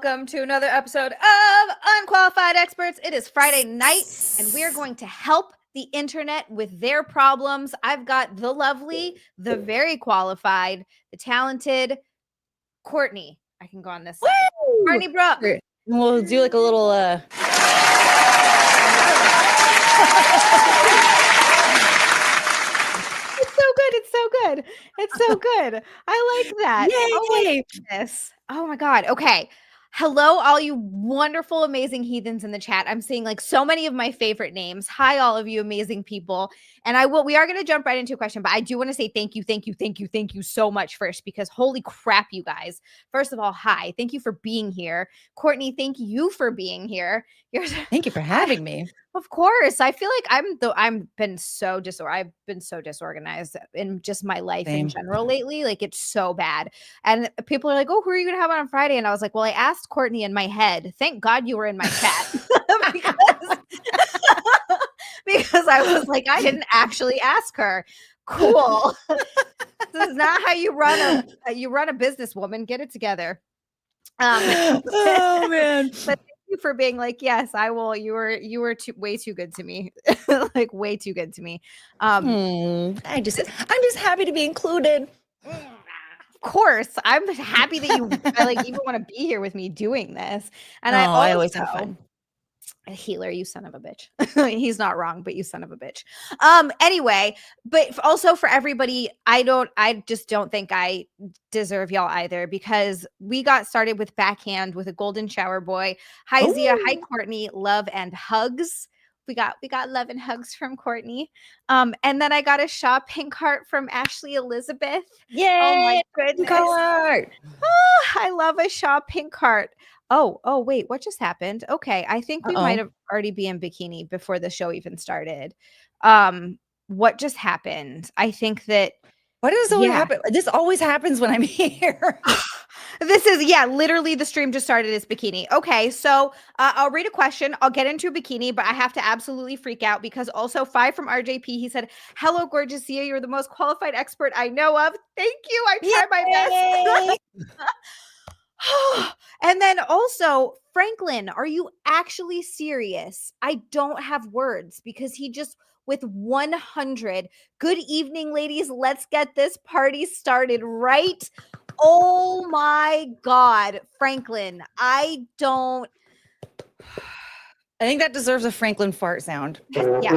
welcome to another episode of Unqualified Experts. It is Friday night, and we are going to help the internet with their problems. I've got the lovely, the very qualified, the talented Courtney. I can go on this side. Courtney Brooke. And we'll do like a little It's so good. It's so good. It's so good. I like that. Yay! Oh my goodness. Oh my God. Okay. Hello, all you wonderful, amazing heathens in the chat. I'm seeing like so many of my favorite names. Hi, all of you amazing people. And we are going to jump right into a question, but I do want to say thank you so much first, because holy crap, you guys. First of all, hi, thank you for being here. Courtney, thank you for being here. Thank you for having me. Of course. I feel like I've been so disorganized in just my life in general lately. Like, it's so bad. And people are like, oh, who are you gonna have on Friday? And I was like, well, I asked Courtney in my head. Thank God you were in my chat. because I was like, I didn't actually ask her. Cool. This is not how you run a businesswoman. Get it together. Oh man. But you for being like, yes, I will. You were way too good to me. Like, way too good to me. I'm just happy to be included. Of course, I'm happy that you even want to be here with me doing this. And I always have fun. A healer, you son of a bitch. He's not wrong, but you son of a bitch. Anyway, but also for everybody, I just don't think I deserve y'all either, because we got started with backhand with a golden shower boy. Hi Zia, hi Courtney, love and hugs. We got love and hugs from Courtney. And then I got a shopping cart from Ashley Elizabeth. Yay! Oh my goodness. Cart. Oh, I love a shopping cart. Oh, wait, what just happened? Okay, I think we might have already be in bikini before the show even started. What just happened? I think that Why does this always happen? This always happens when I'm here. This is, literally the stream just started as bikini. Okay, so I'll read a question. I'll get into a bikini, but I have to absolutely freak out, because also 5 from RJP, he said, hello, gorgeous Zia. You're the most qualified expert I know of. Thank you. I try my best. And then also, Franklin, are you actually serious? I don't have words, because he just, with 100. Good evening, ladies. Let's get this party started, right? Oh my God, Franklin. I think that deserves a Franklin fart sound. Yeah.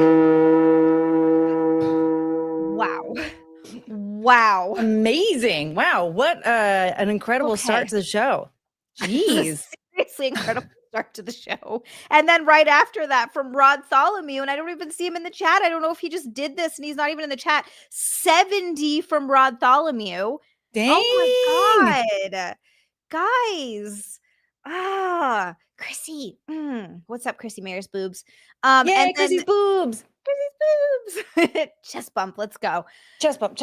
Wow. Amazing. Wow. What an incredible start to the show. Jeez. Seriously incredible start to the show. And then right after that from Rod Tholomew, and I don't even see him in the chat. I don't know if he just did this and he's not even in the chat. 70 from Rod Tholomew. Dang. Oh my God. Guys. Chrissy. What's up, Chrissy Mayer's boobs? Yay, and Chrissy's boobs. Chest bump. Let's go. Chest bump.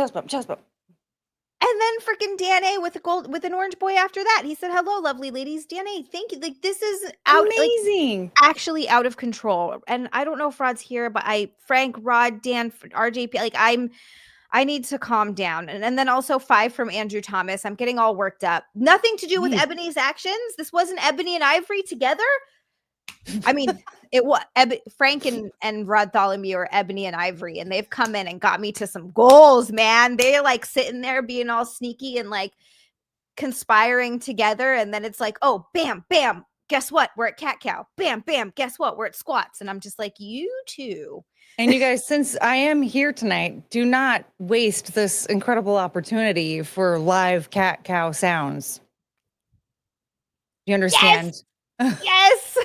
And then freaking Dan A with an orange boy after that. He said, hello, lovely ladies. Dan A, thank you. Like, this is amazing. Actually out of control. And I don't know if Rod's here, but Frank, Rod, Dan, RJP, like, I need to calm down. And then also 5 from Andrew Thomas. I'm getting all worked up. Nothing to do with Ebony's actions. This wasn't Ebony and Ivory together. I mean, it was Frank and Rod Tholomew are Ebony and Ivory, and they've come in and got me to some goals, man. They're like sitting there being all sneaky and like conspiring together. And then it's like, oh, bam, bam. Guess what? We're at Cat Cow. Bam, bam. Guess what? We're at Squats. And I'm just like, you two. And you guys, since I am here tonight, do not waste this incredible opportunity for live cat cow sounds. You understand? Yes.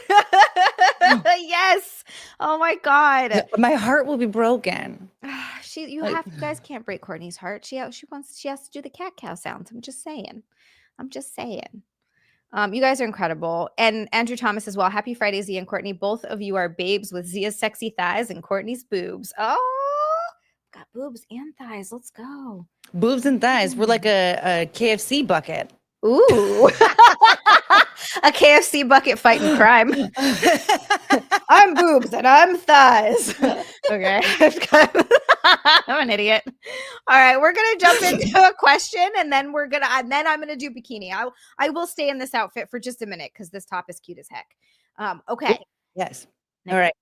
Yes. Oh my God. My heart will be broken. You guys can't break Courtney's heart. She has to do the cat cow sounds. I'm just saying. You guys are incredible. And Andrew Thomas as well. Happy Friday, Zia and Courtney. Both of you are babes with Zia's sexy thighs and Courtney's boobs. Oh, got boobs and thighs. Let's go. Boobs and thighs. We're like a KFC bucket. Ooh. A KFC bucket fighting crime. I'm boobs and I'm thighs. Okay. I'm an idiot. All right, we're gonna jump into a question, and then I'm gonna do bikini. I will stay in this outfit for just a minute because this top is cute as heck. Okay. Yes. Next. All right.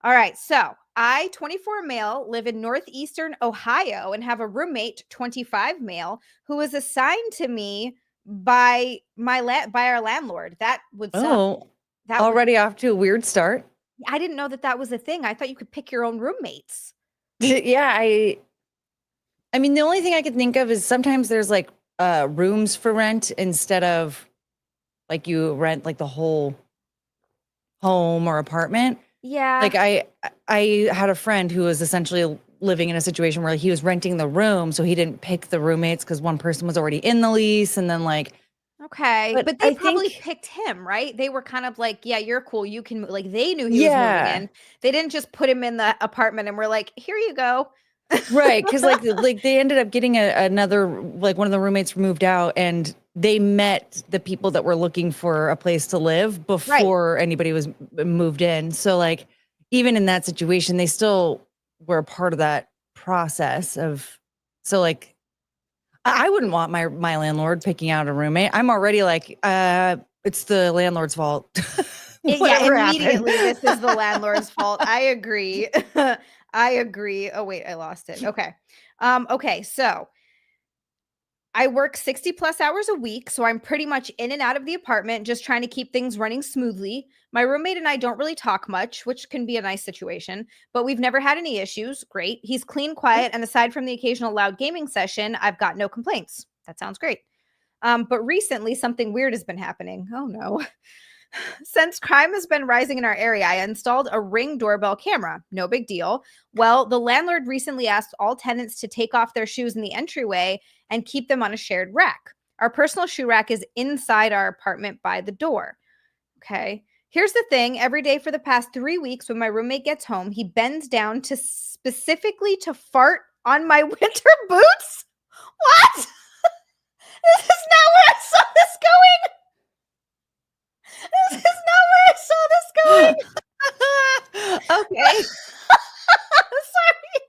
All right. So I, 24 male, live in northeastern Ohio and have a roommate, 25 male, who was assigned to me by our landlord. That would suck. Oh, already off to a weird start. I didn't know that was a thing. I thought you could pick your own roommates. Yeah, I mean, the only thing I could think of is sometimes there's like rooms for rent instead of like you rent like the whole home or apartment. Yeah. Like I had a friend who was essentially living in a situation where he was renting the room, so he didn't pick the roommates because one person was already in the lease, and then like. Okay, but they probably picked him, right? They were kind of like, yeah, you're cool. You can like they knew he was moving in. They didn't just put him in the apartment and we're like, here you go. Right, because like they ended up getting another like one of the roommates moved out, and they met the people that were looking for a place to live before anybody was moved in. So like even in that situation, they still were a part of that process of. So like I wouldn't want my landlord picking out a roommate. I'm already like it's the landlord's fault. Yeah, immediately this is the landlord's fault. I agree. I agree. Oh wait, I lost it. Okay. Okay, so I work 60 plus hours a week, so I'm pretty much in and out of the apartment, just trying to keep things running smoothly. My roommate and I don't really talk much, which can be a nice situation, but we've never had any issues. Great. He's clean, quiet, and aside from the occasional loud gaming session, I've got no complaints. That sounds great. But recently, something weird has been happening. Oh no. Since crime has been rising in our area, I installed a Ring doorbell camera. No big deal. Well, the landlord recently asked all tenants to take off their shoes in the entryway and keep them on a shared rack. Our personal shoe rack is inside our apartment by the door. Okay. Here's the thing. Every day for the past 3 weeks, when my roommate gets home, he bends down to specifically to fart on my winter boots. What? This is not where I saw this going. This is not where I saw this going. Okay. Sorry.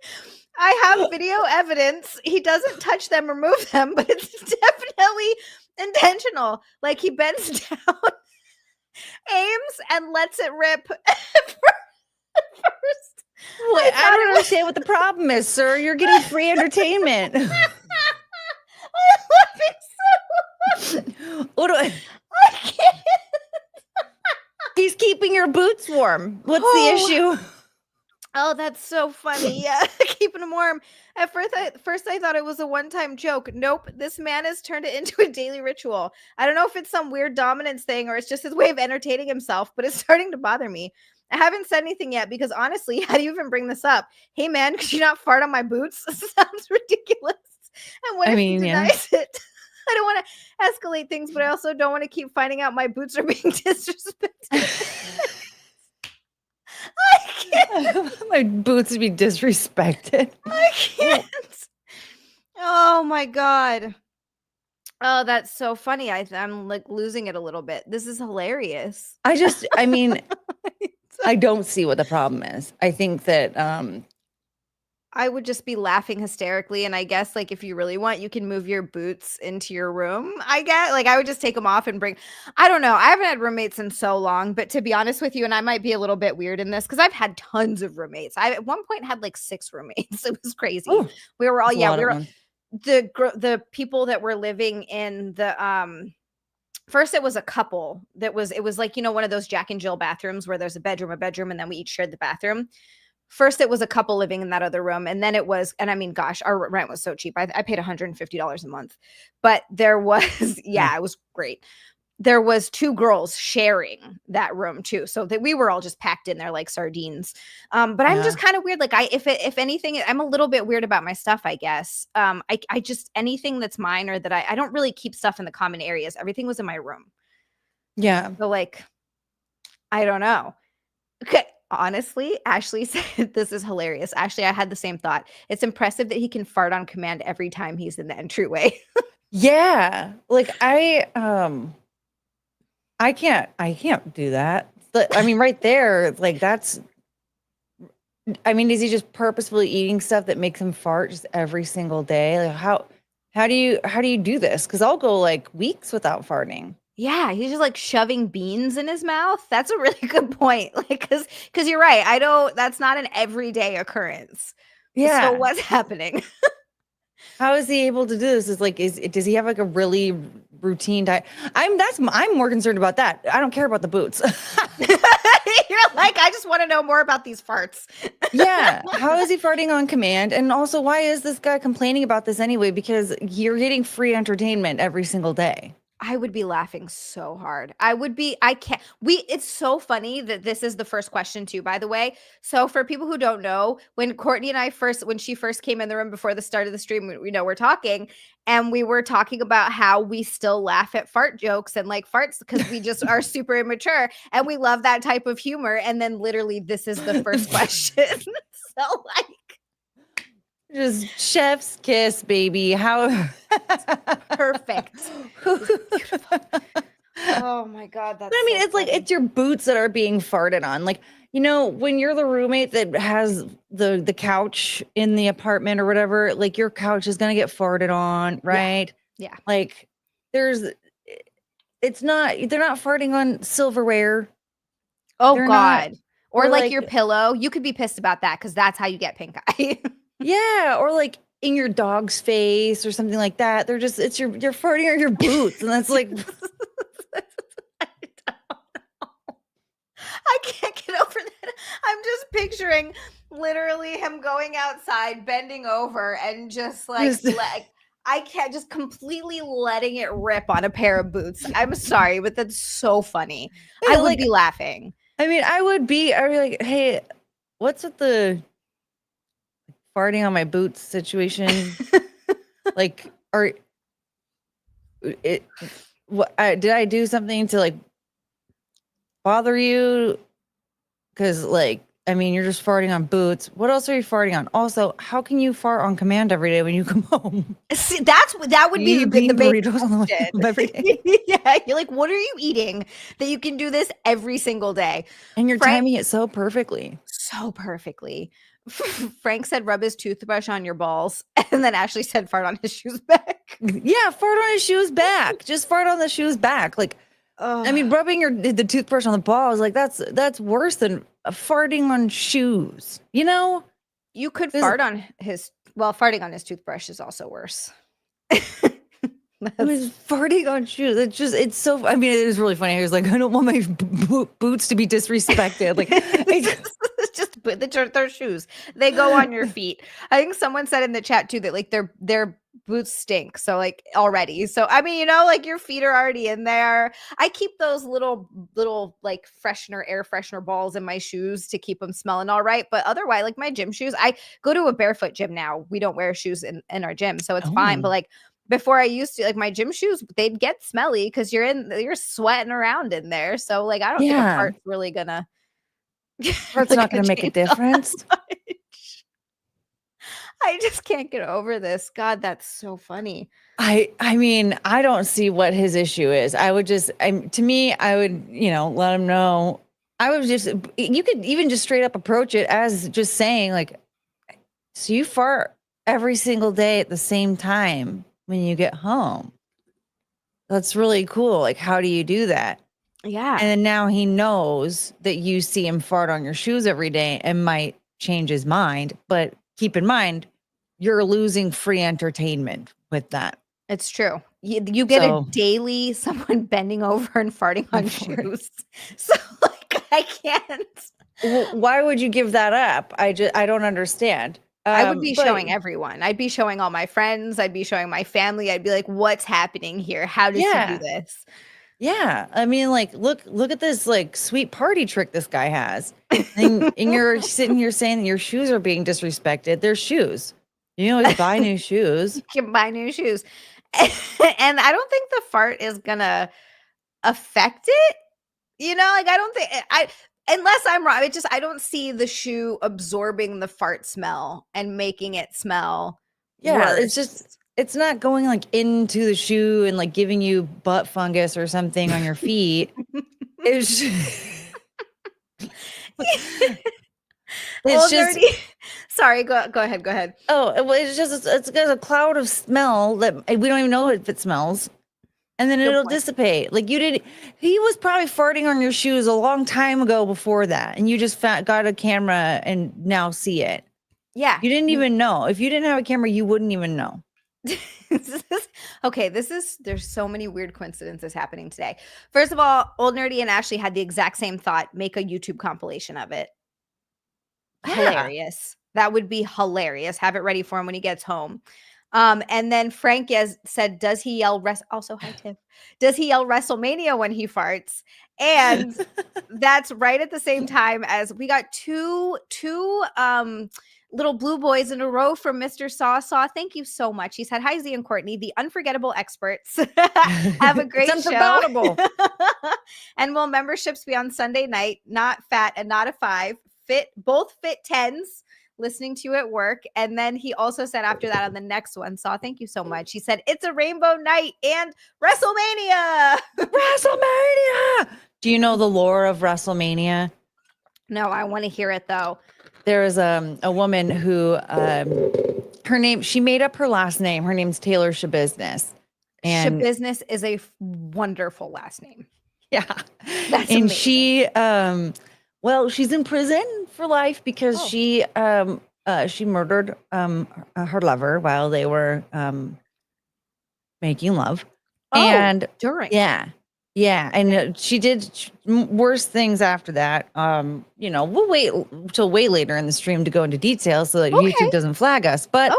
I have video evidence. He doesn't touch them or move them, but it's definitely intentional. Like he bends down, aims, and lets it rip first. Wait, I don't understand what the problem is, sir. You're getting free entertainment. I'm laughing so much. What do I can't. He's keeping your boots warm. What's the issue? Oh, that's so funny. Yeah, keeping them warm. At first I thought it was a one-time joke. Nope, this man has turned it into a daily ritual. I don't know if it's some weird dominance thing or it's just his way of entertaining himself, but it's starting to bother me. I haven't said anything yet because honestly, how do you even bring this up? Hey man, could you not fart on my boots? Sounds ridiculous. And what if he denies it? I don't want to escalate things, but I also don't want to keep finding out my boots are being disrespected. I can't. My boots would be disrespected. I can't. Oh my God. Oh, that's so funny. I'm like losing it a little bit. This is hilarious. I mean, I don't see what the problem is. I think that I would just be laughing hysterically. And I guess like if you really want, you can move your boots into your room. I get like I would just take them off and I don't know. I haven't had roommates in so long, but to be honest with you, and I might be a little bit weird in this because I've had tons of roommates. I at one point had like 6 roommates. It was crazy. Ooh, we were all the people that were living in the first it was a couple it was like, you know, one of those Jack and Jill bathrooms where there's a bedroom, and then we each shared the bathroom. First, it was a couple living in that other room. And then it was, and I mean, gosh, our rent was so cheap. I paid $150 a month. But there was, it was great. There was 2 girls sharing that room too. So that we were all just packed in there like sardines. But I'm just kind of weird. Like if anything, I'm a little bit weird about my stuff, I guess. I just, anything that's mine or that I don't really keep stuff in the common areas. Everything was in my room. Yeah. So like, I don't know. Okay. Honestly, Ashley said, this is hilarious. Ashley, I had the same thought. It's impressive that he can fart on command every time he's in the entryway. Yeah. Like I can't do that. But I mean, right there, like that's I mean, is he just purposefully eating stuff that makes him fart just every single day? Like how do you do this? Because I'll go like weeks without farting. Yeah, he's just like shoving beans in his mouth. That's a really good point. Like, because you're right. I don't. That's not an everyday occurrence. So Yeah. what's happening? How is he able to do this? Does he have like a really routine diet? I'm more concerned about that. I don't care about the boots. You're like, I just want to know more about these farts. Yeah. How is he farting on command? And also, why is this guy complaining about this anyway? Because you're getting free entertainment every single day. I would be laughing so hard. It's so funny that this is the first question too, by the way. So for people who don't know, when Courtney and I when she first came in the room before the start of the stream, we're talking and we were talking about how we still laugh at fart jokes and like farts because we just are super immature and we love that type of humor. And then literally this is the first question. So like, Just chef's kiss, baby. How perfect. Oh my God. That's I mean, so it's like funny. it's your boots that are being farted on. Like, when you're the roommate that has the couch in the apartment or whatever, like your couch is gonna get farted on, right? Yeah. Like they're not farting on silverware. Oh They're not, God. Or like your like, pillow. You could be pissed about that because that's how you get pink eye. yeah, or like in your dog's face or something like that. You're farting on your boots, and that's like I can't get over that. I'm just picturing literally him going outside, bending over, and just like I can't just completely letting it rip on a pair of boots. I'm sorry, but that's so funny. I would be laughing. I mean, I'd be like, hey, what's with the farting on my boots situation? Like, did I do something to like bother you? Because like, I mean, you're just farting on boots. What else are you farting on? Also, how can you fart on command every day when you come home? See, that would be the burritos on the way home every day. Yeah, you're like, what are you eating that you can do this every single day? And you're timing it so perfectly. So perfectly. Frank said, rub his toothbrush on your balls. And then Ashley said, fart on his shoes back. Yeah, fart on his shoes back. Just fart on the shoes back. Like, I mean, rubbing the toothbrush on the balls, like that's worse than farting on shoes. You could fart on farting on his toothbrush is also worse. I was farting on shoes. It's so, I mean, it was really funny. He was like, I don't want my boots to be disrespected. Like, just their shoes. They go on your feet. I think someone said in the chat too that like their boots stink. So like already. So I mean, like your feet are already in there. I keep those little like air freshener balls in my shoes to keep them smelling all right. But otherwise, like my gym shoes, I go to a barefoot gym now. We don't wear shoes in our gym, so it's fine. But like before I used to, like my gym shoes, they'd get smelly because you're sweating around in there. So like I don't think a fart's really gonna. That's not gonna make a difference. I just can't get over this. God, that's so funny. I mean, I don't see what his issue is. I would just, to me, I would, let him know. You could even just straight up approach it as just saying like, so you fart every single day at the same time when you get home. That's really cool. Like, how do you do that? Yeah. And then now he knows that you see him fart on your shoes every day and might change his mind. But keep in mind, you're losing free entertainment with that. It's true. You get a daily someone bending over and farting on shoes. So like I can't. Why would you give that up? I don't understand. I would be showing everyone. I'd be showing all my friends. I'd be showing my family. I'd be like, what's happening here? How does he do this? Yeah. I mean, like, look at this like sweet party trick this guy has. And you're sitting here saying that your shoes are being disrespected. They're shoes. You always buy new shoes. You can buy new shoes. And I don't think the fart is gonna affect it. Like I don't think unless I'm wrong. I don't see the shoe absorbing the fart smell and making it smell worse. It's not going like into the shoe and like giving you butt fungus or something on your feet. It's It's just nerdy. Sorry, go ahead. oh, well, it's just it's a cloud of smell that we don't even know if it smells. And then Good it'll point. dissipate. Like he was probably farting on your shoes a long time ago before that. And you just got a camera and now see it. Yeah. You didn't even know. If you didn't have a camera, you wouldn't even know. Okay, there's so many weird coincidences happening today. First of all, Old Nerdy and Ashley had the exact same thought. Make a YouTube compilation of it. Yeah. Hilarious. That would be hilarious. Have it ready for him when he gets home. And then Frank said, does he yell also hi Tiff? Does he yell WrestleMania when he farts? And that's right at the same time as we got two little blue boys in a row from Mr. Saw. Thank you so much. He said, hi Xia and Courtney, the unforgettable experts. Have a great show. And will memberships be on Sunday night? Not fat and not a 5. Both fit 10s. Listening to you at work. And then he also said after that on the next one, thank you so much. He said, it's a rainbow night and WrestleMania. WrestleMania. Do you know the lore of WrestleMania? No, I want to hear it though. There is a woman who her name, she made up her last name. Her name's Taylor Shabus. And Shabus is a wonderful last name. Yeah. That's and amazing. She well, she's in prison for life because she murdered her lover while they were making love. And during. Yeah. And she did worse things after that. We'll wait till way later in the stream to go into detail so that YouTube doesn't flag us. But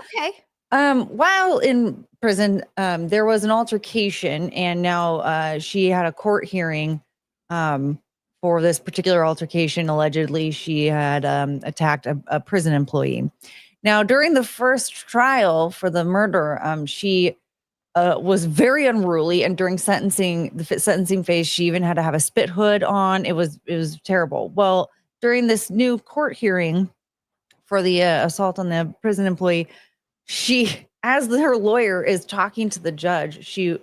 while in prison, there was an altercation, and now she had a court hearing for this particular altercation. Allegedly, she had attacked a prison employee. Now, during the first trial for the murder, she was very unruly, and during the sentencing phase, she even had to have a spit hood on. It was terrible. Well, during this new court hearing for the assault on the prison employee, she, as her lawyer is talking to the judge, she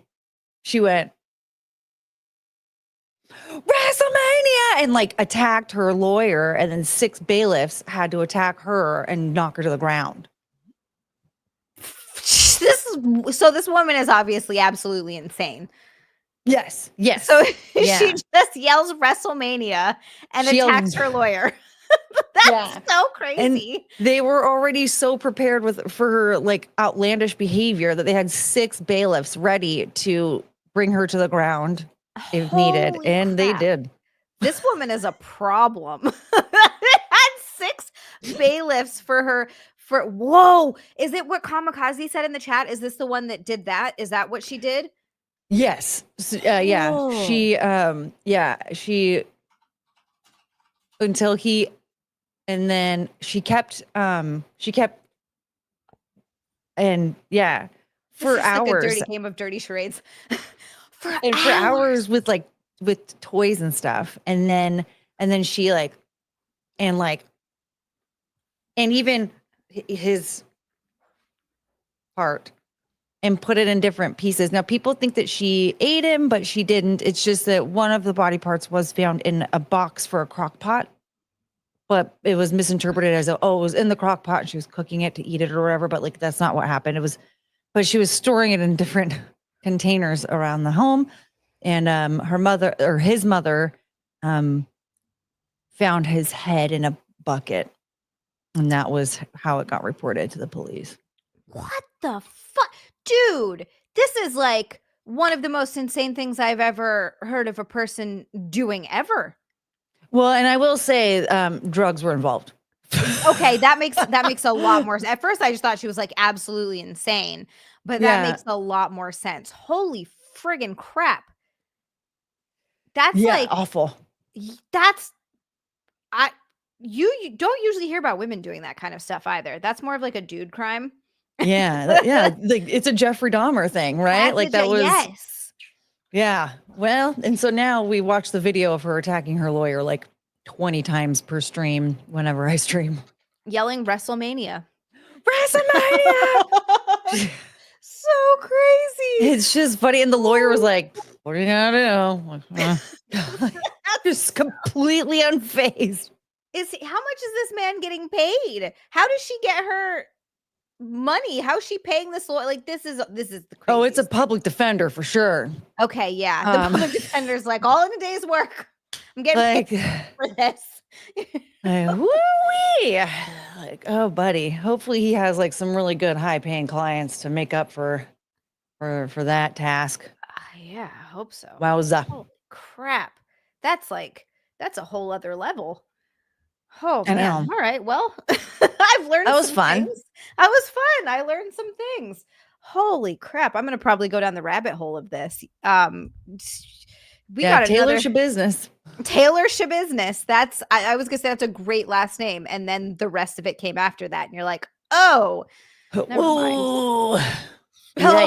went, WrestleMania, and like attacked her lawyer, and then 6 bailiffs had to attack her and knock her to the ground. This woman is obviously absolutely insane. Yes. So she just yells WrestleMania and attacks her lawyer. That's so crazy. And they were already so prepared for her like outlandish behavior that they had 6 bailiffs ready to bring her to the ground if needed, and they did. This woman is a problem. They had 6 bailiffs for her. Whoa, is it what Kamikaze said in the chat? Is this the one that did that? Is that what she did? Yes. Yeah. She until he, and then she kept and for hours. Like a dirty game of dirty charades. for hours with toys and stuff. And then she and even his heart, and put it in different pieces. Now, people think that she ate him, but she didn't. It's just that one of the body parts was found in a box for a crock pot, but it was misinterpreted as it was in the crock pot and she was cooking it to eat it or whatever. But that's not what happened. But she was storing it in different containers around the home. And his mother found his head in a bucket. And that was how it got reported to the police. What the fuck? Dude, this is like one of the most insane things I've ever heard of a person doing ever. Well, and I will say drugs were involved. Okay, that makes a lot more sense. At first, I just thought she was like absolutely insane, but that makes a lot more sense. Holy friggin' crap. That's awful. You don't usually hear about women doing that kind of stuff either. That's more of like a dude crime. Yeah. It's a Jeffrey Dahmer thing, right? Yes. Yeah. Well, and so now we watch the video of her attacking her lawyer 20 times per stream whenever I stream. Yelling WrestleMania. WrestleMania! So crazy. It's just funny. And the lawyer was like, what are you gonna do? Just completely unfazed. how much is this man getting paid? How does she get her money? How's she paying this lawyer? Like, this is the craziest. Oh, it's a public defender for sure. Okay, yeah. The public defender's like, all in a day's work. I'm getting paid for this. Woo-wee. Like, oh, buddy. Hopefully he has like some really good high-paying clients to make up for that task. Yeah, I hope so. Wowza. Holy crap. That's a whole other level. Oh, I man. know. All right. Well, I've learned That was some fun. things. That was fun. I learned some things. Holy crap. I'm going to probably go down the rabbit hole of this. We got Taylor another Shabus. Taylor Shabus. That's I was gonna say that's a great last name, and then the rest of it came after that, and you're like, oh, never mind. All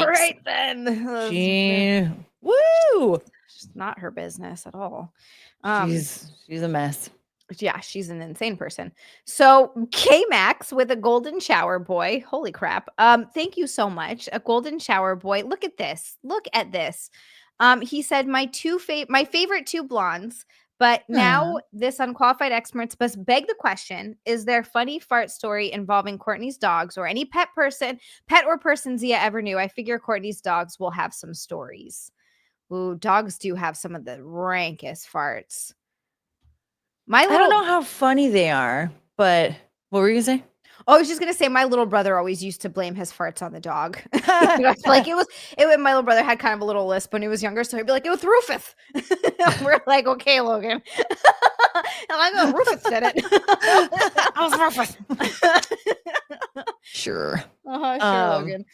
right then. Woo! It's not her business at all. She's a mess. Yeah, she's an insane person. So K-Max with a golden shower boy. Holy crap. Thank you so much. A golden shower boy. Look at this. Look at this. He said my favorite two blondes, but now this unqualified experts must beg the question: is there funny fart story involving Courtney's dogs or any pet or person Xia ever knew? I figure Courtney's dogs will have some stories. Ooh, dogs do have some of the rankest farts. I don't know how funny they are, but what were you gonna say? Oh, I was just gonna say my little brother always used to blame his farts on the dog. Like my little brother had kind of a little lisp when he was younger, so he'd be like, "It was Rufus." We're like, "Okay, Logan." And I go, "Rufus did it." I was Rufus. Sure. Sure, Logan.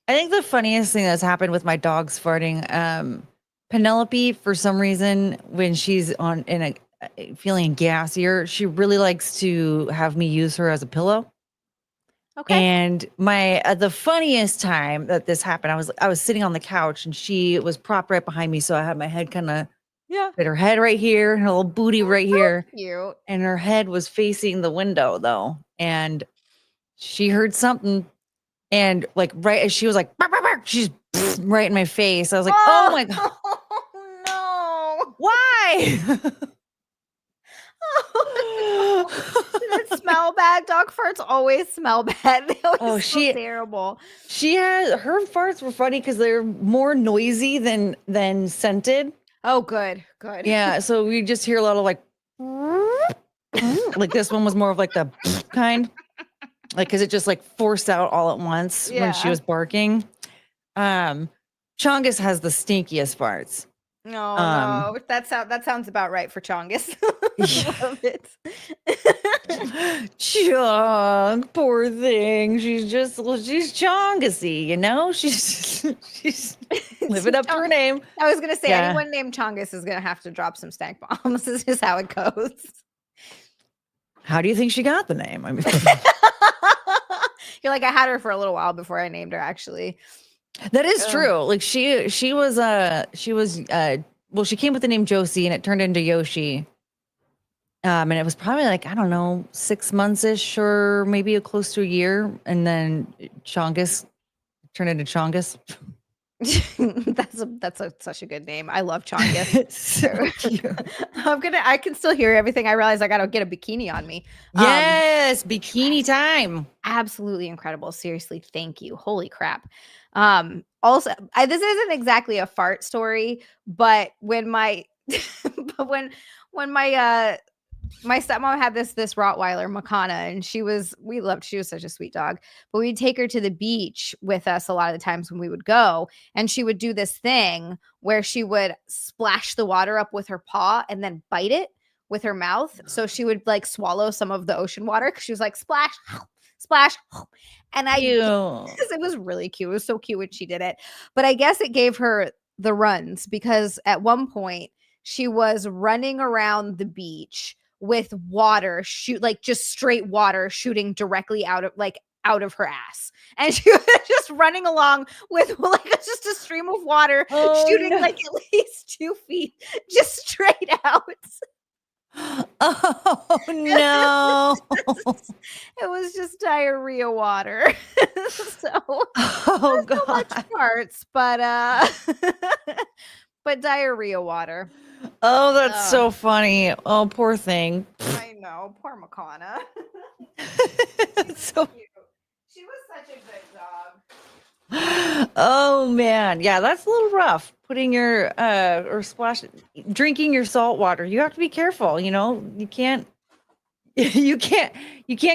I think the funniest thing that's happened with my dogs farting, Penelope, for some reason, when she's feeling gassier, she really likes to have me use her as a pillow. Okay. And the funniest time that this happened, I was sitting on the couch and she was propped right behind me, so I had my head kind of her head right here, her little booty right here, cute. And her head was facing the window though, and she heard something, and like right as she was like, bark, bark, bark, she's right in my face. I was like, oh my god, no, why? Did it smell bad? Dog farts always smell bad. They always smell terrible. Her farts were funny because they're more noisy than scented. Oh, good. Yeah, so we just hear a lot of like this one was more of like the kind, like because it just like forced out all at once when she was barking. Chongus has the stinkiest farts. No, that sounds about right for Chongus. Love it. Chong, poor thing. She's Chongusy, you know? She's living up to her name. I was gonna say anyone named Chongus is gonna have to drop some stank bombs. This is just how it goes. How do you think she got the name? I mean, you're like, I had her for a little while before I named her, actually. That is true. Like she came with the name Josie and it turned into Yoshi. And it was probably like, I don't know, 6 months-ish or maybe close to a year. And then Chongus turned into Chongus. That's such a good name. I love Chongus. So I can still hear everything. I realize I gotta get a bikini on me. Yes, bikini time. Absolutely incredible. Seriously, thank you. Holy crap. Also, this isn't exactly a fart story, but when my my stepmom had this Rottweiler, Makana, and she was such a sweet dog, but we'd take her to the beach with us a lot of the times when we would go, and she would do this thing where she would splash the water up with her paw and then bite it with her mouth. So she would like swallow some of the ocean water because she was like, splash, splash. And it was really cute. It was so cute when she did it. But I guess it gave her the runs because at one point she was running around the beach with water just straight water shooting directly out of her ass. And she was just running along with like just a stream of water shooting like at least 2 feet just straight out. Oh no. It was just diarrhea water. So God. so much parts, but but diarrhea water. Oh, that's so funny. Oh, poor thing. I know, poor Makana. So Cute. She was such a good dog. oh man, yeah, that's a little rough. Putting your drinking your salt water. You have to be careful. You can't, you can't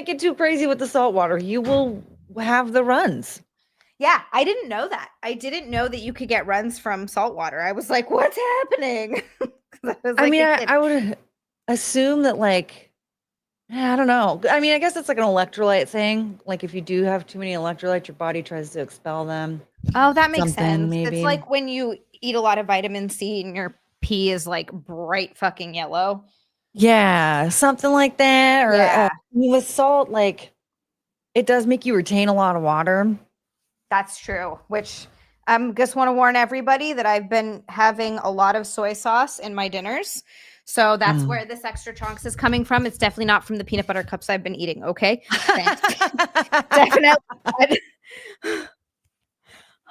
get too crazy with the salt water. You will have the runs. Yeah, I didn't know that. I didn't know that you could get runs from salt water. I was like, what's happening? I would assume that I don't know. I mean, I guess it's like an electrolyte thing. Like if you do have too many electrolytes, your body tries to expel them. Oh, that makes sense. Maybe. It's like when you eat a lot of vitamin C and your pee is like bright fucking yellow. Yeah, something like that. Or with salt, it does make you retain a lot of water. That's true. Which just want to warn everybody that I've been having a lot of soy sauce in my dinners. So that's where this extra chunks is coming from. It's definitely not from the peanut butter cups I've been eating. Okay. Definitely.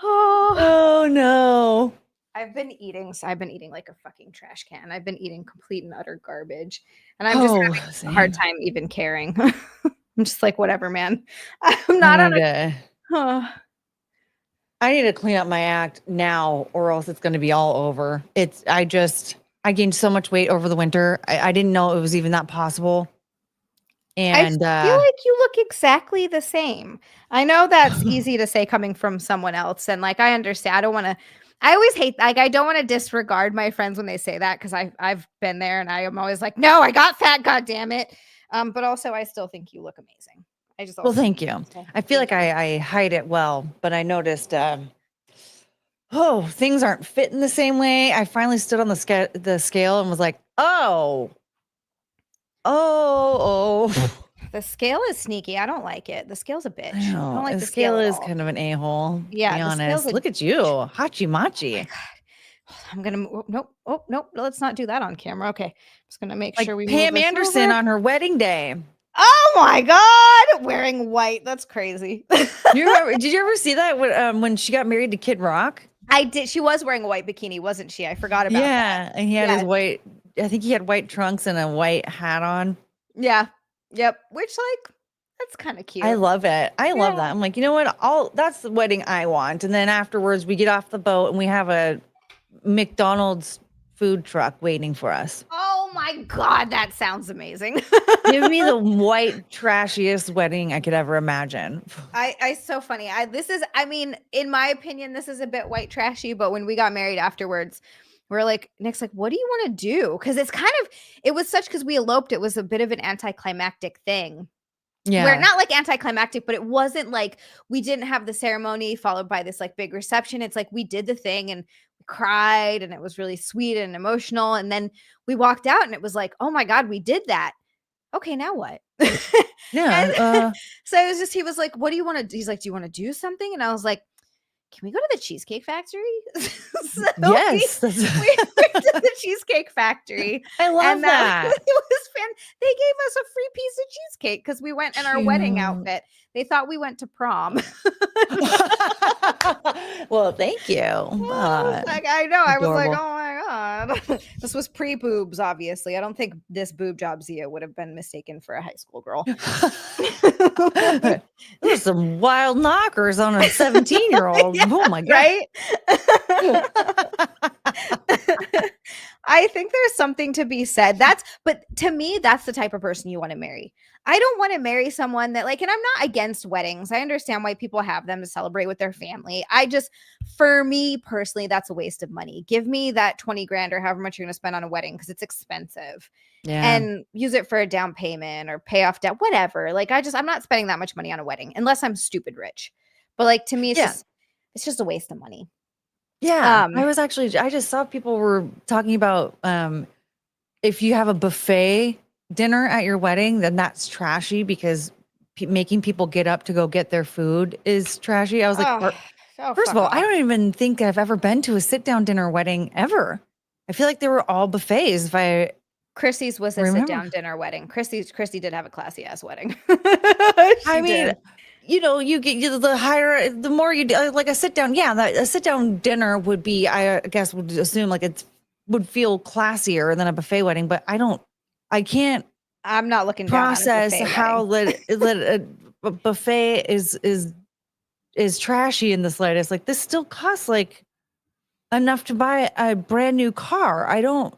Oh no. I've been eating like a fucking trash can. I've been eating complete and utter garbage. And I'm just having a hard time even caring. I'm just like, whatever, man. I'm not on a I need to clean up my act now or else it's gonna be all over. I gained so much weight over the winter. I didn't know it was even that possible. And I feel like you look exactly the same. I know that's easy to say coming from someone else. And I understand. I always hate, I don't want to disregard my friends when they say that because I've been there and I am always like, no, I got fat, God damn it. But also I still think you look amazing. Well, thank you. I feel like I hide it well, but I noticed, things aren't fitting the same way. I finally stood on the scale and was like, oh. The scale is sneaky. I don't like it. The scale's a bitch. I don't like the scale is kind of an a-hole. Yeah, be honest. Look at you, hachi machi. Oh I'm gonna nope. Oh nope. Let's not do that on camera. Okay, I'm just gonna make sure we Pam Anderson on her wedding day. Oh my God, wearing white. That's crazy. Did you ever see that when she got married to Kid Rock? I did. She was wearing a white bikini, wasn't she? I forgot about that. Yeah, and he had his white, I think he had white trunks and a white hat on. Yeah. Yep. Which that's kind of cute. I love it. I love that. I'm like, you know what? That's the wedding I want. And then afterwards we get off the boat and we have a McDonald's food truck waiting for us. Oh my God, that sounds amazing. Give me the white, trashiest wedding I could ever imagine. I so funny. I mean, in my opinion, this is a bit white trashy, but when we got married afterwards, we're like, Nick's like, what do you want to do? Because because we eloped, it was a bit of an anticlimactic thing. Yeah. We're not anticlimactic, but it wasn't we didn't have the ceremony followed by this big reception. It's we did the thing and we cried and it was really sweet and emotional. And then we walked out and it was oh my God, we did that. Okay, now what? Yeah. So it was just, he was like, what do you want to do? He's like, do you want to do something? And I was like, can we go to the Cheesecake Factory? So yes. We went to the Cheesecake Factory. I love that. It was fun. They gave us a free piece of cheesecake because we went in our wedding outfit. They thought we went to prom. Well, thank you. I know. I was like, oh my God. This was pre-boobs, obviously. I don't think this boob job Xia would have been mistaken for a high school girl. There's some wild knockers on a 17-year-old. Yeah, oh my God. Right? I think there's something to be said. But to me, that's the type of person you want to marry. I don't want to marry someone that and I'm not against weddings. I understand why people have them to celebrate with their family. For me personally, that's a waste of money. Give me that 20 grand or however much you're going to spend on a wedding because it's expensive. Yeah. And use it for a down payment or pay off debt, whatever. I'm not spending that much money on a wedding unless I'm stupid rich. But to me, it's just a waste of money. Yeah. I just saw people were talking about if you have a buffet dinner at your wedding, then that's trashy because making people get up to go get their food is trashy. I was like, first of all, I don't even think I've ever been to a sit-down dinner wedding ever. I feel like they were all buffets. Chrissy's was a sit-down dinner wedding. Christy did have a classy ass wedding. you get the higher, the more you like a sit down. Yeah, a sit down dinner would be, I guess, would assume like would feel classier than a buffet wedding. But I can't I'm not looking down on a process buffet how wedding. a buffet is trashy in the slightest. Like this still costs like enough to buy a brand new car. I don't.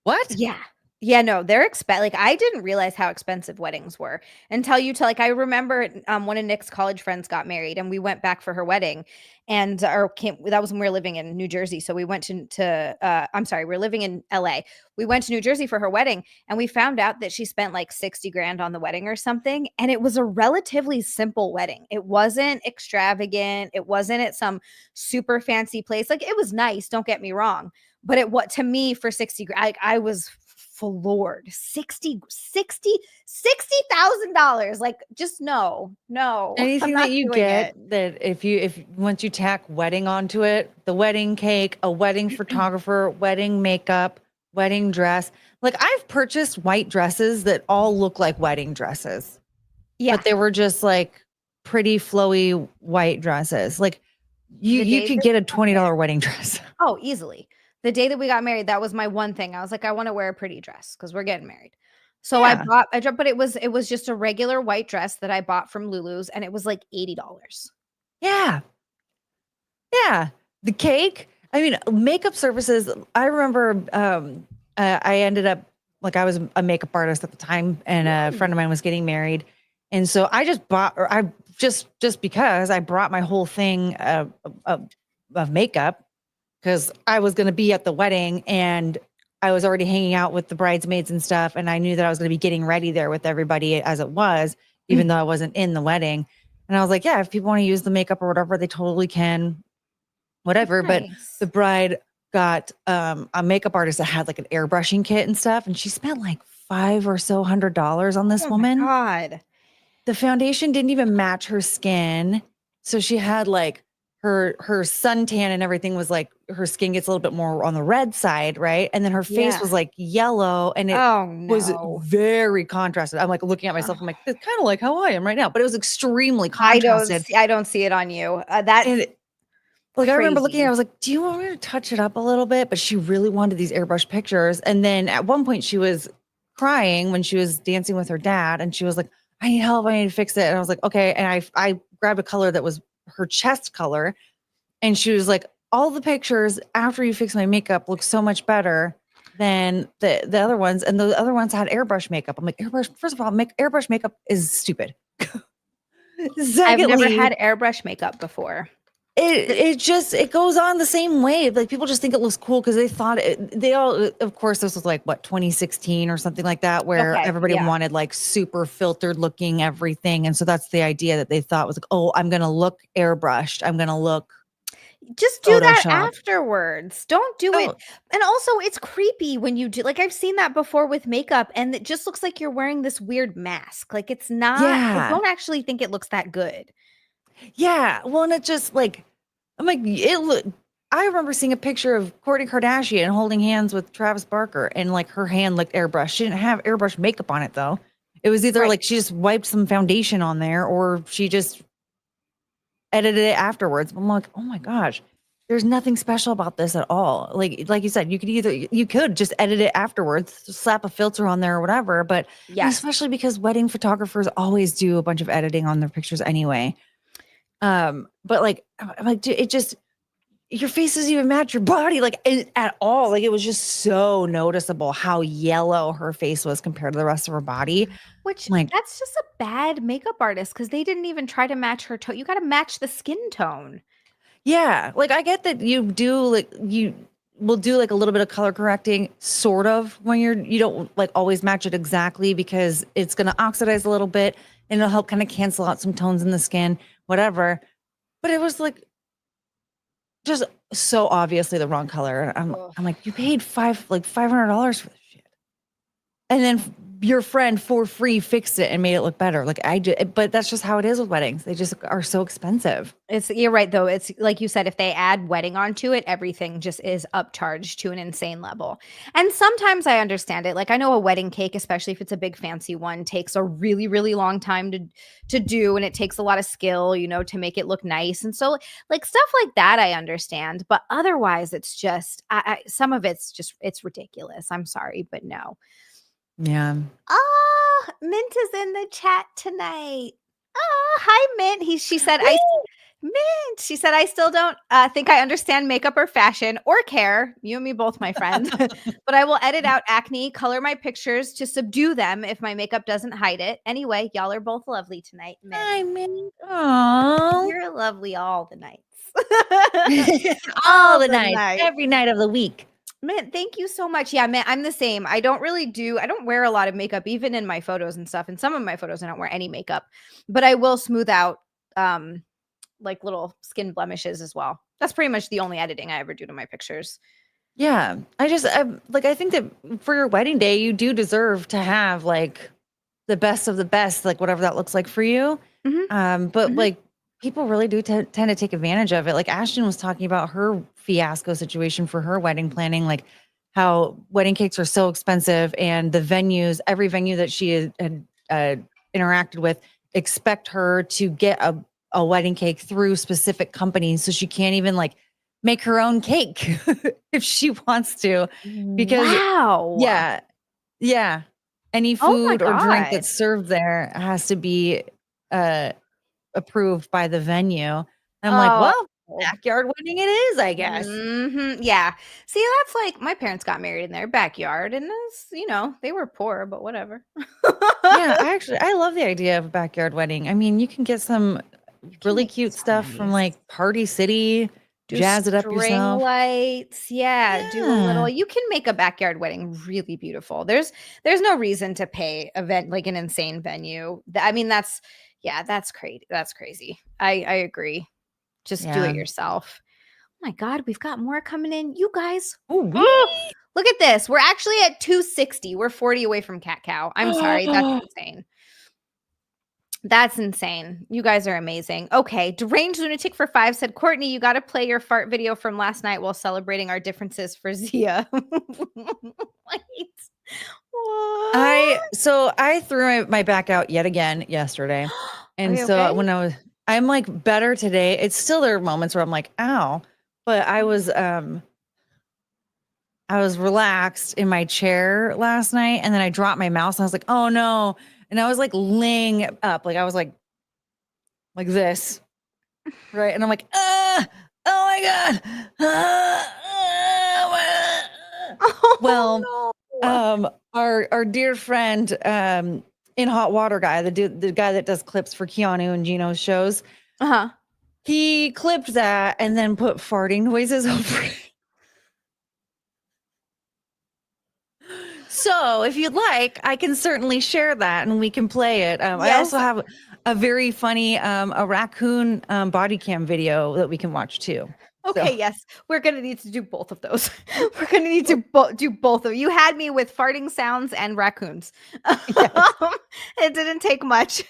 What? Yeah. Yeah, no, they're like I didn't realize how expensive weddings were until I remember one of Nick's college friends got married and we went back for her wedding and that was when we were living in New Jersey. So we went I'm sorry, we are living in LA. We went to New Jersey for her wedding and we found out that she spent like 60 grand on the wedding or something. And it was a relatively simple wedding. It wasn't extravagant. It wasn't at some super fancy place. Like it was nice, don't get me wrong. But what to me for 60, I was floored. $60,000. Like, just no, I'm Anything that not you doing get it. that if once you tack wedding onto it, the wedding cake, a wedding photographer, wedding makeup, wedding dress. Like I've purchased white dresses that all look like wedding dresses. Yeah. But they were just like pretty flowy white dresses. Like you could get a $20 wedding dress. Oh, easily. The day that we got married, that was my one thing. I was like, I want to wear a pretty dress because we're getting married. So Yeah. I dropped, but it was just a regular white dress that I bought from Lulu's and it was like $80. Yeah. Yeah. The cake. I mean, makeup services. I remember I ended up like I was a makeup artist at the time and a friend of mine was getting married. And so I just bought, or I just because I brought my whole thing of makeup because I was going to be at the wedding and I was already hanging out with the bridesmaids and stuff. And I knew that I was going to be getting ready there with everybody as it was, even though I wasn't in the wedding. And I was like, yeah, if people want to use the makeup or whatever, they totally can, whatever. Nice. But the bride got a makeup artist that had like an airbrushing kit and stuff. And she spent like $500 on this woman. Oh my God. The foundation didn't even match her skin. So she had like her suntan and everything was like her skin gets a little bit more on the red side, right? And then her face was like yellow and it was very contrasted. I'm like looking at myself, I'm like, it's kind of like how I am right now, but it was extremely contrasted. I don't see it on you. Like I remember looking at it, I was like, do you want me to touch it up a little bit? But she really wanted these airbrush pictures. And then at one point she was crying when she was dancing with her dad and she was like, I need help. I need to fix it. And I was like, okay. And I grabbed a color that was her chest color. And she was like, all the pictures after you fix my makeup look so much better than the other ones. And the other ones had airbrush makeup. I'm like, airbrush, first of all, airbrush makeup is stupid. I've never had airbrush makeup before. It goes on the same way. Like people just think it looks cool because they thought of course this was like what 2016 or something like that where everybody wanted like super filtered looking everything. And so that's the idea that they thought was like, oh, I'm going to look airbrushed. I'm going to look just do that afterwards. Don't do it. And also it's creepy when you do, like I've seen that before with makeup and it just looks like you're wearing this weird mask. Like it's not, I don't actually think it looks that good. Yeah. Well, and it just like, I'm like, I remember seeing a picture of Kourtney Kardashian holding hands with Travis Barker and like her hand looked airbrushed. She didn't have airbrush makeup on it though. It was either like she just wiped some foundation on there or she just edited it afterwards. I'm like, oh my gosh, there's nothing special about this at all. Like you said, you could just edit it afterwards, just slap a filter on there or whatever. But especially because wedding photographers always do a bunch of editing on their pictures anyway. But like it just, your face doesn't even match your body like at all. Like it was just so noticeable how yellow her face was compared to the rest of her body. Which like that's just a bad makeup artist because they didn't even try to match her tone. You got to match the skin tone. Yeah, like I get that you will do like a little bit of color correcting, sort of when you don't like always match it exactly because it's going to oxidize a little bit and it'll help kind of cancel out some tones in the skin. Whatever, but it was like just so obviously the wrong color. I'm like, you paid $500 for this shit, and then your friend for free fixed it and made it look better. Like but that's just how it is with weddings. They just are so expensive. You're right though. It's like you said, if they add wedding onto it, everything just is upcharged to an insane level. And sometimes I understand it. Like I know a wedding cake, especially if it's a big fancy one, takes a really, really long time to do, and it takes a lot of skill, to make it look nice. And so like stuff like that I understand, but otherwise it's just some of it's ridiculous. I'm sorry, but no. Yeah. Oh, Mint is in the chat tonight. Oh, hi Mint. She said Mint. She said, I still don't think I understand makeup or fashion or care. You and me both, my friend. But I will edit out acne, color my pictures to subdue them if my makeup doesn't hide it. Anyway, y'all are both lovely tonight. Mint. Hi, Mint. Aww. You're lovely all the nights. all the nights. Every night of the week. Mint, thank you so much. Yeah, Mint, I'm the same. I don't wear a lot of makeup, even in my photos and stuff. In some of my photos, I don't wear any makeup, but I will smooth out like little skin blemishes as well. That's pretty much the only editing I ever do to my pictures. Yeah. I think that for your wedding day, you do deserve to have like the best of the best, like whatever that looks like for you. Mm-hmm. But like people really do tend to take advantage of it. Like Ashton was talking about her fiasco situation for her wedding planning, like how wedding cakes are so expensive and the venues, every venue that she had interacted with expect her to get a wedding cake through specific companies. So she can't even like make her own cake if she wants to, because yeah. Any food or drink that's served there has to be approved by the venue. And I'm like, well, backyard wedding it is, I guess. Mm-hmm. Yeah. See, that's like my parents got married in their backyard, and they were poor, but whatever. Yeah, I love the idea of a backyard wedding. I mean, you can get some really cute stuff from like Party City, jazz it up yourself. Lights, yeah. Do a little. You can make a backyard wedding really beautiful. There's no reason to pay like an insane venue. I mean, that's crazy. That's crazy. I agree. Just do it yourself. Oh my God, we've got more coming in. You guys. Look at this. We're actually at 260. We're 40 away from Cat Cow. I'm sorry. That's insane. That's insane. You guys are amazing. Okay. Deranged Lunatic for 5 said, Courtney, you got to play your fart video from last night while celebrating our differences for Xia. Wait. What? I threw my back out yet again yesterday. And so when I'm like better today. It's still there are moments where I'm like, ow. But I was relaxed in my chair last night, and then I dropped my mouse and I was like, oh no. And I was like laying up, like I was like this. Right. And I'm like, oh my God. Our dear friend, in Hot Water guy, the guy that does clips for Keanu and Gino's shows. He clipped that and then put farting noises over it. So if you'd like, I can certainly share that and we can play it. Yes. I also have a very funny a raccoon body cam video that we can watch too. Okay, yes. We're going to need to do both of those. We're going to need to do both of you. Had me with farting sounds and raccoons. Yes. It didn't take much.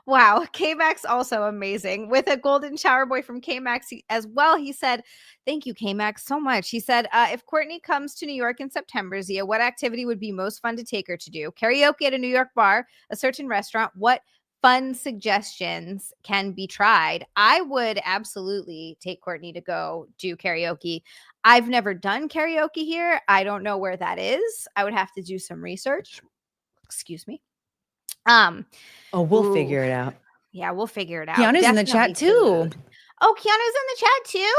Wow. K-Max also amazing. With a golden shower boy from K-Max as well. He said, thank you, K-Max, so much. He said, if Courtney comes to New York in September, Xia, what activity would be most fun to take her to do? Karaoke at a New York bar, a certain restaurant. What fun suggestions can be tried? I would absolutely take Courtney to go do karaoke. I've never done karaoke here. I don't know where that is. I would have to do some research. Excuse me. We'll figure it out. Yeah, we'll figure it out. Keanu's in the chat too. Oh, Keanu's in the chat too?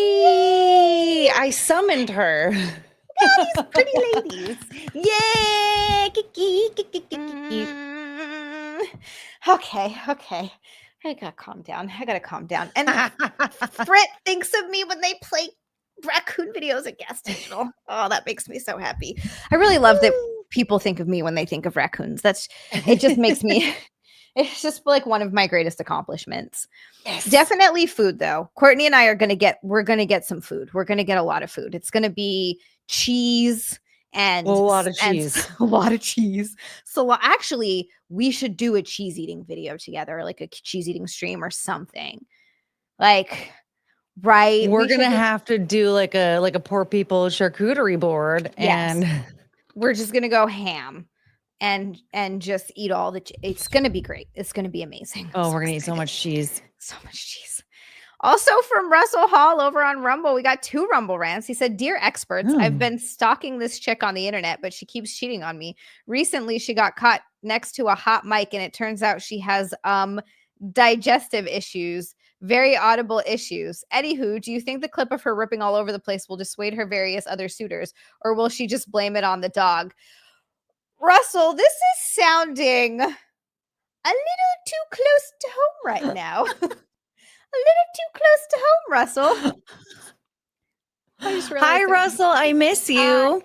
Kiki! I summoned her. God, these pretty ladies. Yay! Kiki. Okay. I gotta calm down. And Frit thinks of me when they play raccoon videos at Gas Digital. Oh, that makes me so happy. I really love that people think of me when they think of raccoons. It just makes me, it's just like one of my greatest accomplishments. Yes. Definitely food though. Courtney and I we're going to get some food. We're going to get a lot of food. It's going to be cheese and a lot of cheese. a lot of cheese. So actually, we should do a cheese eating video together, like a cheese eating stream or something. Like, right? We're gonna have to do like a poor people charcuterie board, yes. and We're just gonna go ham and just eat all the. It's gonna be great. It's gonna be amazing. Oh, we're gonna eat so much cheese. So much cheese. Also from Russell Hall over on Rumble, we got 2 Rumble rants. He said, "Dear experts, I've been stalking this chick on the internet, but she keeps cheating on me. Recently, she got caught next to a hot mic, and it turns out she has digestive issues, very audible issues. Anywho, do you think the clip of her ripping all over the place will dissuade her various other suitors, or will she just blame it on the dog?" Russell, this is sounding a little too close to home right now. A little too close to home, Russell. Hi, Russell. I miss you.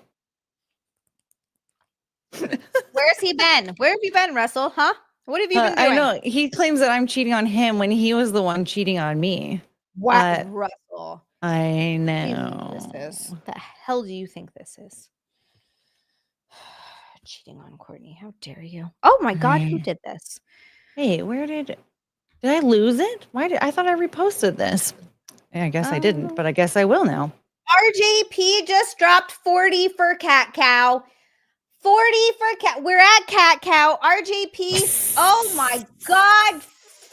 Where's he been? Where have you been, Russell? Huh? What have you been doing? I know. He claims that I'm cheating on him when he was the one cheating on me. What, Russell? I know. The hell do you think this is? Cheating on Courtney. How dare you? Oh my God, who did this? Hey, where did I lose it? I thought I reposted this. I guess I didn't, but I guess I will now. RJP just dropped 40 for Cat Cow. 40 for Cat. We're at Cat Cow. RJP. Oh my God.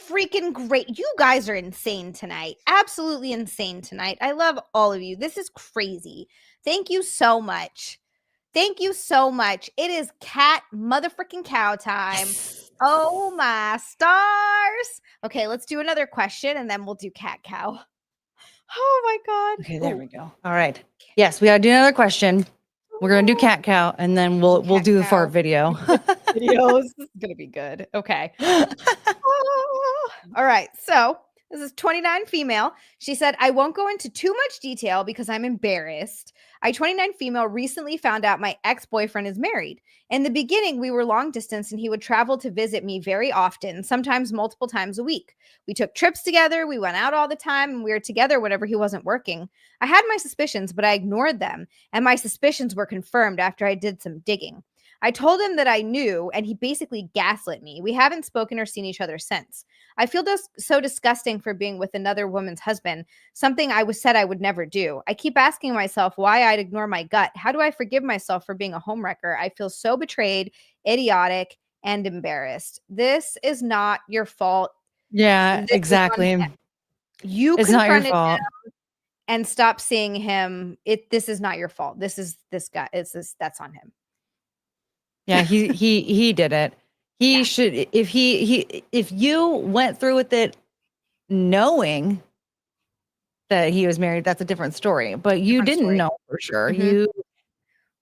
Freaking great. You guys are insane tonight. Absolutely insane tonight. I love all of you. This is crazy. Thank you so much. Thank you so much. It is cat motherfucking cow time. Oh my stars. Okay, let's do another question and then we'll do cat cow. Oh my God. Okay, there we go. All right. Yes, we gotta do another question. We're gonna do cat cow and then we'll do the fart video. Videos. This is gonna be good. Okay. All right. So this is 29 female. She said, "I won't go into too much detail because I'm embarrassed. I, 29 female, recently found out my ex-boyfriend is married. In the beginning, we were long distance and he would travel to visit me very often, sometimes multiple times a week. We took trips together. We went out all the time and we were together whenever he wasn't working. I had my suspicions, but I ignored them. And my suspicions were confirmed after I did some digging. I told him that I knew, and he basically gaslit me. We haven't spoken or seen each other since. I feel so disgusting for being with another woman's husband, something I said I would never do. I keep asking myself why I'd ignore my gut. How do I forgive myself for being a homewrecker? I feel so betrayed, idiotic, and embarrassed. This is not your fault. Yeah, exactly. It's not your fault. And stop seeing him. This is not your fault. This guy. That's on him. Yeah, he did it. He should, if you went through with it knowing that he was married, that's a different story. But you didn't know for sure. Mm-hmm. You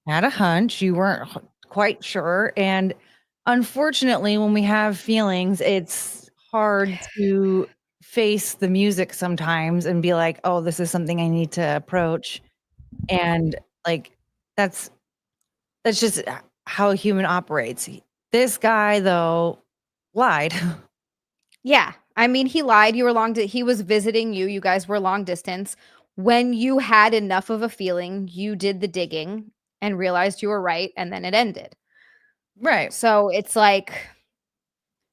had a hunch. You weren't quite sure. And unfortunately, when we have feelings, it's hard to face the music sometimes and be like, oh, this is something I need to approach. And like, that's just how a human operates. This guy, though, lied. Yeah. I mean, he lied. He was visiting you. You guys were long distance. When you had enough of a feeling, you did the digging and realized you were right, and then it ended. Right. So it's like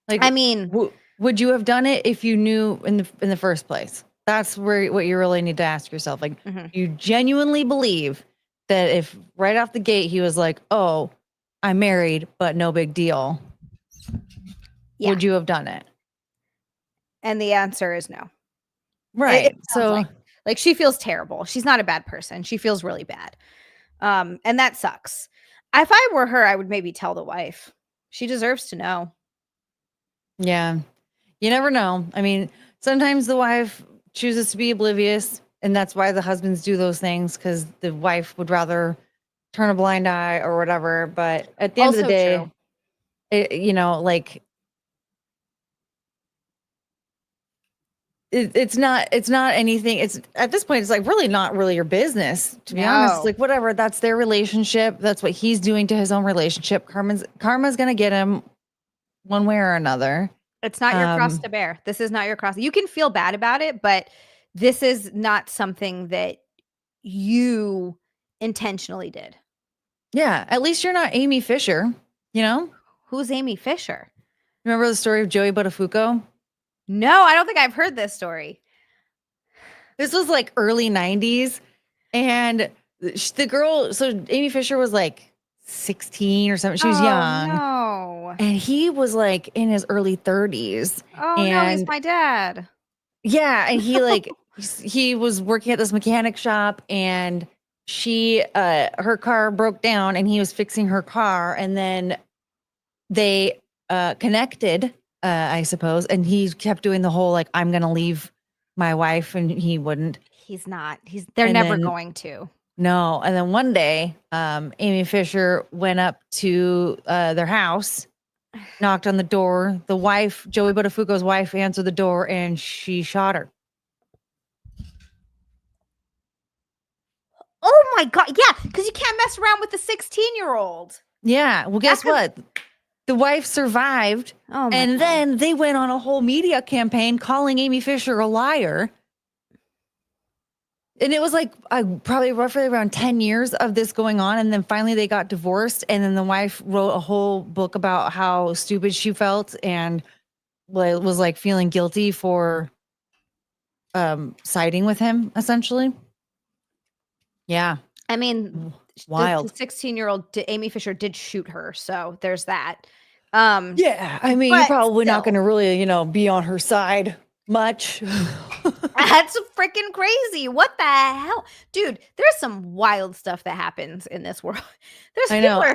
I mean, would you have done it if you knew in the first place? That's what you really need to ask yourself. Like, you genuinely believe that if right off the gate he was like, oh, I'm married, but no big deal. Yeah. Would you have done it? And the answer is no. Right. So like she feels terrible. She's not a bad person. She feels really bad. And that sucks. If I were her, I would maybe tell the wife. She deserves to know. Yeah. You never know. I mean, sometimes the wife chooses to be oblivious, and that's why the husbands do those things, because the wife would rather turn a blind eye or whatever. But at the end of the day, it's not anything. It's at this point, it's like really not really your business, to be honest. Like, whatever, that's their relationship. That's what he's doing to his own relationship. Karma's gonna get him one way or another. It's not your cross to bear. This is not your cross. You can feel bad about it, but this is not something that you intentionally did. Yeah, at least you're not Amy Fisher, you know? Who's Amy Fisher? Remember the story of Joey Buttafuoco? No, I don't think I've heard this story. This was like early 90s. And the girl, so Amy Fisher was like 16 or something. She was young. No. And he was like in his early 30s. Oh, no, he's my dad. Yeah. And he like, he was working at this mechanic shop and her car broke down and he was fixing her car. And then they connected, I suppose. And he kept doing the whole, like, I'm going to leave my wife, and he wouldn't. He's not. They're never going to. No. And then one day, Amy Fisher went up to their house, knocked on the door. The wife, Joey Buttafuoco's wife, answered the door and she shot her. Oh my God. Yeah. Because you can't mess around with the 16-year-old. Yeah. Well, guess what? The wife survived. Oh my and God. then they went on a whole media campaign calling Amy Fisher a liar. And it was like probably roughly around 10 years of this going on. And then finally they got divorced. And then the wife wrote a whole book about how stupid she felt and was like feeling guilty for siding with him, essentially. Yeah. I mean, wild. The 16-year-old Amy Fisher did shoot her. So there's that. Yeah. I mean, you're probably not going to really, be on her side much. That's freaking crazy. What the hell? Dude, there's some wild stuff that happens in this world. I know.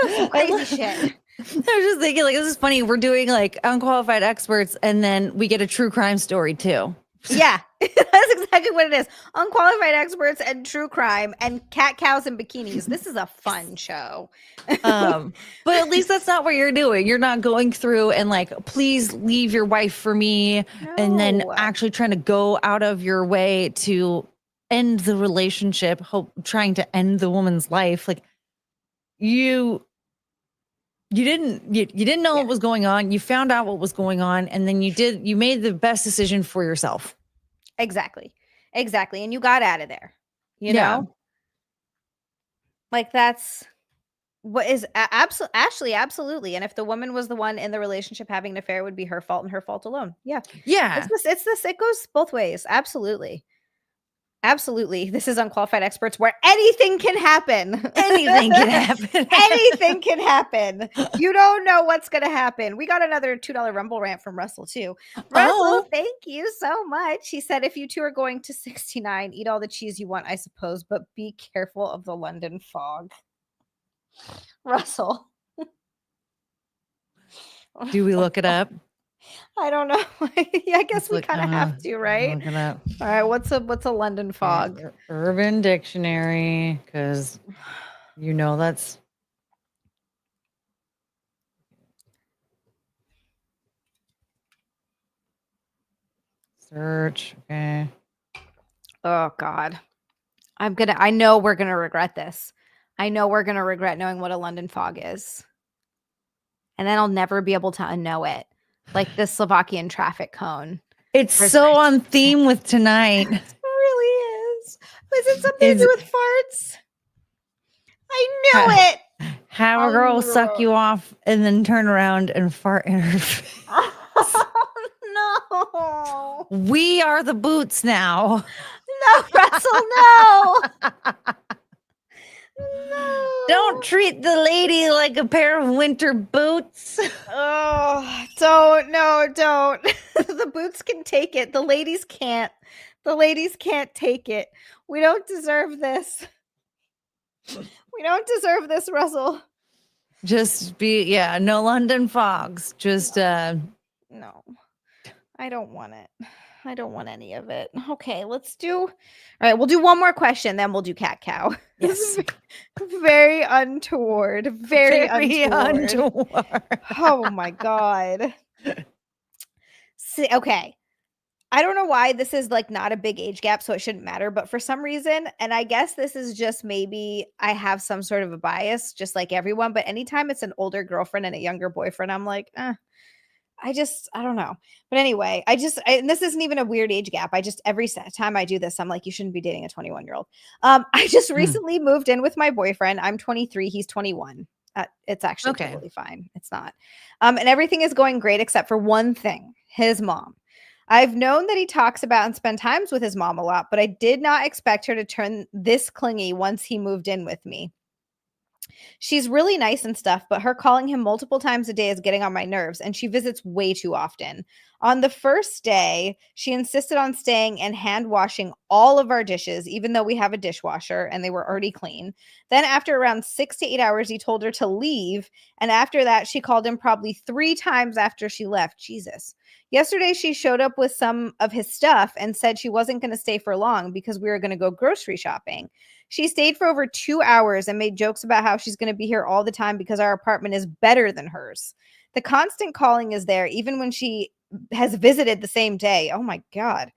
Doing some crazy shit. I was just thinking, like, this is funny. We're doing like unqualified experts, and then we get a true crime story too. Yeah, that's exactly what it is. Unqualified experts and true crime and cat cows and bikinis. This is a fun show. But at least that's not what you're doing. You're not going through and like, please leave your wife for me. No. And then actually trying to go out of your way to end the relationship, trying to end the woman's life. Like you didn't know what was going on. You found out what was going on, and then you made the best decision for yourself. Exactly. And you got out of there, you know? Like that's what is Ashley. Absolutely. And if the woman was the one in the relationship having an affair, it would be her fault and her fault alone. Yeah. Yeah. It goes both ways. Absolutely. This is Unqualified Experts, where anything can happen. Anything can happen. Anything can happen. You don't know what's going to happen. We got another $2 Rumble rant from Russell, too. Russell, thank you so much. He said, if you two are going to 69, eat all the cheese you want, I suppose, but be careful of the London fog. Russell. Do we look it up? I don't know. Yeah, I guess we kind of have to, right? Look it up. All right, what's a London fog? Urban Dictionary, because that's search. Okay. Oh God. I know we're gonna regret this. I know we're gonna regret knowing what a London fog is. And then I'll never be able to unknow it. Like the Slovakian traffic cone. It's so on theme with tonight. It really is. Was it something to do with farts? I knew it. Have a girl suck you off and then turn around and fart in her face. Oh, no. We are the boots now. No, Russell, no. No. Don't treat the lady like a pair of winter boots. Oh, don't. The boots can take it. The ladies can't. The ladies can't take it. We don't deserve this. We don't deserve this, Russell. Just no London fogs. Just no. I don't want it. I don't want any of it. Okay, let's do. All right, we'll do one more question, then we'll do cat cow. Yes. Very untoward. Very untoward. Oh my God. See, okay. I don't know why this is like not a big age gap, so it shouldn't matter. But for some reason, and I guess this is just maybe I have some sort of a bias, just like everyone. But anytime it's an older girlfriend and a younger boyfriend, I'm like, I don't know. But anyway, and this isn't even a weird age gap. Every time I do this, I'm like, you shouldn't be dating a 21-year-old. I just recently moved in with my boyfriend. I'm 23. He's 21. It's actually totally fine. It's not. And everything is going great except for one thing, his mom. I've known that he talks about and spend times with his mom a lot, but I did not expect her to turn this clingy once he moved in with me. She's really nice and stuff, but her calling him multiple times a day is getting on my nerves, and she visits way too often. On the first day, she insisted on staying and hand washing all of our dishes, even though we have a dishwasher and they were already clean. Then, after around 6 to 8 hours, he told her to leave. And after that, she called him probably 3 times after she left. Jesus. Yesterday, she showed up with some of his stuff and said she wasn't going to stay for long because we were going to go grocery shopping. She stayed for over 2 hours and made jokes about how she's going to be here all the time because our apartment is better than hers. The constant calling is there, even when she has visited the same day. Oh my God.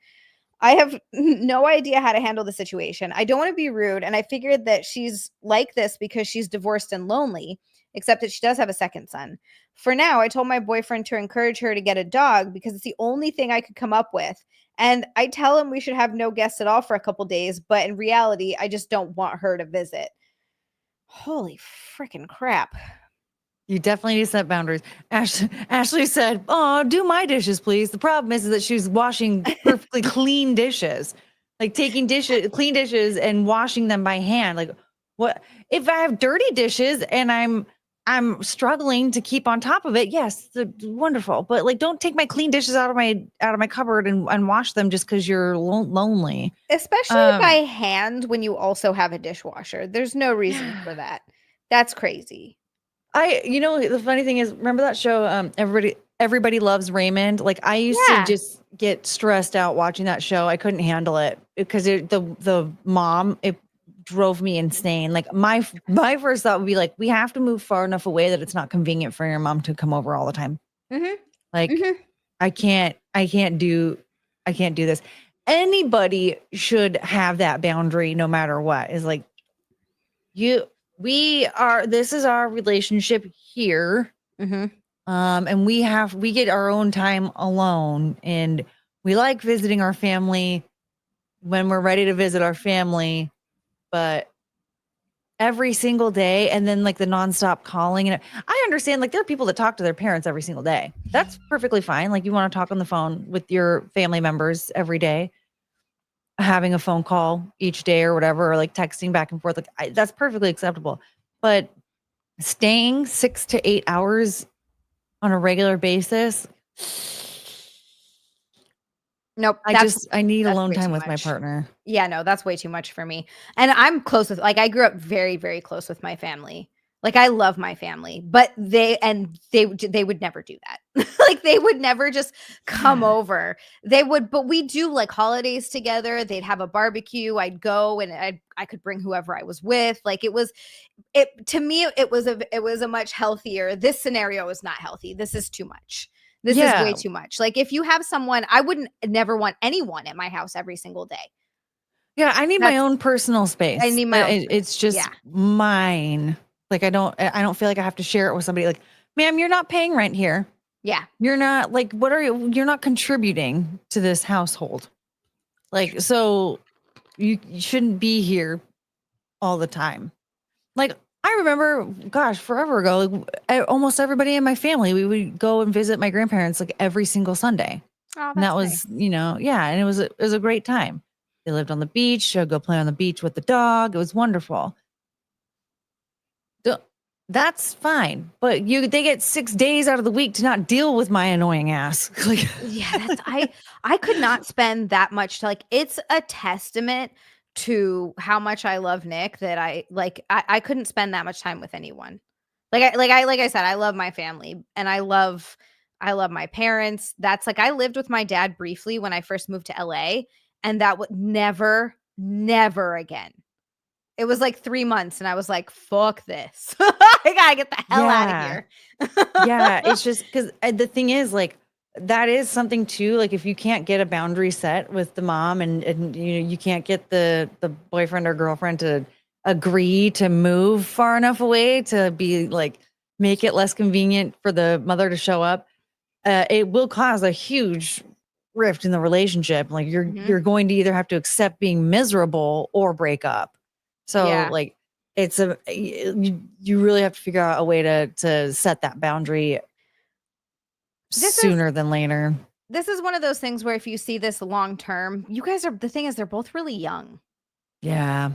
I have no idea how to handle the situation. I don't want to be rude, and I figured that she's like this because she's divorced and lonely, except that she does have a second son. For now, I told my boyfriend to encourage her to get a dog because it's the only thing I could come up with. And I tell him we should have no guests at all for a couple days, but in reality, I just don't want her to visit. Holy freaking crap. You definitely need to set boundaries. Ashley said, "Oh, do my dishes, please." The problem is that she's washing perfectly clean dishes, like taking clean dishes and washing them by hand. Like, what if I have dirty dishes and I'm struggling to keep on top of it? Yes, wonderful, but like, don't take my clean dishes out of my cupboard and wash them just because you're lonely. Especially by hand when you also have a dishwasher. There's no reason for that. That's crazy. The funny thing is, remember that show, Everybody Loves Raymond? Like, I used to just get stressed out watching that show. I couldn't handle it because the mom, it drove me insane. Like, my first thought would be like, we have to move far enough away that it's not convenient for your mom to come over all the time. Mm-hmm. Like, mm-hmm. I can't do this. Anybody should have that boundary no matter what. Is like, this is our relationship here. Mm-hmm. And we get our own time alone, and we like visiting our family when we're ready to visit our family, but every single day, and then like the nonstop calling. And I understand, like, there are people that talk to their parents every single day. That's perfectly fine. Like, you want to talk on the phone with your family members every day, having a phone call each day or whatever, or like texting back and forth. Like, that's perfectly acceptable. But staying 6 to 8 hours on a regular basis, nope. I need alone time with my partner. Yeah, no, that's way too much for me. And I'm close with, like, I grew up very, very close with my family. Like, I love my family, but they would never do that. Like, they would never just come over. They would, but we do like holidays together. They'd have a barbecue. I'd go and I could bring whoever I was with. Like, to me, it was a much healthier. This scenario is not healthy. This is too much. This is way too much. Like, if you have someone, I wouldn't never want anyone at my house every single day. Yeah, I need my own personal space. I need my own. It's just mine. Like, I don't feel like I have to share it with somebody. Like, ma'am, you're not paying rent here. Yeah. You're not, like, you're not contributing to this household. Like, so you shouldn't be here all the time. Like, I remember, gosh, forever ago, like, almost everybody in my family, we would go and visit my grandparents like every single Sunday. Oh, and that was, nice. And it was a great time. They lived on the beach. I'd go play on the beach with the dog. It was wonderful. That's fine, but they get 6 days out of the week to not deal with my annoying ass. Like, yeah, I could not spend that much it's a testament to how much I love Nick that I couldn't spend that much time with anyone. Like I said, I love my family and I love my parents. That's like, I lived with my dad briefly when I first moved to LA, and that would never again. It was like 3 months and I was like, fuck this. I gotta get the hell out of here. Yeah. It's just because the thing is, like, that is something too. Like, if you can't get a boundary set with the mom and you can't get the boyfriend or girlfriend to agree to move far enough away to be like, make it less convenient for the mother to show up. it will cause a huge rift in the relationship. Like you're going to either have to accept being miserable or break up. So like it's you really have to figure out a way to set that boundary sooner than later. This is one of those things where if you see this long term, you guys are, the thing is they're both really young. Yeah.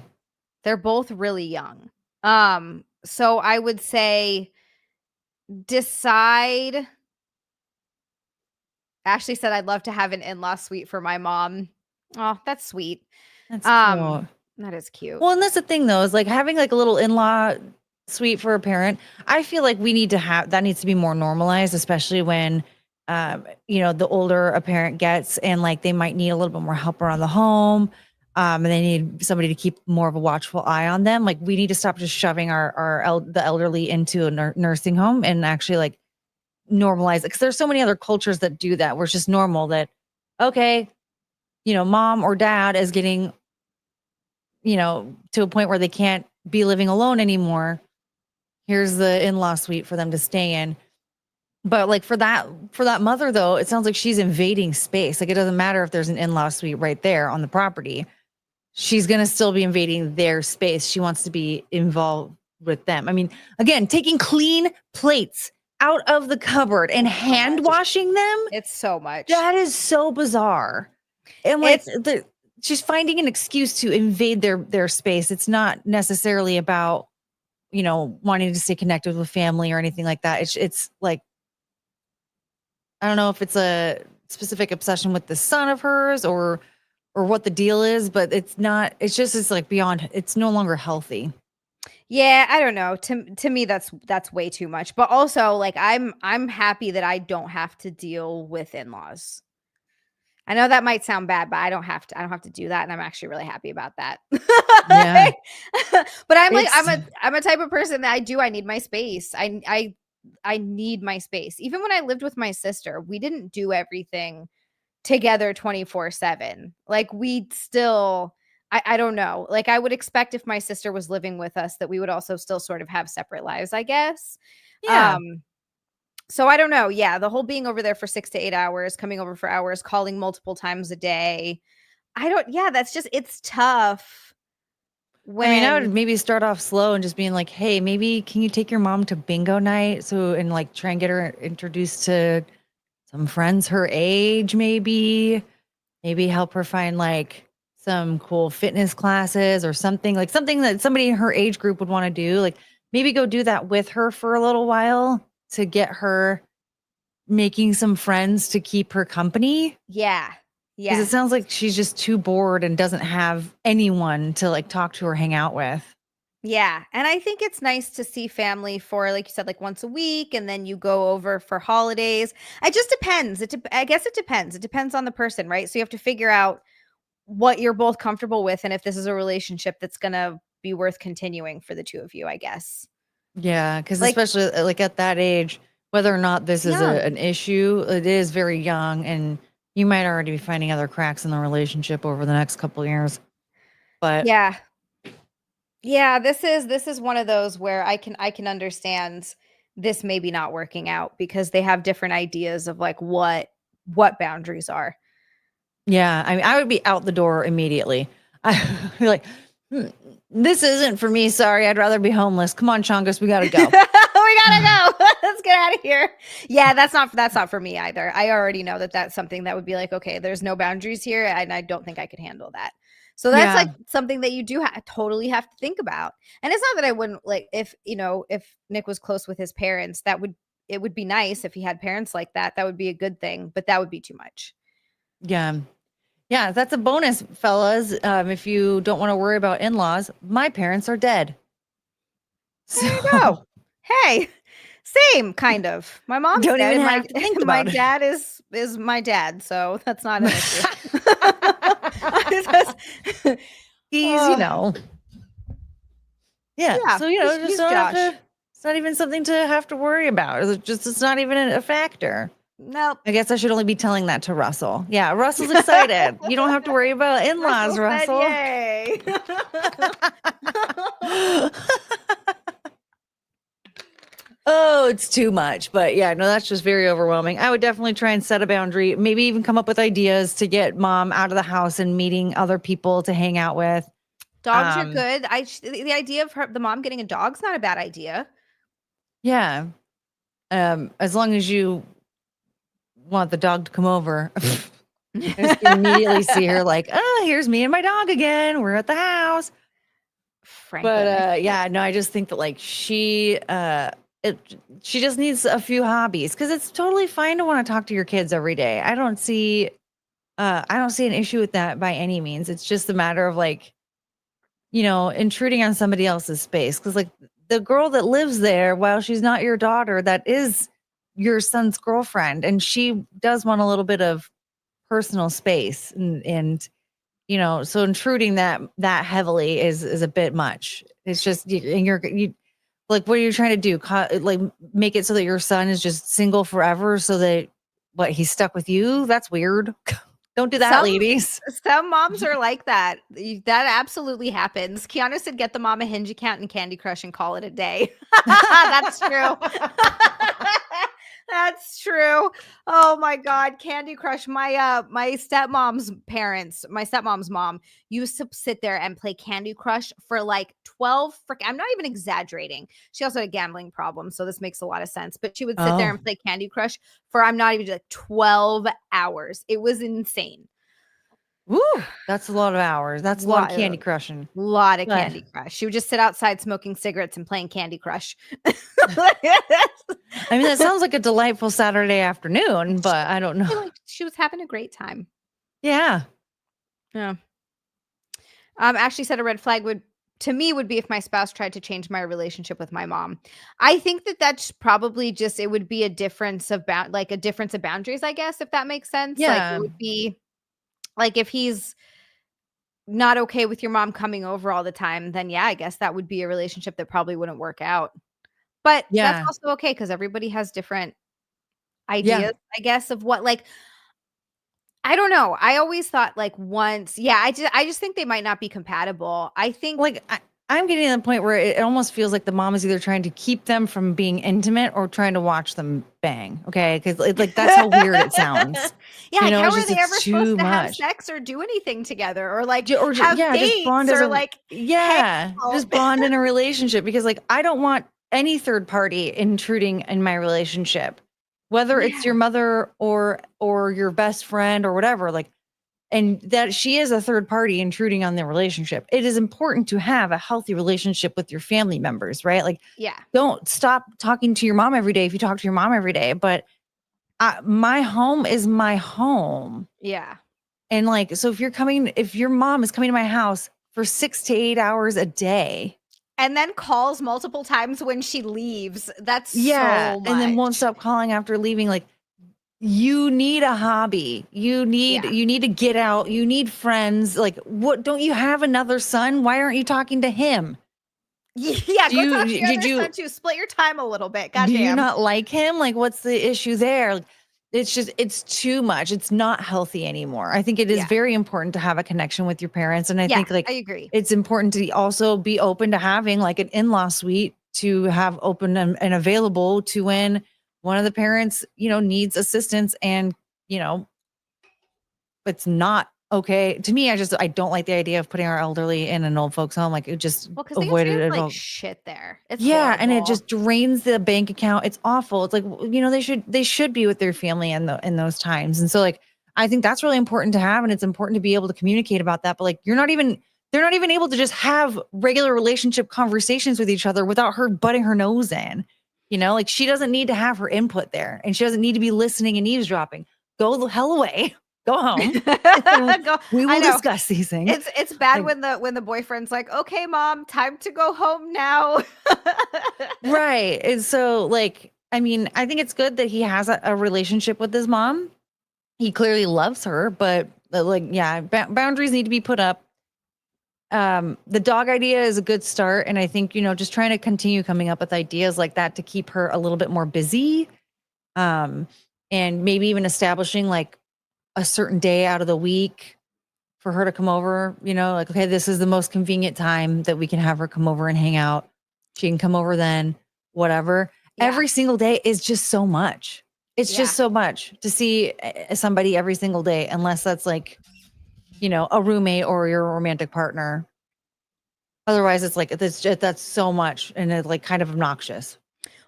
They're both really young. So I would say decide. Ashley said, I'd love to have an in-law suite for my mom. Oh, that's sweet. That's cute. That is cute. Well, and that's the thing though, is like having like a little in-law suite for a parent. I feel like we need to have, that needs to be more normalized, especially when, the older a parent gets and like they might need a little bit more help around the home. And they need somebody to keep more of a watchful eye on them. Like we need to stop just shoving the elderly into a nursing home and actually like normalize it. Because there's so many other cultures that do that where it's just normal that, okay, mom or dad is getting, to a point where they can't be living alone anymore. Here's the in-law suite for them to stay in. But like for that mother though, it sounds like she's invading space. Like it doesn't matter if there's an in-law suite right there on the property. She's going to still be invading their space. She wants to be involved with them. I mean, again, taking clean plates out of the cupboard and hand washing them. It's so much. That is so bizarre. And like she's finding an excuse to invade their space. It's not necessarily about, wanting to stay connected with family or anything like that. It's like, I don't know if it's a specific obsession with the son of hers or what the deal is, but it's like beyond, it's no longer healthy. Yeah, I don't know. To me, that's way too much. But also, like, I'm happy that I don't have to deal with in-laws. I know that might sound bad, but I don't have to do that, and I'm actually really happy about that. Yeah. But I'm a type of person that I need my space. I need my space. Even when I lived with my sister, we didn't do everything together 24/7. Like we still, I don't know. Like I would expect if my sister was living with us that we would also still sort of have separate lives, I guess. Yeah. So I don't know. Yeah, the whole being over there for 6 to 8 hours, coming over for hours, calling multiple times a day. It's tough. I would maybe start off slow and just being like, hey, maybe can you take your mom to bingo night? And like try and get her introduced to some friends her age, maybe help her find like some cool fitness classes or something that somebody in her age group would want to do. Like maybe go do that with her for a little while to get her making some friends to keep her company. Yeah. Yeah. Because it sounds like she's just too bored and doesn't have anyone to like talk to or hang out with. Yeah. And I think it's nice to see family for, like you said, like once a week, and then you go over for holidays. It just depends. I guess it depends. It depends on the person, right? So you have to figure out what you're both comfortable with and if this is a relationship that's going to be worth continuing for the two of you, I guess. Yeah, because especially like at that age, whether or not this is an issue, it is very young, and you might already be finding other cracks in the relationship over the next couple of years. But yeah, this is one of those where I can understand this maybe not working out because they have different ideas of like what boundaries are. Yeah, I mean, I would be out the door immediately. I'd be like, this isn't for me. Sorry, I'd rather be homeless. Come on, Chongus, we gotta go. We gotta go. Let's get out of here. Yeah, that's not for me either. I already know that that's something that would be like, okay, there's no boundaries here, and I don't think I could handle that. So that's like something that you do totally have to think about. And it's not that I wouldn't like if Nick was close with his parents, it would be nice if he had parents like that. That would be a good thing, but that would be too much. Yeah. Yeah, that's a bonus, fellas. If you don't want to worry about in-laws, my parents are dead. There you go. Hey, same kind of. My mom's don't dead. Even have to think about my dad is my dad, so that's not an issue. He's, yeah. So just don't have to, it's not even something to have to worry about. It's not even a factor. Nope. I guess I should only be telling that to Russell. Yeah, Russell's excited. You don't have to worry about in-laws, Russell. Yay. Oh, it's too much. But yeah, no, that's just very overwhelming. I would definitely try and set a boundary, maybe even come up with ideas to get mom out of the house and meeting other people to hang out with. Dogs are good. The idea of the mom getting a dog's not a bad idea. Yeah. As long as you want the dog to come over. I just immediately see her like, oh, here's me and my dog again. We're at the house. But yeah, no, I just think that like she just needs a few hobbies because it's totally fine to want to talk to your kids every day. I don't see an issue with that by any means. It's just a matter of like, intruding on somebody else's space. Because like the girl that lives there, while she's not your daughter, that is your son's girlfriend, and she does want a little bit of personal space, and so intruding that heavily is a bit much. It's just you like, what are you trying to do? Like make it so that your son is just single forever, so that he's stuck with you? That's weird. Don't do that, ladies. Some moms are like that. That absolutely happens. Kiana said, get the mom a Hinge account and Candy Crush and call it a day. That's true. That's true. Oh my God. Candy Crush. My stepmom's parents, my stepmom's mom used to sit there and play Candy Crush for like 12 I'm not even exaggerating. She also had a gambling problem, so this makes a lot of sense. But she would sit there and play Candy Crush for, I'm not even, like 12 hours. It was insane. Woo, that's a lot of hours. That's a lot of candy crushing. A lot of Candy Crush. She would just sit outside smoking cigarettes and playing Candy Crush. I mean, that sounds like a delightful Saturday afternoon, but I don't know. She was having a great time. Yeah. Yeah. Ashley said a red flag would be if my spouse tried to change my relationship with my mom. I think that's probably just, it would be a difference of boundaries, I guess, if that makes sense. Yeah. Like it would be like, if he's not okay with your mom coming over all the time, then yeah, I guess that would be a relationship that probably wouldn't work out. But that's also okay, because everybody has different ideas, I guess, of what, like, I don't know. I always thought like once, I just think they might not be compatible. I think like I'm getting to the point where it almost feels like the mom is either trying to keep them from being intimate or trying to watch them bang. Okay, because like that's how weird it sounds. Yeah, like, how are they ever supposed to have sex or do anything together, or like have dates, just bond or like just bond in a relationship? Because like I don't want any third party intruding in my relationship, whether it's your mother or your best friend or whatever. Like, and that she is a third party intruding on their relationship. It is important to have a healthy relationship with your family members, right? Like, don't stop talking to your mom every day if you talk to your mom every day. But my home is my home. Yeah. And like, so if your mom is coming to my house for 6 to 8 hours a day, and then calls multiple times when she leaves, that's so much. And then won't stop calling after leaving, like, you need a hobby. You need to get out. You need friends. Like, what? Don't you have another son? Why aren't you talking to him? Yeah, go talk to your other son too. Split your time a little bit. Goddamn. Do you not like him? Like, what's the issue there? Like, it's too much. It's not healthy anymore. I think it is very important to have a connection with your parents. And I think like, I agree. It's important to also be open to having like an in-law suite, to have open and available to when one of the parents, needs assistance, and, it's not okay. To me, I don't like the idea of putting our elderly in an old folks home. Like, it just avoided it. Like shit there. It's horrible. And it just drains the bank account. It's awful. It's like, they should be with their family in those times. And so like, I think that's really important to have. And it's important to be able to communicate about that. But like, they're not even able to just have regular relationship conversations with each other without her butting her nose in. Like, she doesn't need to have her input there, and she doesn't need to be listening and eavesdropping. Go the hell away. Go home. We will discuss these things. It's bad when the boyfriend's like, okay, mom, time to go home now. Right. And so like, I mean, I think it's good that he has a relationship with his mom. He clearly loves her, but like, boundaries need to be put up. The dog idea is a good start. And I think, just trying to continue coming up with ideas like that to keep her a little bit more busy. And maybe even establishing like a certain day out of the week for her to come over, like, okay, this is the most convenient time that we can have her come over and hang out. She can come over then, whatever. every single day is just so much. It's just so much to see somebody every single day, unless that's like, a roommate or your romantic partner. Otherwise, it's like that's so much, and it's like kind of obnoxious.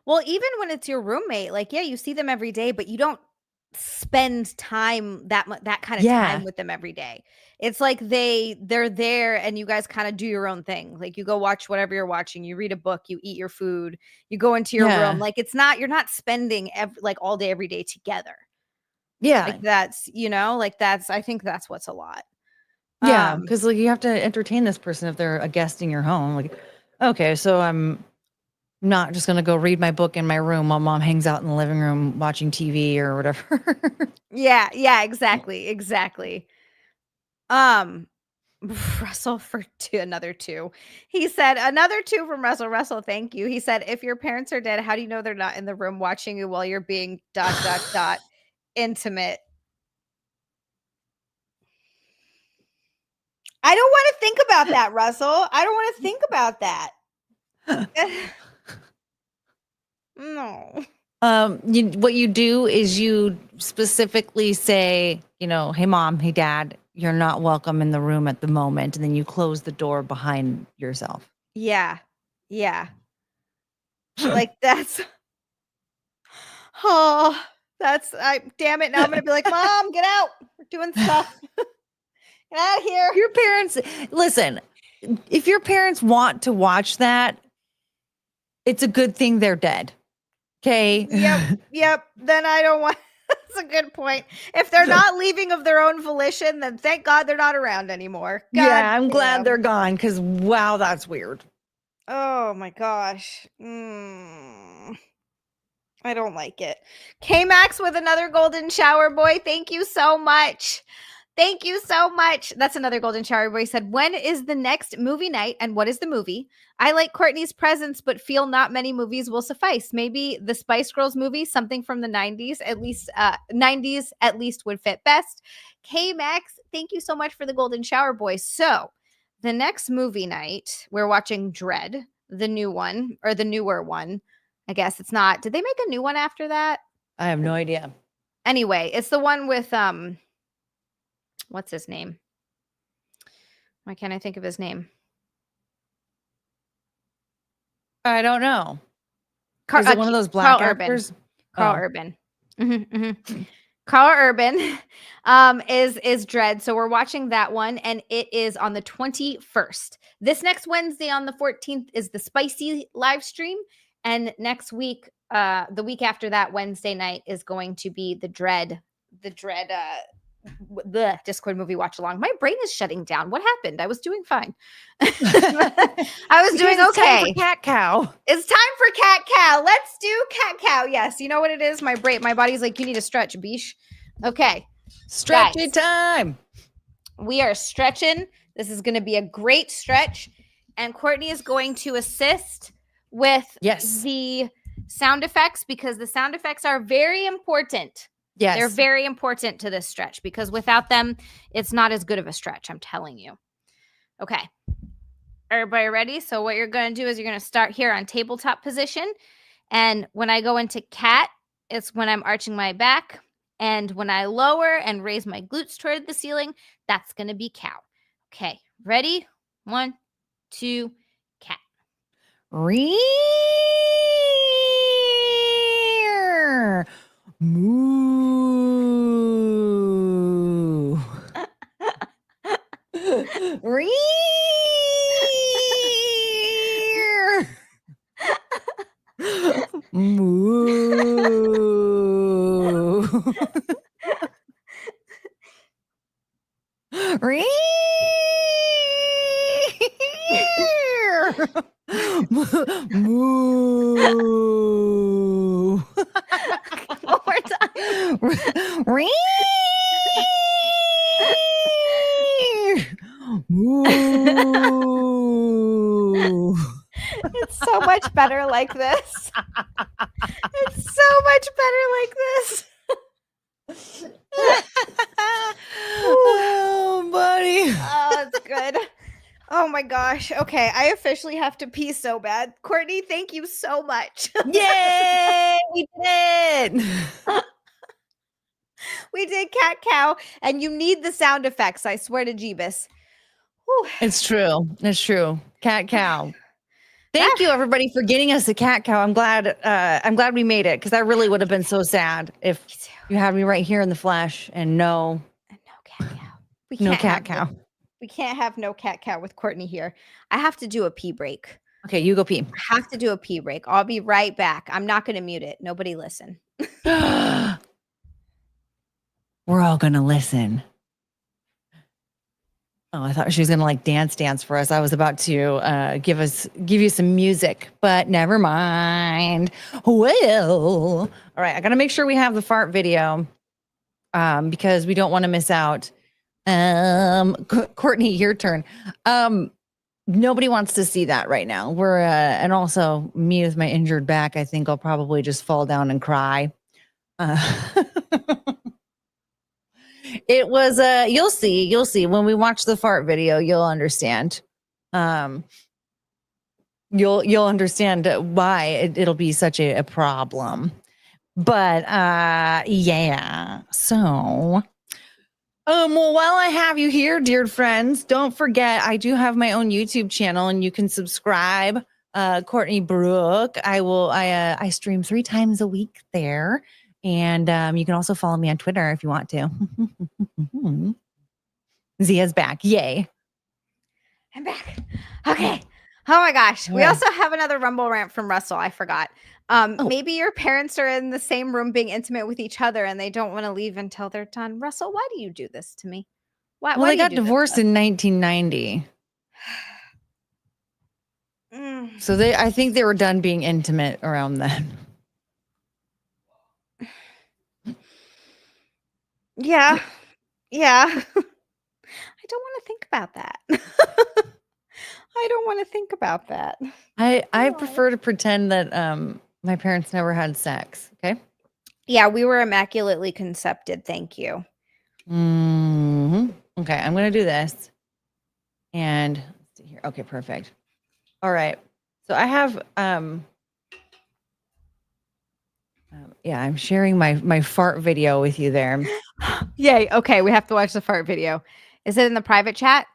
Well, even when it's your roommate, like, yeah, you see them every day, but you don't spend time that kind of time with them every day. It's like they're there and you guys kind of do your own thing. Like you go watch whatever you're watching, you read a book, you eat your food, you go into your room. Like you're not spending like all day every day together. Yeah. Like that's, I think that's what's a lot. Yeah, because like you have to entertain this person if they're a guest in your home. Like, okay, so I'm not just gonna go read my book in my room while mom hangs out in the living room watching TV or whatever. Yeah, exactly. Russell for another 2. He said, another 2 from Russell. Russell, thank you. He said, if your parents are dead, how do you know they're not in the room watching you while you're being ... intimate? I don't want to think about that, Russell. I don't want to think about that. No. What you do is you specifically say, hey mom, hey dad, you're not welcome in the room at the moment, and then you close the door behind yourself. Yeah. Like that's damn it. Now I'm gonna be like, Mom, get out. We're doing stuff. Get out of here. Your parents, listen, if your parents want to watch that, it's a good thing they're dead. Okay. Yep. Then I don't want. That's a good point. If they're not leaving of their own volition, then thank God they're not around anymore. I'm glad they're gone because wow, that's weird. Oh my gosh. I don't like it. K-Max with another golden shower boy. Thank you so much. Thank you so much. That's another golden shower boy. Said, when is the next movie night and what is the movie? I like Courtney's presence, but feel not many movies will suffice. Maybe the Spice Girls movie, something from the 90s, at least 90s at least would fit best. K-Max, thank you so much for the golden shower boy. So the next movie night, we're watching Dread, the new one, or the newer one. I guess it's not. Did they make a new one after that? I have no idea. Anyway, it's the one with what's his name? Why can't I think of his name? I don't know. Is it one of those black Carl actors? Carl Urban. Carl Urban is Dread. So we're watching that one, and it is on the 21st. This next Wednesday on the 14th is the Spicy live stream. And next week, the week after that, Wednesday night, is going to be the Dread the Discord movie watch along. My brain is shutting down. What happened? I was doing fine. I was doing okay. Time for cat cow. It's time for cat cow. Let's do cat cow. Yes. You know what it is? My body's like, you need to stretch, Bish. Okay. Stretchy time. We are stretching. This is going to be a great stretch. And Courtney is going to assist with the sound effects because the sound effects are very important. Yes. They're very important to this stretch because without them, it's not as good of a stretch. I'm telling you. Okay. Everybody ready? So what you're going to do is you're going to start here on tabletop position. And when I go into cat, it's when I'm arching my back. And when I lower and raise my glutes toward the ceiling, that's going to be cow. Okay. Ready? 1, 2, cat. Rear. Moo. Rear. Moo. Rear. Moo. One more time. Moo. It's so much better like this. It's so much better like this. Oh, buddy. Oh, it's good. Oh, Oh my gosh. Okay, I officially have to pee so bad. Courtney, thank you so much. Yay! We did it. We did cat cow, and you need the sound effects. I swear to Jeebus. Whew. It's true. It's true. Cat cow. Thank That you, everybody, for getting us a cat cow. I'm glad we made it, because that really would have been so sad if you had me right here in the flesh and no cat cow. We no can't cat have cow. we can't have no cat cow with Courtney here. I have to do a pee break. Okay, you go pee. I have to do a pee break. I'll be right back. I'm not going to mute it. Nobody listen. We're all gonna listen. Oh, I thought she was gonna like dance for us. I was about to give you some music, but never mind. Well, all right, I gotta make sure we have the fart video, because we don't want to miss out. Courtney, your turn. Nobody wants to see that right now. And also me with my injured back, I think I'll probably just fall down and cry. It was you'll see when we watch the fart video, you'll understand. You'll understand why it'll be such a problem. But yeah. So well, while I have you here, dear friends, don't forget I do have my own YouTube channel, and you can subscribe. Courtney Brooke. I stream 3 times a week there. And you can also follow me on Twitter if you want to. Zia's back. Yay. I'm back. Okay. Oh my gosh. We also have another Rumble rant from Russell. I forgot. Maybe your parents are in the same room being intimate with each other and they don't want to leave until they're done. Russell, why do you do this to me? Why they got divorced in 1990. So I think they were done being intimate around then. Yeah. Yeah. I don't want to think about that. I don't want to think about that. I prefer to pretend that my parents never had sex. Okay. Yeah, we were immaculately concepted. Thank you. Okay, I'm gonna do this. And let's see here. Okay, perfect. All right. So I have yeah, I'm sharing my fart video with you there. Yay. Okay, we have to watch the fart video. Is it in the private chat?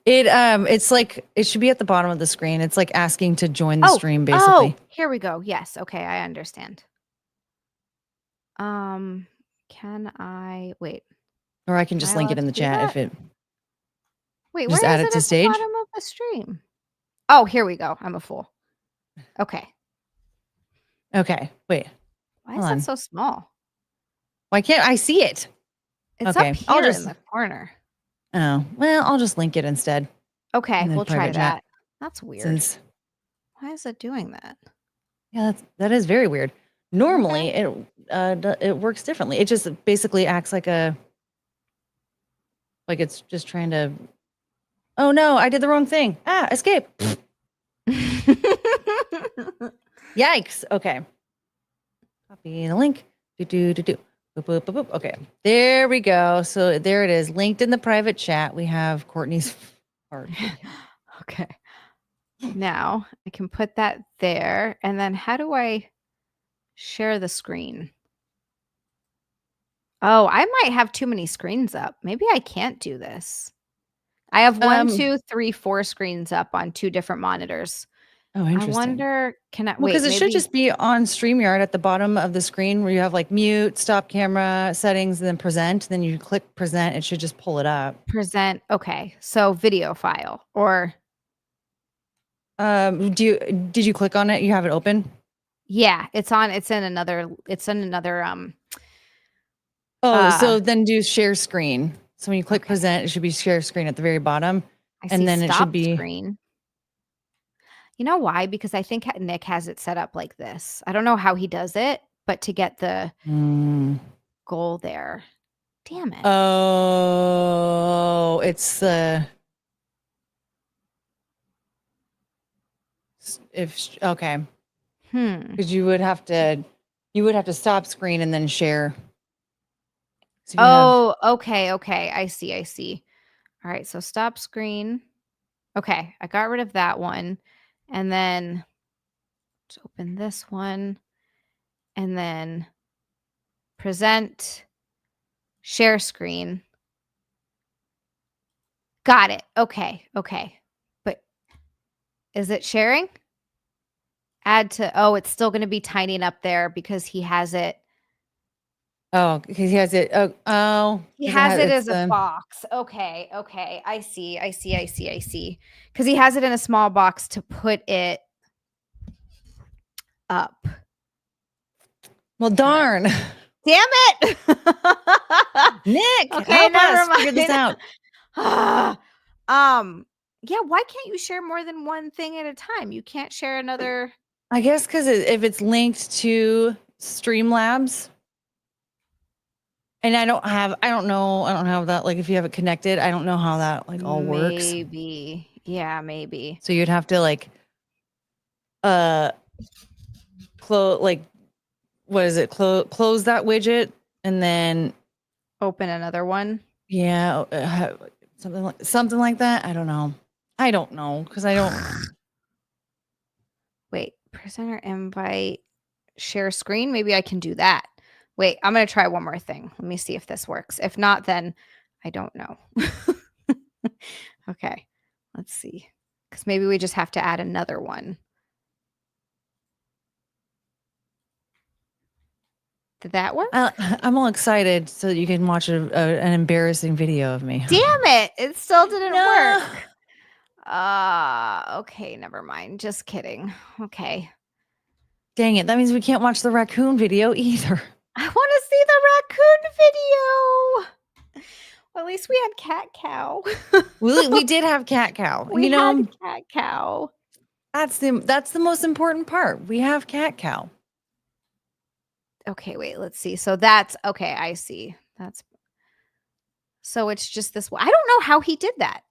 It's like it should be at the bottom of the screen. It's like asking to join the stream, basically. Oh, here we go. Yes. Okay, I understand. Can I wait? Or I can just link it in the chat if it. Wait, just where add is it it to at stage? the bottom of the stream? Oh, here we go. I'm a fool. Okay. Okay, wait. Why is that so small? Why can't I see it? It's up here in the corner. Oh, well, I'll just link it instead. Okay, we'll try that. That's weird. Why is it doing that? Yeah, that is very weird. Normally, it works differently. It just basically acts like it's just trying to. Oh no, I did the wrong thing. Escape. Yikes. Okay. Copy the link. Do. Boop, boop, boop, boop. Okay. There we go. So there it is. Linked in the private chat. We have Courtney's part. Okay. Now I can put that there. And then how do I share the screen? Oh, I might have too many screens up. Maybe I can't do this. I have 1, 2, 3, 4 screens up on 2 different monitors. Oh, interesting. I wonder, can I wait? Because it should just be on StreamYard at the bottom of the screen where you have like mute, stop camera, settings, and then present. Then you click present. It should just pull it up. Present. Okay. So video file or. Did you click on it? You have it open? Yeah, it's in another. So then do share screen. So when you click present, it should be share screen at the very bottom. And then it should be screen. You know why? Because I think Nick has it set up like this. I don't know how he does it, but to get the goal there. Damn it. Oh, it's okay. Because you would have to stop screen and then share. So okay. I see. All right. So stop screen. Okay, I got rid of that one. And then let's open this one. And then present, share screen. Got it. Okay. But is it sharing? Add to, oh, it's still going to be tiny up there because he has it. Oh, because he has it. He has it as a box. Okay. I see. Because he has it in a small box to put it up. Well, darn. Damn it. Nick, Okay, help never us figure this out. Yeah, why can't you share more than one thing at a time? You can't share another. I guess because if it's linked to Streamlabs, and I don't have that. Like, if you have it connected, I don't know how that like all works. Maybe, yeah, maybe. So you'd have to like, close like, what is it? Close that widget and then Open another one. Yeah, something like that. I don't know because I don't. Wait, presenter invite, share screen. Maybe I can do that. Wait, I'm gonna try one more thing. Let me see if this works. If not, then I don't know. Okay, let's see. Because maybe we just have to add another one. Did that work? I'm all excited so that you can watch an embarrassing video of me. Damn it! It still didn't work. Okay, never mind. Just kidding. Okay. Dang it! That means we can't watch the raccoon video either. I want to see the raccoon video. Well, at least we had cat cow. we did have cat cow. We had cat cow. That's the most important part. We have cat cow. Okay, wait, let's see. So that's okay. I see. So it's just this. I don't know how he did that.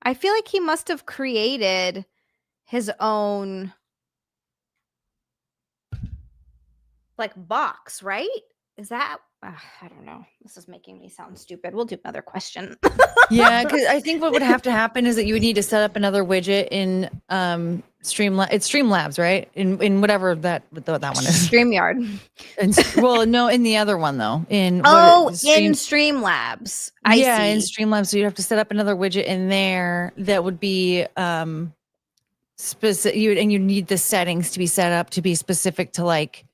I feel like he must have created his own like box, right? Is that? I don't know. This is making me sound stupid. We'll do another question. Yeah, because I think what would have to happen is that you would need to set up another widget in Streamlabs. It's Streamlabs, right? In whatever that one is. StreamYard. Well, no, in the other one though. In Streamlabs. In Streamlabs. So you'd have to set up another widget in there that would be specific. You need the settings to be set up to be specific to like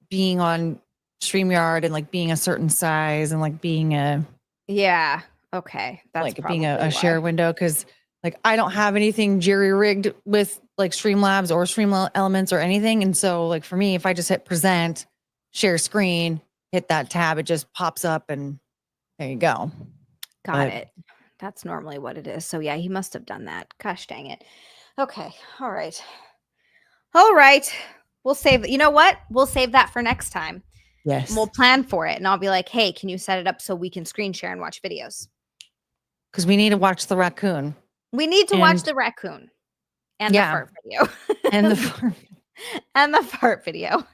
being on StreamYard and like being a certain size and like being a okay, that's like being a share window, because like I don't have anything jerry rigged with like Streamlabs or Stream Elements or anything, and so like for me, if I just hit present, share screen, hit that tab, it just pops up and there you go. Got it. That's normally what it is. So yeah, he must have done that. Gosh dang it. Okay. All right. We'll save. You know what? We'll save that for next time. Yes. And we'll plan for it. And I'll be like, hey, can you set it up so we can screen share and watch videos? Because we need to watch the raccoon. We need to watch the raccoon and the fart video. And the fart. And the fart video.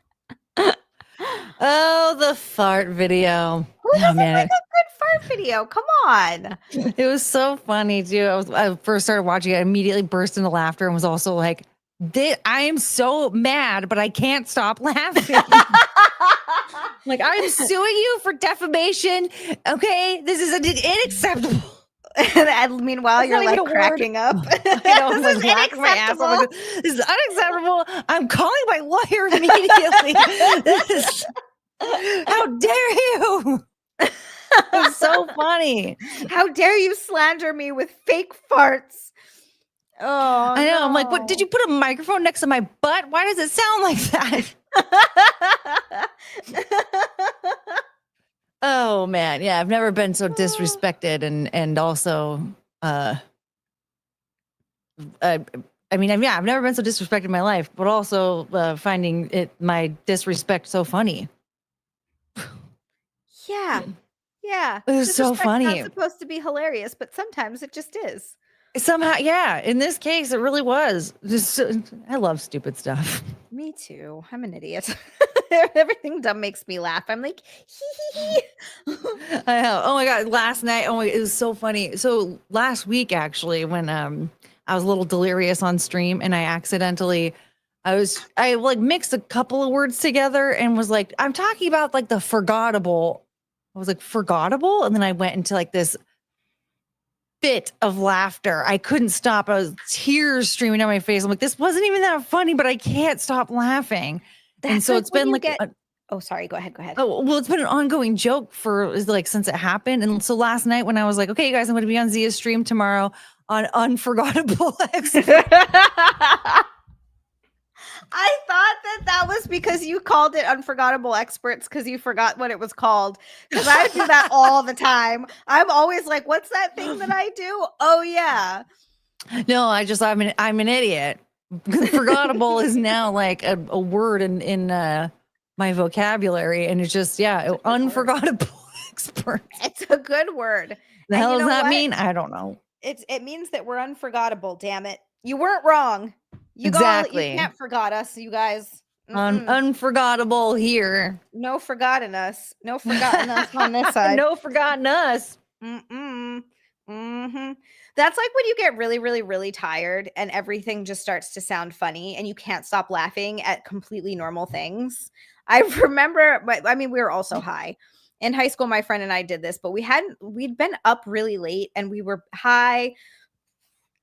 Oh, the fart video. Who doesn't like a good fart video? Come on. It was so funny too. I first started watching it, I immediately burst into laughter and was also like, I am so mad, but I can't stop laughing. Like, I'm suing you for defamation. Okay, this is unacceptable. And meanwhile, you're like cracking up. This is unacceptable. This is unacceptable. I'm calling my lawyer immediately. How dare you? It's so funny. How dare you slander me with fake farts? Oh, I know. No. I'm like, what? Did you put a microphone next to my butt? Why does it sound like that? Oh man, yeah, I've never been so disrespected, and also, I've never been so disrespected in my life, but also finding my disrespect so funny. Yeah, it was so funny. It's not supposed to be hilarious, but sometimes it just is. Somehow, yeah. In this case, it really was. Just, I love stupid stuff. Me too. I'm an idiot. Everything dumb makes me laugh. I'm like, hee hee hee. I know. Oh my god! Last night, it was so funny. So last week, actually, when I was a little delirious on stream, and I like mixed a couple of words together and was like, I'm talking about like the forgettable. I was like, forgettable, and then I went into like this fit of laughter. I couldn't stop. I was tears streaming down my face. I'm like, this wasn't even that funny, but I can't stop laughing. And so it's been like, oh, sorry. Go ahead. oh, well, it's been an ongoing joke since it happened. And so last night when I was like, okay, you guys, I'm going to be on Zia's stream tomorrow on Unforgettable I thought that was because you called it Unforgettable Experts because you forgot what it was called. Because I do that all the time. I'm always like, what's that thing that I do? Oh, yeah. No, I'm an idiot. Forgettable is now like a word in my vocabulary. And it's just, unforgettable experts. It's a good word. The hell does that mean? I don't know. It means that we're unforgettable, damn it. You weren't wrong. You can't forgot us, you guys. Unforgettable here. No forgotten us. No forgotten us on this side. No forgotten us. Mm-hmm. That's like when you get really, really, really tired and everything just starts to sound funny and you can't stop laughing at completely normal things. I remember, we were also high. In high school, my friend and I did this, but we'd been up really late and we were high.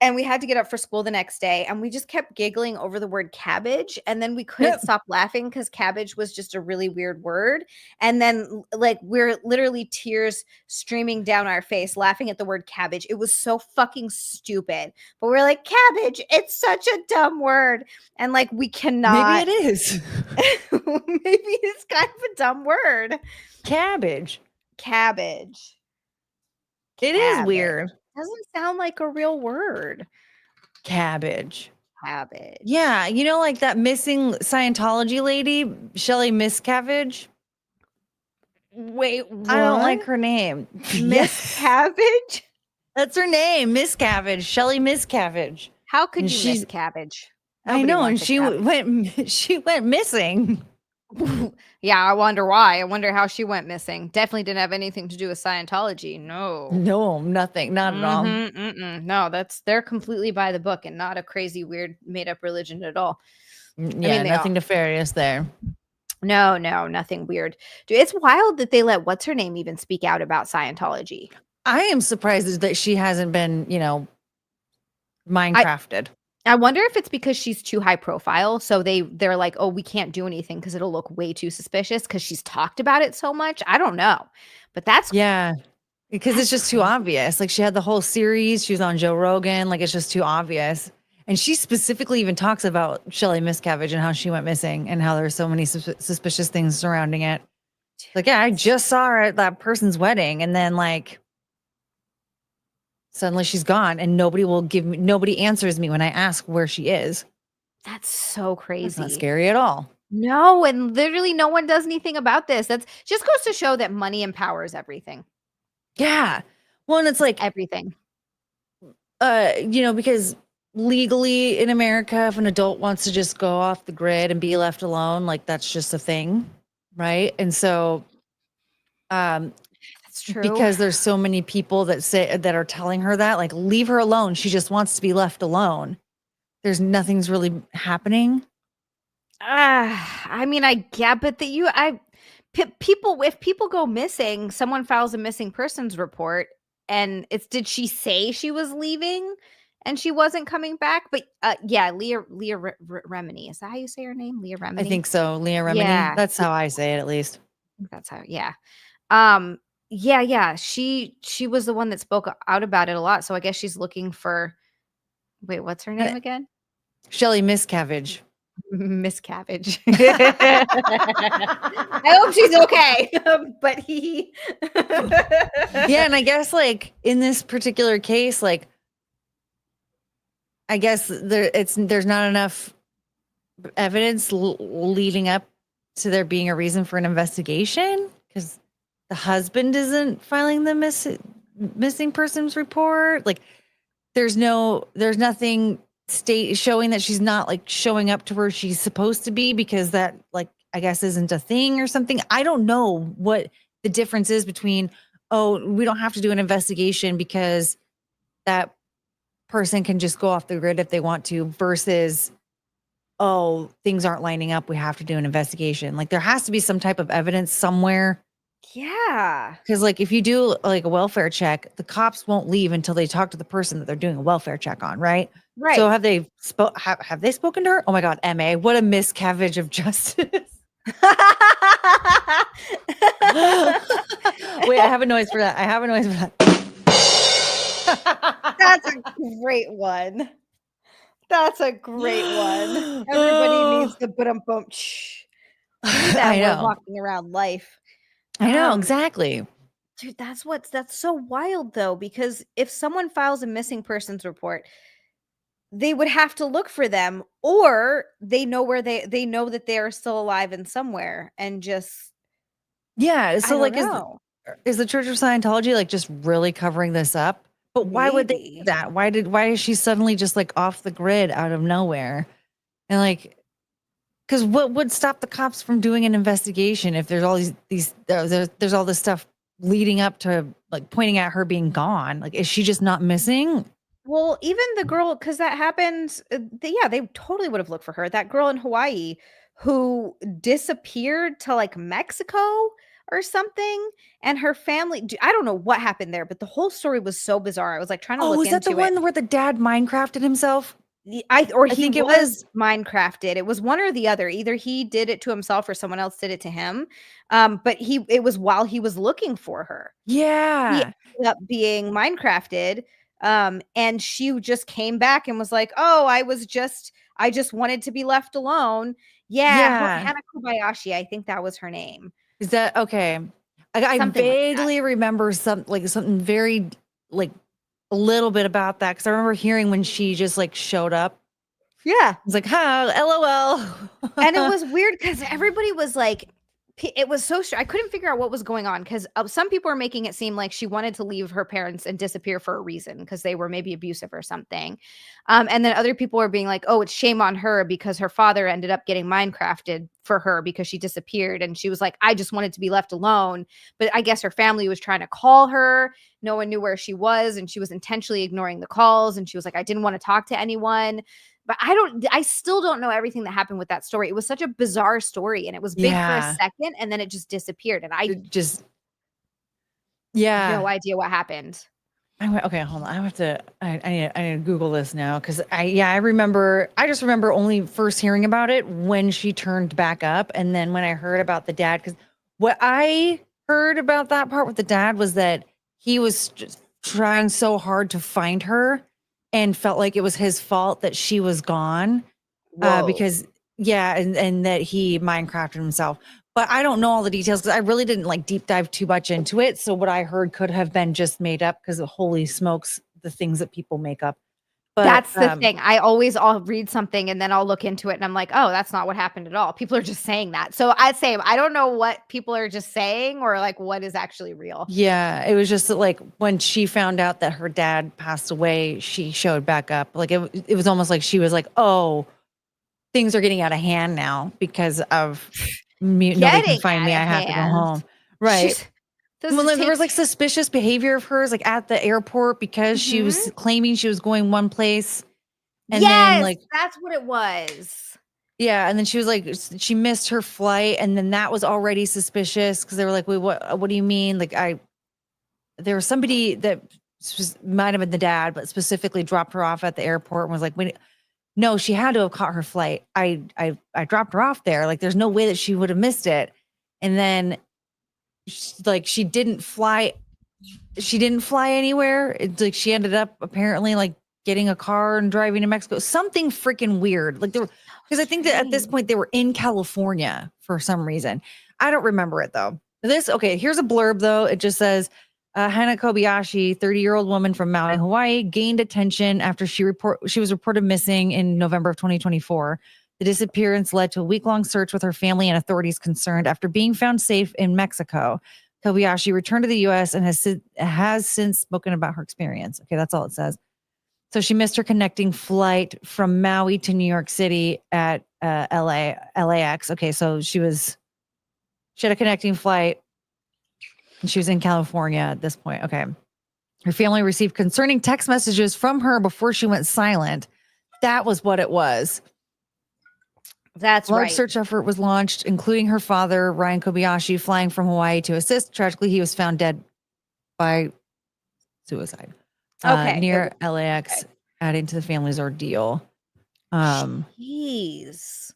And we had to get up for school the next day and we just kept giggling over the word cabbage. And then we couldn't stop laughing because cabbage was just a really weird word. And then like we're literally tears streaming down our face laughing at the word cabbage. It was so fucking stupid. But we're like, cabbage, it's such a dumb word. And like we cannot. Maybe it is. Maybe it's kind of a dumb word. Cabbage. It is weird. Doesn't sound like a real word. Cabbage. Yeah, you know, like that missing Scientology lady, Shelly Miscavige. Wait, what? I don't like her name. Miscavige? That's her name, Miscavige. Shelly Miscavige. How could you miss cabbage? I know, and she went missing. Yeah, I wonder why. I wonder how she went missing. Definitely didn't have anything to do with Scientology. No, nothing, not at all. No, they're completely by the book and not a crazy, weird, made up religion at all. Yeah, nothing nefarious there. No, nothing weird. Dude, it's wild that they let what's her name even speak out about Scientology. I am surprised that she hasn't been, Minecrafted. I wonder if it's because she's too high profile. So they're like, oh, we can't do anything because it'll look way too suspicious because she's talked about it so much. I don't know. But because it's just too obvious. Like she had the whole series. She was on Joe Rogan. Like it's just too obvious. And she specifically even talks about Shelly Miscavige and how she went missing and how there's so many suspicious things surrounding it. Like, yeah, I just saw her at that person's wedding. And then like, suddenly she's gone and nobody answers me when I ask where she is. That's so crazy. That's not scary at all. No, and literally no one does anything about this. That's just goes to show that money empowers everything. Yeah. Well, and it's like everything. Because legally in America, if an adult wants to just go off the grid and be left alone, like that's just a thing. Right. And so true. Because there's so many people that are telling her that, like, leave her alone. She just wants to be left alone. Nothing's really happening. I get, but if people go missing, someone files a missing persons report, and did she say she was leaving and she wasn't coming back? But Leah Remini, is that how you say her name? Leah Remini? I think so. Leah Remini. Yeah. That's how I say it, at least. That's how. Yeah. Yeah. She was the one that spoke out about it a lot. So I guess she's looking for. Wait, what's her name again? Shelly Miscavige. Miscavige. I hope she's okay. But he. Yeah, and I guess like in this particular case, like I guess there's not enough evidence leading up to there being a reason for an investigation because the husband isn't filing the missing persons report. Like there's nothing showing that she's not like showing up to where she's supposed to be, because that, like, I guess isn't a thing or something. I don't know what the difference is between, oh, we don't have to do an investigation because that person can just go off the grid if they want to, versus, oh, things aren't lining up, we have to do an investigation. Like, there has to be some type of evidence somewhere. Yeah. Because, like, if you do like a welfare check, the cops won't leave until they talk to the person that they're doing a welfare check on, right? Right. So have they spoken to her? Oh my God, MA, what a miscarriage of justice. Wait, I have a noise for that. That's a great one. That's a great one. Everybody needs to put them boom. That we're walking around life. I know, exactly. Dude, that's so wild though, because if someone files a missing persons report, they would have to look for them, or they know where they know that they are still alive and somewhere, and just so like know. is the Church of Scientology like just really covering this up? But why would they do that? Why is she suddenly just like off the grid out of nowhere? And like, because what would stop the cops from doing an investigation if there's all there's all this stuff leading up to like pointing at her being gone? Like, is she just not missing? Well, even the girl, because that happened, they totally would have looked for her. That girl in Hawaii who disappeared to like Mexico or something, and her family, I don't know what happened there, but the whole story was so bizarre. I was like trying to look into it. Oh, is that the one where the dad Minecrafted himself? I think it was Minecrafted. It was one or the other. Either he did it to himself or someone else did it to him. But it was while he was looking for her. Yeah. He ended up being Minecrafted. And she just came back and was like, "Oh, I just wanted to be left alone." Yeah. Hana Kobayashi, I think that was her name. Is that okay? I vaguely remember something very like a little bit about that, because I remember hearing when she just like showed up. Yeah. It was like, LOL. And it was weird because everybody was like, it was so I couldn't figure out what was going on, because some people were making it seem like she wanted to leave her parents and disappear for a reason because they were maybe abusive or something. And then other people were being like, oh, it's shame on her because her father ended up getting Minecrafted for her because she disappeared. And she was like, I just wanted to be left alone. But I guess her family was trying to call her. No one knew where she was, and she was intentionally ignoring the calls. And she was like, I didn't want to talk to anyone. But I still don't know everything that happened with that story. It was such a bizarre story, and it was big for a second, and then it just disappeared. And I no idea what happened. Okay, hold on. I need to Google this now, because I remember. I just remember only first hearing about it when she turned back up, and then when I heard about the dad. Because what I heard about that part with the dad was that he was just trying so hard to find her, and felt like it was his fault that she was gone, because and that he Minecrafted himself. But I don't know all the details because I really didn't like deep dive too much into it. So what I heard could have been just made up, because holy smokes, the things that people make up. But that's the thing. I'll read something and then I'll look into it and I'm like, oh, that's not what happened at all. People are just saying that. So I'd say I don't know what people are just saying or like what is actually real. Yeah, it was just like when she found out that her dad passed away, she showed back up. Like it was almost like she was like, oh, things are getting out of hand now because of nobody can find me. I have to go home. Right. Well, there was like suspicious behavior of hers, like at the airport, because she was claiming she was going one place. And then like that's what it was. Yeah. And then she was like, she missed her flight. And then that was already suspicious because they were like, wait, what do you mean? Like there was somebody that might have been the dad, but specifically dropped her off at the airport and was like, wait, no, she had to have caught her flight. I dropped her off there. Like, there's no way that she would have missed it. And then she didn't fly anywhere. It's like she ended up apparently like getting a car and driving to Mexico. Something freaking weird. Like because I think that at this point they were in California for some reason. I don't remember it though. Here's a blurb though. It just says, Hana Kobayashi, 30-year-old woman from Maui, Hawaii, gained attention after she was reported missing in November of 2024. The disappearance led to a week-long search with her family and authorities concerned. After being found safe in Mexico, Kobayashi returned to the U.S. and has since spoken about her experience. Okay, that's all it says. So she missed her connecting flight from Maui to New York City at LAX. Okay, so she had a connecting flight and she was in California at this point. Okay. Her family received concerning text messages from her before she went silent. That was what it was. That's Large right. search effort was launched, including her father, Ryan Kobayashi, flying from Hawaii to assist. Tragically, he was found dead by suicide near LAX, adding to the family's ordeal. Jeez.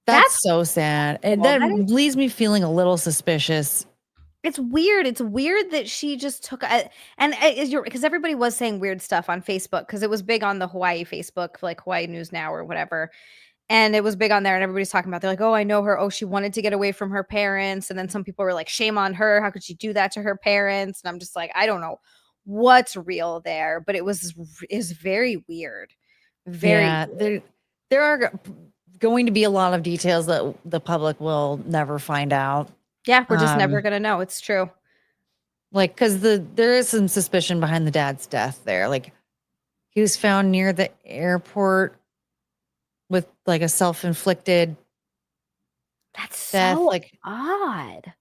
That's so sad. And that leaves me feeling a little suspicious. It's weird. It's weird that she just took because everybody was saying weird stuff on Facebook because it was big on the Hawaii Facebook, like Hawaii News Now or whatever. And it was big on there and everybody's talking about, they're like, oh, I know her. Oh, she wanted to get away from her parents. And then some people were like, shame on her. How could she do that to her parents? And I'm just like, I don't know what's real there, but is very weird. Very weird. There are going to be a lot of details that the public will never find out. Yeah, we're just never going to know. It's true. Like, because there is some suspicion behind the dad's death there. Like, he was found near the airport with like a self-inflicted. That's death, so like odd.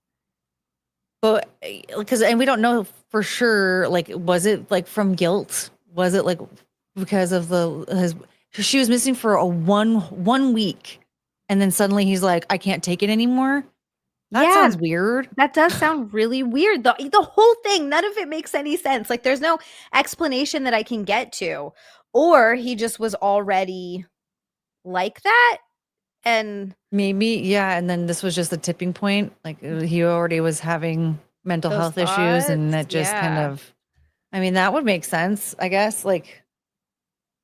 But and we don't know for sure. Like, was it like from guilt? Was it like because of she was missing for a one week, and then suddenly he's like, I can't take it anymore. That sounds weird. That does sound really weird. The whole thing, none of it makes any sense. Like, there's no explanation that I can get to. Or he just was already like that. And maybe, yeah. And then this was just a tipping point. Like, he already was having mental health issues, and that just kind of, I mean, that would make sense, I guess. Like,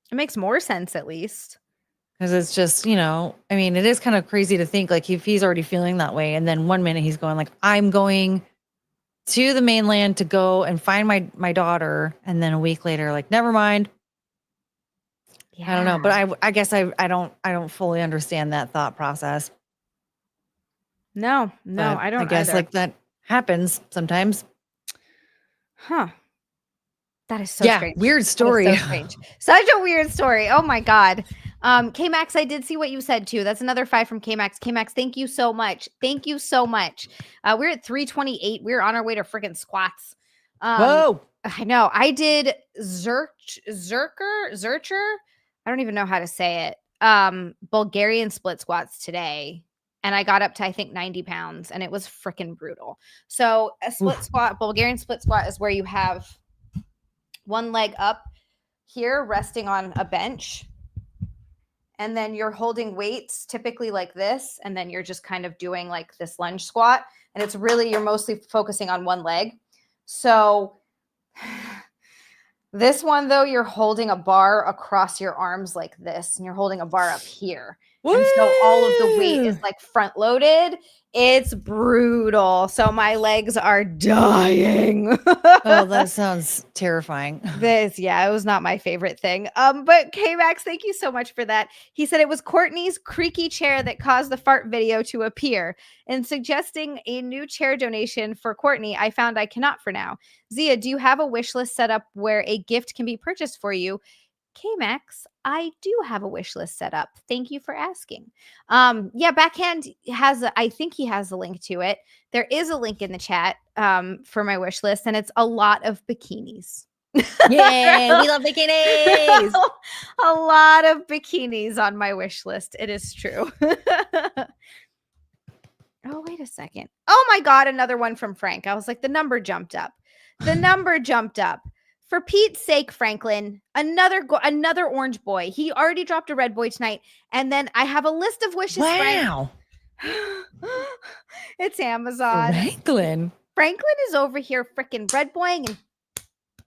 it makes more sense, at least. Because it's just, I mean, it is kind of crazy to think, like, if he's already feeling that way, and then one minute he's going like, I'm going to the mainland to go and find my daughter, and then a week later, like, never mind. Yeah. I don't know, but I guess I don't fully understand that thought process. No, I don't. I guess either. Like that happens sometimes. Huh. That is so strange. Weird story. So strange. Such a weird story. Oh my God. K-Max, I did see what you said too. That's another 5 from K-Max. K-Max, thank you so much. Thank you so much. We're at 328. We're on our way to freaking squats. Whoa. I know. I did Zercher. I don't even know how to say it. Bulgarian split squats today. And I got up to, I think, 90 pounds, and it was freaking brutal. So a split squat, Bulgarian split squat, is where you have one leg up here resting on a bench, and then you're holding weights typically like this, and then you're just kind of doing like this lunge squat, and it's really, you're mostly focusing on one leg. So this one, though, you're holding a bar across your arms like this, and you're holding a bar up here. Woo! And so all of the weight is like front loaded. It's brutal. So my legs are dying. Oh, that sounds terrifying. It was not my favorite thing. But K-Max, thank you so much for that. He said it was Courtney's creaky chair that caused the fart video to appear. In suggesting a new chair donation for Courtney, I found I cannot for now. Zia, do you have a wish list set up where a gift can be purchased for you? K-Max, I do have a wish list set up. Thank you for asking. Backhand I think he has a link to it. There is a link in the chat for my wish list, and it's a lot of bikinis. Yeah, we love bikinis. A lot of bikinis on my wish list. It is true. Oh, wait a second. Oh my God, another one from Frank. I was like, the number jumped up. For Pete's sake, Franklin, another orange boy. He already dropped a red boy tonight. And then I have a list of wishes. Wow. It's Amazon. Franklin is over here freaking red boying and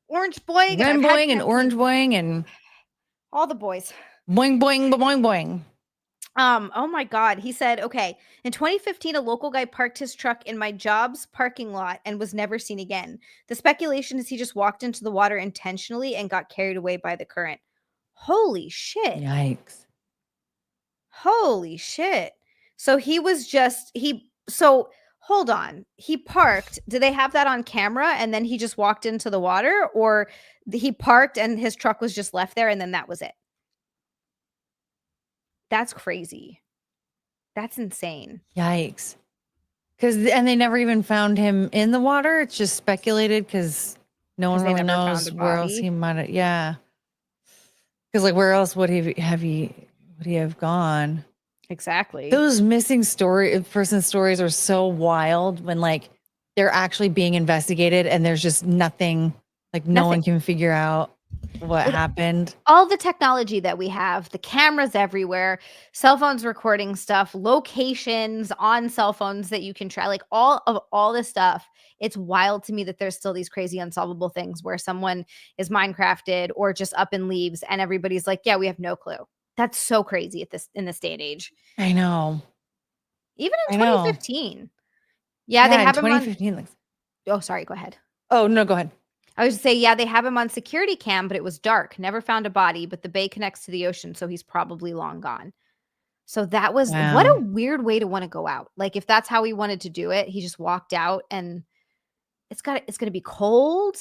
orange boying. Red boying and orange boying and all the boys. Boing, boing, boing, boing. Oh my God. He said, okay, in 2015, a local guy parked his truck in my job's parking lot and was never seen again. The speculation is he just walked into the water intentionally and got carried away by the current. Holy shit. hold on. He parked. Do they have that on camera and then he just walked into the water, or he parked and his truck was just left there and then that was it? That's crazy. That's insane. Yikes. And they never even found him in the water. It's just speculated because no one really knows where else he might have. Yeah. Because like, where else would he have gone? Exactly. Those missing person stories are so wild when like they're actually being investigated and there's just nothing, like no one can figure out what happened. All the technology that we have, the cameras everywhere, cell phones recording stuff, locations on cell phones that you can try, like all this stuff. It's wild to me that there's still these crazy unsolvable things where someone is Minecrafted or just up and leaves and everybody's like, yeah, we have no clue. That's so crazy in this day and age. I know. Even in 2015. Yeah, they have him 2015. on. Oh, sorry. Go ahead. Oh, no, go ahead. I was to say, yeah, they have him on security cam, but it was dark. Never found a body, but the bay connects to the ocean, so he's probably long gone. So that was what a weird way to want to go out. Like if that's how he wanted to do it, he just walked out and it's going to be cold.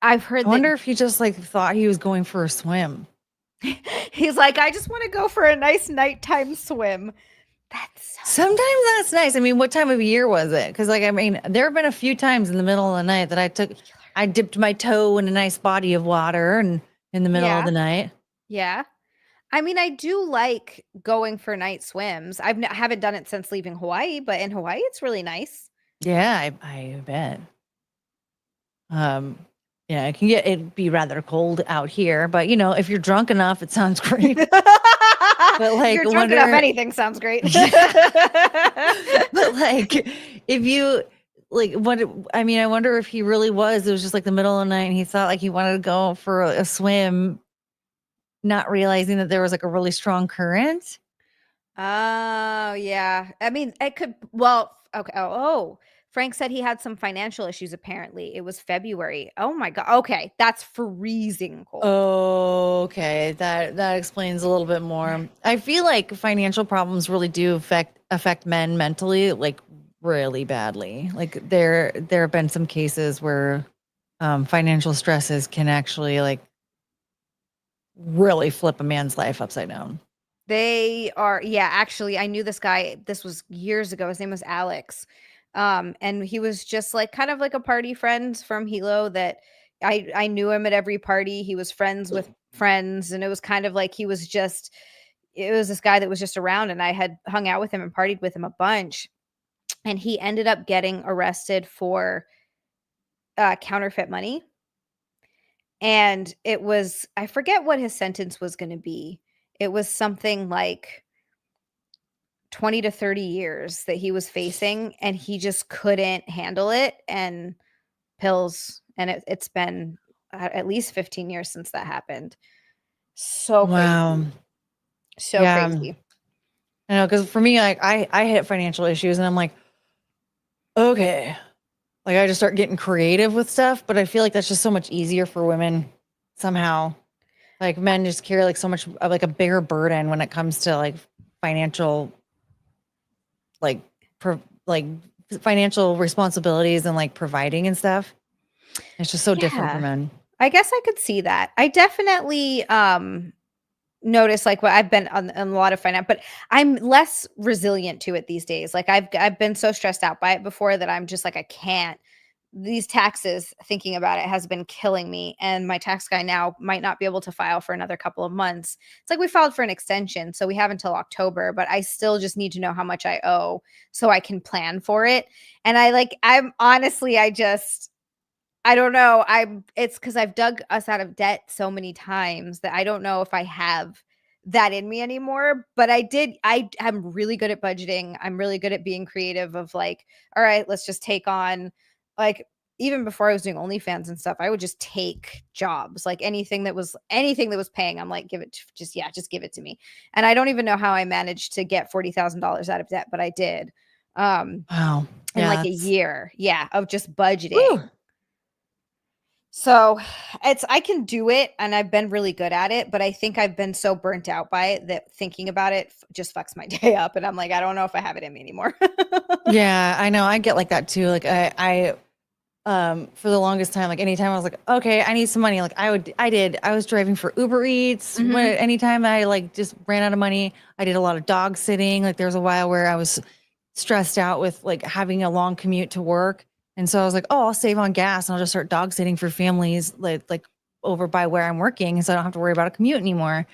I've heard I wonder if he just like thought he was going for a swim. He's like, I just want to go for a nice nighttime swim. Sometimes that's nice. I mean, what time of year was it? Because like, I mean, there have been a few times in the middle of the night that I dipped my toe in a nice body of water and in the middle of the night. Yeah. I mean, I do like going for night swims. I haven't done it since leaving Hawaii, but in Hawaii, it's really nice. Yeah, I bet. Yeah, it'd be rather cold out here, but you know, if you're drunk enough, it sounds great. But like, you're drunk enough, anything sounds great. But like, if you like, I wonder if he really was. It was just like the middle of the night, and he thought like he wanted to go for a swim, not realizing that there was like a really strong current. Oh yeah, I mean, it could. Well, okay. Oh, Frank said he had some financial issues. Apparently, it was February. Oh my god. Okay, that's freezing cold. Okay, that explains a little bit more. I feel like financial problems really do affect men mentally, like really badly. Like there have been some cases where financial stresses can actually like really flip a man's life upside down. They are, yeah, actually, I knew this guy. This was years ago. His name was Alex. And he was just like kind of like a party friend from Hilo that I knew him at every party. He was friends with friends, and it was kind of like it was this guy that was just around, and I had hung out with him and partied with him a bunch. And he ended up getting arrested for counterfeit money. And it was, I forget what his sentence was going to be. It was something like 20 to 30 years that he was facing, and he just couldn't handle it, and pills. And it's been at least 15 years since that happened. So crazy. So crazy. I know, because for me, like I hit financial issues and I'm like, okay. Like I just start getting creative with stuff, but I feel like that's just so much easier for women somehow. Like men just carry like so much of like a bigger burden when it comes to like financial, like financial responsibilities and like providing and stuff. It's just so different for men. I guess I could see that. I definitely notice like what I've been on a lot of finance, but I'm less resilient to it these days. Like I've been so stressed out by it before that I'm just like, I can't. These taxes, thinking about it, has been killing me. And my tax guy now might not be able to file for another couple of months. It's like we filed for an extension, so we have until October, but I still just need to know how much I owe so I can plan for it. And I'm honestly, I don't know. It's because I've dug us out of debt so many times that I don't know if I have that in me anymore. But I'm really good at budgeting. I'm really good at being creative of like, all right, let's just take on, like, even before I was doing OnlyFans and stuff, I would just take jobs, like anything that was paying. I'm like, just give it to me. And I don't even know how I managed to get $40,000 out of debt, but I did. Wow. In like a year. Yeah. Of just budgeting. Whew. So I can do it and I've been really good at it, but I think I've been so burnt out by it that thinking about it just fucks my day up. And I'm like, I don't know if I have it in me anymore. Yeah, I know. I get like that too. Like for the longest time, like anytime I was like, okay, I need some money. Like I was driving for Uber Eats. Anytime I like just ran out of money, I did a lot of dog sitting. Like there was a while where I was stressed out with like having a long commute to work. And so I was like, oh, I'll save on gas and I'll just start dog sitting for families like over by where I'm working. So I don't have to worry about a commute anymore.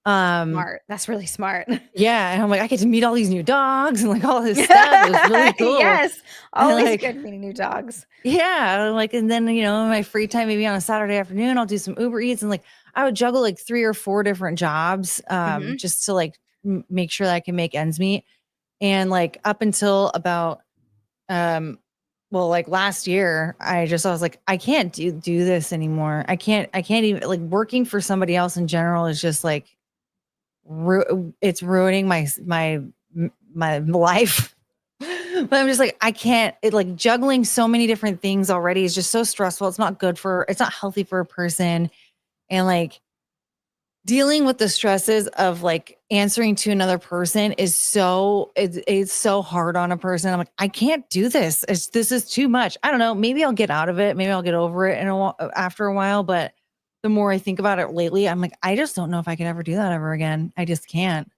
Smart. That's really smart. Yeah. And I'm like, I get to meet all these new dogs and like all this stuff. It was really cool. Yes. And Always like, good meeting new dogs. yeah. Like, and then, in my free time, maybe on a Saturday afternoon, I'll do some Uber Eats and like I would juggle like 3 or 4 different jobs just to like make sure that I can make ends meet. And like up until about well, like last year, I was like, I can't do this anymore. I can't even like working for somebody else in general is just like it's ruining my life. But I'm just like, I can't like juggling so many different things already is just so stressful. It's not healthy for a person. And like dealing with the stresses of like answering to another person is it's so hard on a person. I'm like, I can't do this. This is too much. I don't know. Maybe I'll get out of it. Maybe I'll get over it after a while. But the more I think about it lately, I'm like, I just don't know if I could ever do that ever again. I just can't.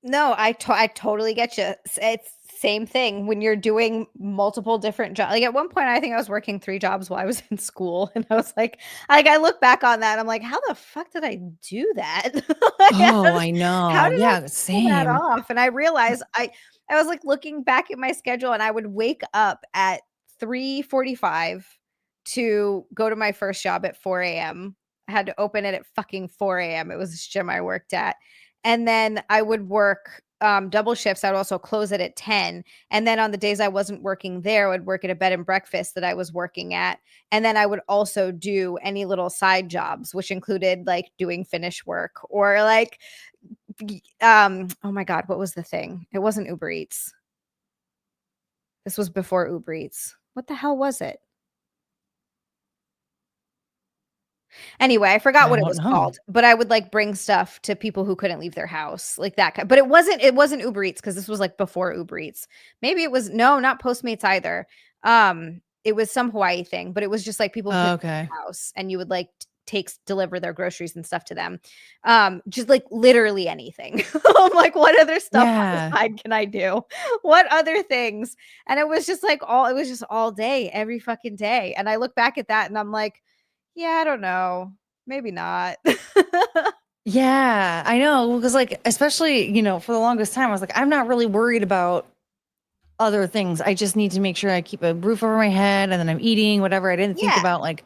No, I totally get you. It's same thing when you're doing multiple different jobs. Like at one point, I think I was working 3 jobs while I was in school, and I was like, I look back on that, and I'm like, how the fuck did I do that? Like, Oh, I how know. did I Yeah, pull that same. off? And I realized I was like looking back at my schedule, and I would wake up at 3:45 to go to my first job at 4 a.m. I had to open it at fucking 4 a.m. It was this gym I worked at. And then I would work double shifts. I would also close it at 10. And then on the days I wasn't working there, I would work at a bed and breakfast that I was working at. And then I would also do any little side jobs, which included like doing finish work or like, oh my God, what was the thing? It wasn't Uber Eats. This was before Uber Eats. What the hell was it? Anyway, I forgot I what it don't was know. called, but I would, like, bring stuff to people who couldn't leave their house, like that ki but it wasn't Uber Eats because this was, like, before Uber Eats. Maybe it was no, not Postmates either. It was some Hawaii thing, but it was just, like, people couldn't leave Okay. their house, and you would, like, deliver their groceries and stuff to them. Just, like, literally anything. I'm like, "What other stuff on the Yeah. side can I do? What other things?" And it was just, like, it was just all day, every fucking day, and I look back at that and I'm like, yeah, I don't know. Maybe not. Yeah, I know. Because like, especially, for the longest time, I was like, I'm not really worried about other things. I just need to make sure I keep a roof over my head and then I'm eating, whatever. I didn't think Yeah, about like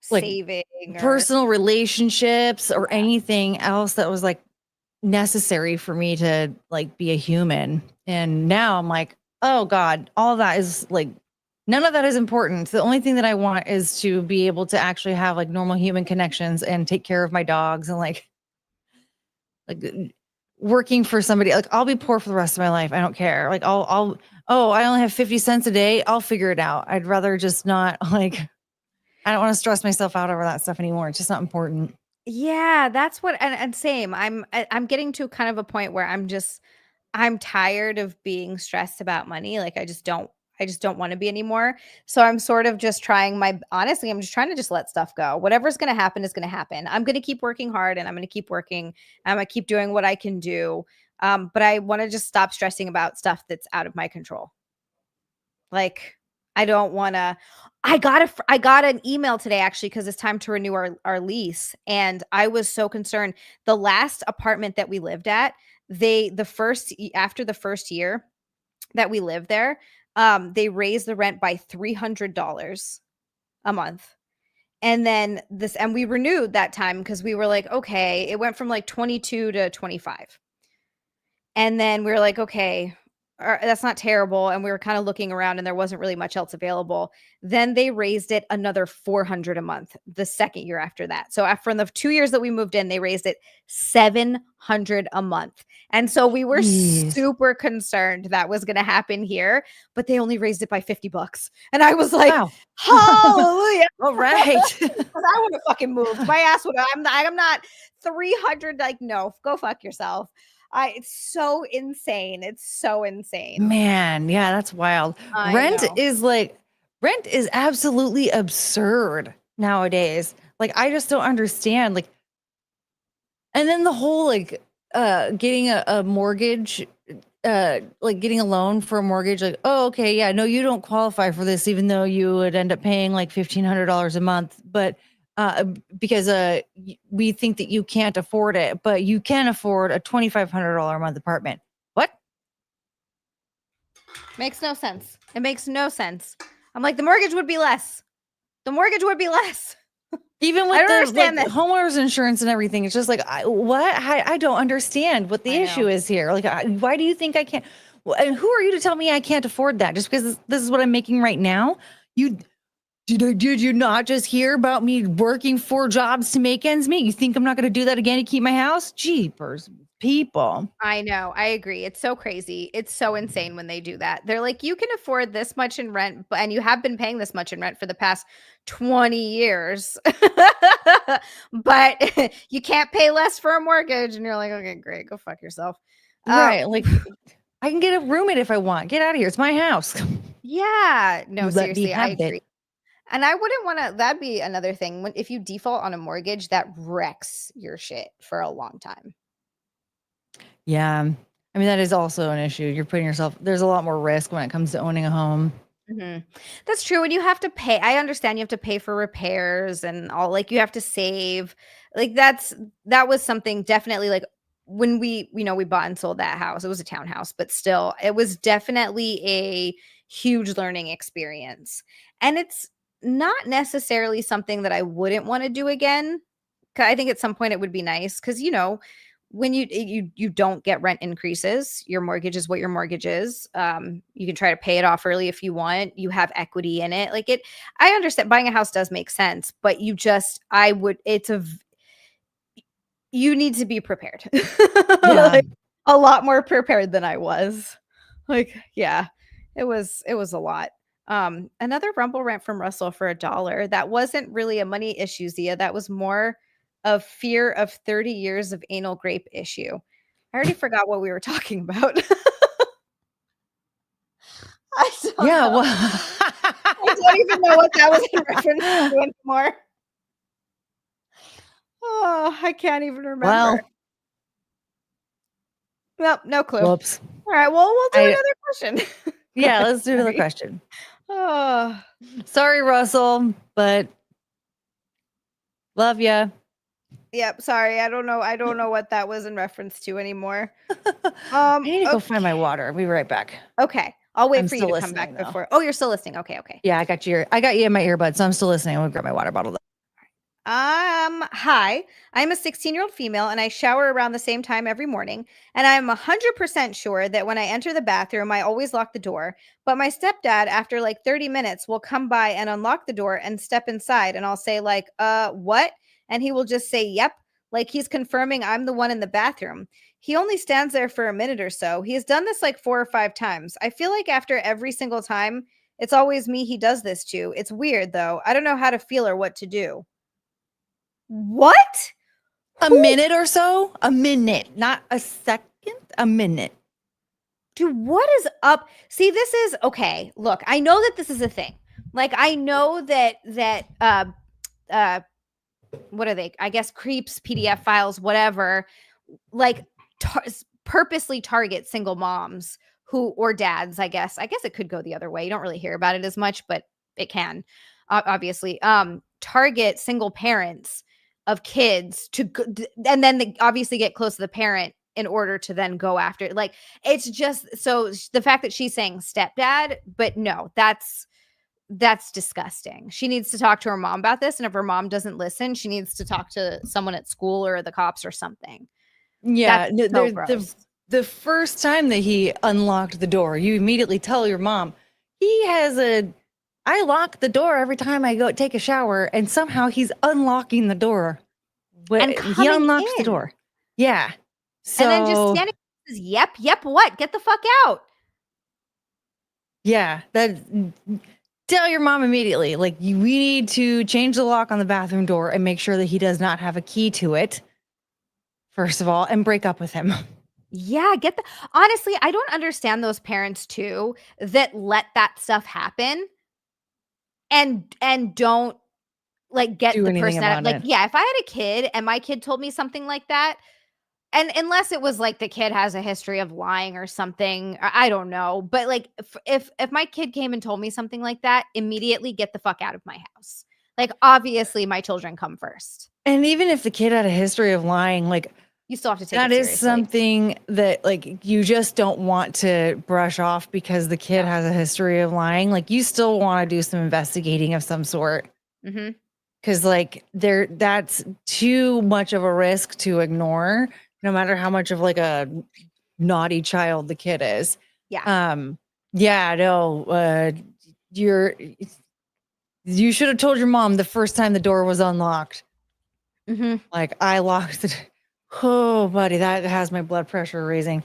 saving or personal relationships or anything else that was like necessary for me to like be a human. And now I'm like, oh God, all of that is like none of that is important. The only thing that I want is to be able to actually have like normal human connections and take care of my dogs and like working for somebody. Like I'll be poor for the rest of my life. I don't care. Like oh, I only have 50 cents a day. I'll figure it out. I'd rather just not like I don't want to stress myself out over that stuff anymore. It's just not important. yeah, that's what and same. I'm getting to kind of a point where I'm tired of being stressed about money. Like I just don't want to be anymore. So I'm sort of just trying my honestly, I'm just trying to just let stuff go. Whatever's going to happen is going to happen. I'm going to keep working hard and I'm going to keep working. I'm going to keep doing what I can do. But I want to just stop stressing about stuff that's out of my control. Like, I don't wanna I got an email today actually because it's time to renew our lease, and I was so concerned. The last apartment that we lived at, after the first year that we lived there, they raised the rent by $300 a month. And we renewed that time because we were like, "Okay." It went from, like, 22 to 25. And then we were like, "Okay." that's not terrible. And we were kind of looking around and there wasn't really much else available. Then they raised it another 400 a month the second year after that. So after the 2 years that we moved in, they raised it 700 a month. And so we were super concerned that was going to happen here, but they only raised it by $50. And I was like, wow. hallelujah. All right. I would have fucking moved. My ass would have. I'm not 300. Like, no, go fuck yourself. It's so insane. It's so insane. Man, yeah, that's wild. Rent is absolutely absurd nowadays. Like, I just don't understand. Like, and then the whole like getting a mortgage, like getting a loan for a mortgage, like, oh, okay, yeah, no, you don't qualify for this, even though you would end up paying like $1,500 a month. But because we think that you can't afford it, but you can afford a $2,500 a month apartment. What? Makes no sense. It makes no sense. I'm like, the mortgage would be less. The mortgage would be less. Even with the homeowners insurance and everything, it's just like, what? I don't understand what the issue is here. Like, why do you think I can't? And who are you to tell me I can't afford that? Just because this is what I'm making right now? Did you not just hear about me working 4 jobs to make ends meet? You think I'm not going to do that again to keep my house? Jeepers, people. I know. I agree. It's so crazy. It's so insane when they do that. They're like, you can afford this much in rent, and you have been paying this much in rent for the past 20 years, but you can't pay less for a mortgage. And you're like, okay, great. Go fuck yourself. Right. Like, I can get a roommate if I want. Get out of here. It's my house. Yeah. No, seriously, I agree. It. And I wouldn't want to, that'd be another thing. If you default on a mortgage, that wrecks your shit for a long time. Yeah. I mean, that is also an issue. You're putting yourself, there's a lot more risk when it comes to owning a home. Mm-hmm. That's true. And you have to pay. I understand you have to pay for repairs and all, like you have to save. Like that was something definitely like when we bought and sold that house. It was a townhouse, but still, it was definitely a huge learning experience. And it's not necessarily something that I wouldn't want to do again. I think at some point it would be nice because, when you don't get rent increases, your mortgage is what your mortgage is. You can try to pay it off early if you want. You have equity in it. Like I understand buying a house does make sense, but you need to be prepared. Yeah. Like, a lot more prepared than I was. Like, yeah, it was a lot. Another Rumble rant from Russell for $1. That wasn't really a money issue, Zia. That was more of fear of 30 years of anal grape issue. I already forgot what we were talking about. I don't know. Well, I don't even know what that was in reference to anymore. Oh, I can't even remember. Well, nope, no clue. Whoops. All right, well, we'll do another question. Yeah, let's do another question. Oh, sorry, Russell, but love ya. Yep, sorry. I don't know what that was in reference to anymore. I need to go find my water. I'll be right back. Okay. I'll wait for you to come back before. Oh, you're still listening. Okay. Yeah, I got you in my earbuds, so I'm still listening. I'm gonna grab my water bottle. Hi. I'm a 16-year-old female and I shower around the same time every morning. And I'm 100% sure that when I enter the bathroom, I always lock the door. But my stepdad, after like 30 minutes, will come by and unlock the door and step inside. And I'll say like, what? And he will just say, yep. Like he's confirming I'm the one in the bathroom. He only stands there for a minute or so. He has done this like 4 or 5 times. I feel like after every single time, it's always me he does this to. It's weird though. I don't know how to feel or what to do. What? A minute or so? A minute, not a second, a minute. Dude, what is up? See, this is okay. Look, I know that this is a thing. Like, I know that what are they? I guess creeps, PDF files, whatever, like purposely target single moms or dads, I guess. I guess it could go the other way. You don't really hear about it as much, but it can obviously target single parents of kids and then they obviously get close to the parent in order to then go after it. Like, it's just, so the fact that she's saying stepdad, but no, that's disgusting. She needs to talk to her mom about this. And if her mom doesn't listen, she needs to talk to someone at school or the cops or something. Yeah. the first time that he unlocked the door, you immediately tell your mom, I lock the door every time I go take a shower, and somehow he's unlocking the door. And He coming unlocks the in. door. Yeah. And then just So standing, yep, what? Get the fuck out. yeah, tell your mom immediately. Like, we need to change the lock on the bathroom door and make sure that he does not have a key to it, first of all, and break up with him. Yeah, honestly, I don't understand those parents too that let that stuff happen and don't like get Do the anything person out. about Like, it. yeah, if I had a kid and my kid told me something like that, and unless it was like the kid has a history of lying or something, or I don't know, but like if my kid came and told me something like that, immediately get the fuck out of my house. Like, obviously my children come first. And even if the kid had a history of lying, like, You still have to take that it is seriously. something that, like, you just don't want to brush off because the kid has a history of lying. Like, you still want to do some investigating of some sort. Mm-hmm. Because, like, that's too much of a risk to ignore, no matter how much of like a naughty child the kid is. Yeah. Yeah, no, you should have told your mom the first time the door was unlocked. Mm-hmm. Like, I locked it. Oh, buddy, that has my blood pressure raising.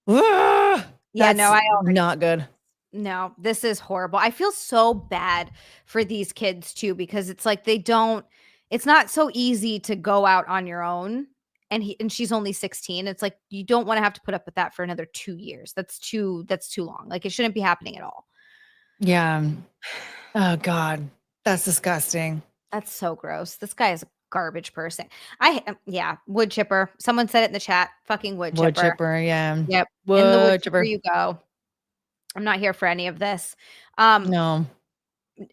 Yeah, That's no, not good. no, this is horrible. I feel so bad for these kids too, because it's like it's not so easy to go out on your own. And she's only 16. It's like you don't want to have to put up with that for another 2 years. That's too long. Like, it shouldn't be happening at all. Yeah. Oh God. That's disgusting. That's so gross. This guy is a garbage person. Yeah, wood chipper. Someone said it in the chat. Fucking wood chipper. Wood chipper, yeah. Yep. Wood In the wood chipper chipper. you go. I'm not here for any of this. No.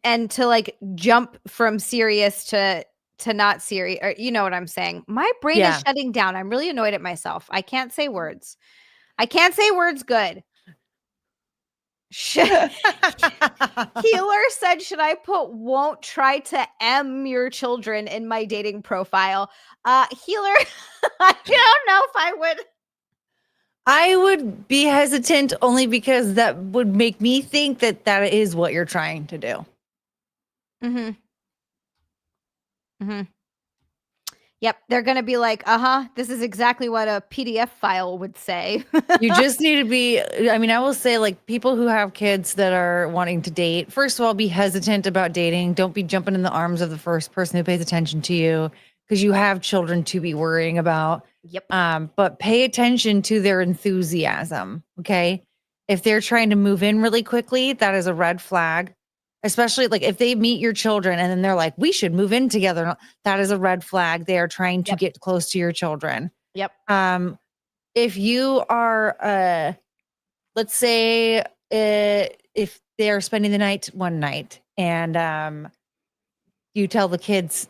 And to like jump from serious to not serious, or you know what I'm saying. My brain is shutting down. I'm really annoyed at myself. I can't say words. I can't say words good. Healer said, should I put won't try to M your children in my dating profile? Healer, I don't know if I would. I would be hesitant only because that would make me think that is what you're trying to do. Mm-hmm. Mm-hmm. Yep, they're going to be like, this is exactly what a PDF file would say. You just need to be, I mean, I will say, like, people who have kids that are wanting to date, first of all, be hesitant about dating. Don't be jumping in the arms of the first person who pays attention to you, because you have children to be worrying about. Yep. But pay attention to their enthusiasm, okay? If they're trying to move in really quickly, that is a red flag. Especially like if they meet your children and then they're like, we should move in together. That is a red flag. They are trying to get close to your children. Yep. If you are, let's say, if they're spending the night one night and you tell the kids,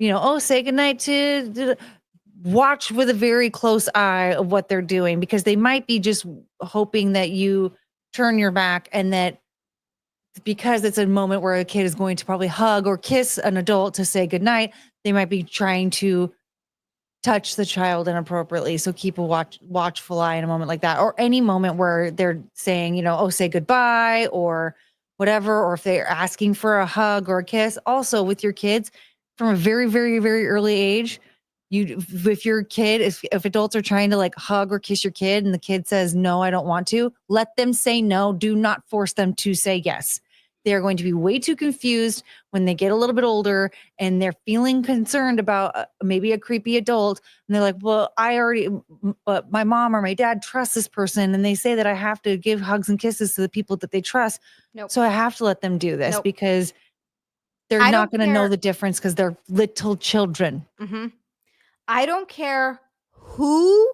oh, say goodnight to watch with a very close eye of what they're doing, because they might be just hoping that you turn your back, and that because it's a moment where a kid is going to probably hug or kiss an adult to say goodnight, they might be trying to touch the child inappropriately. So keep a watchful eye in a moment like that, or any moment where they're saying, oh, say goodbye or whatever, or if they're asking for a hug or a kiss. Also with your kids from a very, very, very early age, if your kid, if adults are trying to like hug or kiss your kid and the kid says, no, I don't want to, let them say no. Do not force them to say yes. They're going to be way too confused when they get a little bit older and they're feeling concerned about maybe a creepy adult. And they're like, well, but my mom or my dad trusts this person. And they say that I have to give hugs and kisses to the people that they trust. Nope. So I have to let them do this because they're not going to know the difference because they're little children. Mm-hmm. I don't care who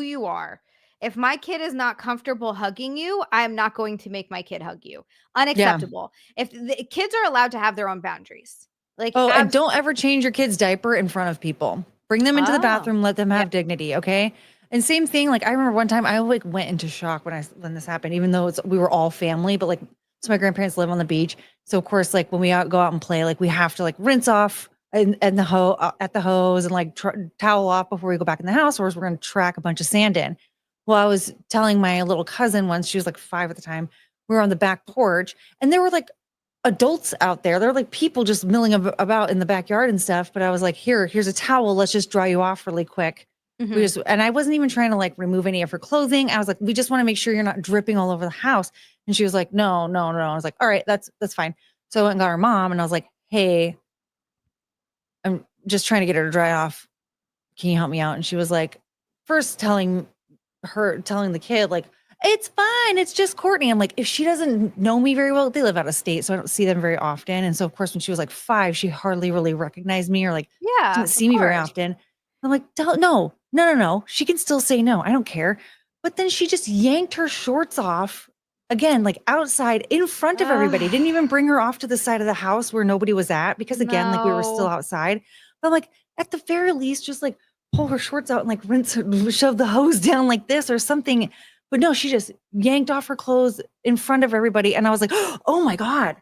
you are. If my kid is not comfortable hugging you, I'm not going to make my kid hug you. Unacceptable. Yeah. If the kids are allowed to have their own boundaries. And don't ever change your kid's diaper in front of people. Bring them into the bathroom, let them have dignity, okay? And same thing, like I remember one time I like went into shock when this happened, even though we were all family, but like, so my grandparents live on the beach. So of course, like when we go out and play, like we have to like rinse off and the hose and like towel off before we go back in the house, or we're going to track a bunch of sand in. Well, I was telling my little cousin once, she was like 5 at the time, we were on the back porch and there were like adults out there. There were like people just milling about in the backyard and stuff. But I was like, here's a towel. Let's just dry you off really quick. And I wasn't even trying to like remove any of her clothing. I was like, we just want to make sure you're not dripping all over the house. And she was like, no. I was like, all right, that's fine. So I went and got her mom and I was like, hey, I'm just trying to get her to dry off. Can you help me out? And she was like, first telling the kid, like, it's fine. It's just Courtney. I'm like, if she doesn't know me very well, they live out of state, so I don't see them very often. And so, of course, when she was like 5, she hardly really recognized me or like didn't see me very often. I'm like, no. She can still say no. I don't care. But then she just yanked her shorts off again, like outside in front of everybody. Didn't even bring her off to the side of the house where nobody was at because again, like we were still outside. But like at the very least, just like pull her shorts out and like shove the hose down like this or something. But no, she just yanked off her clothes in front of everybody. And I was like, oh my God.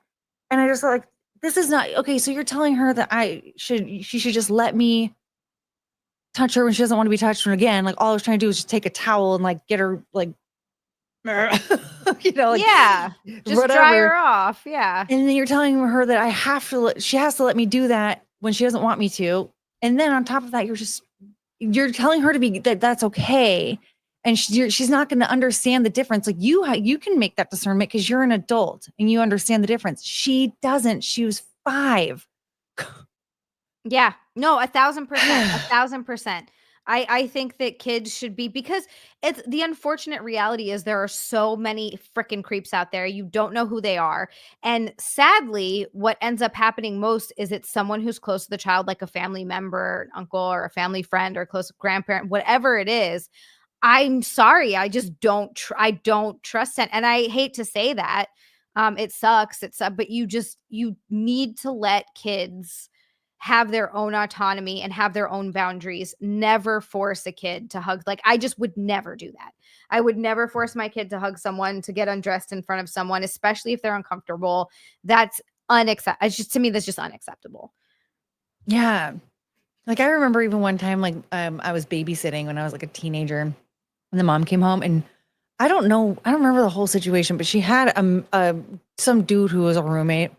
And I just like, this is not okay. So you're telling her that she should just let me touch her when she doesn't want to be touched. And again, like all I was trying to do was just take a towel and like get her like, you know, like, just whatever. Dry her off. Yeah. And then you're telling her that she has to let me do that when she doesn't want me to. And then on top of that, you're telling her to be that's okay. And she's not going to understand the difference. Like you can make that discernment because you're an adult and you understand the difference. She doesn't. She was 5. Yeah, no, 1,000%, 1,000%. I think that kids should be, because it's the unfortunate reality is there are so many freaking creeps out there. You don't know who they are. And sadly, what ends up happening most is it's someone who's close to the child, like a family member, an uncle, or a family friend, or a close grandparent, whatever it is. I'm sorry. I just don't trust it. And I hate to say that. It sucks. But you need to let kids have their own autonomy and have their own boundaries. Never force a kid to hug. Like I just would never do that. I would never force my kid to hug someone, to get undressed in front of someone, especially if they're uncomfortable. That's unacceptable. To me, that's just unacceptable. Yeah. Like I remember even one time, like I was babysitting when I was like a teenager and the mom came home and I don't remember the whole situation, but she had some dude who was a roommate.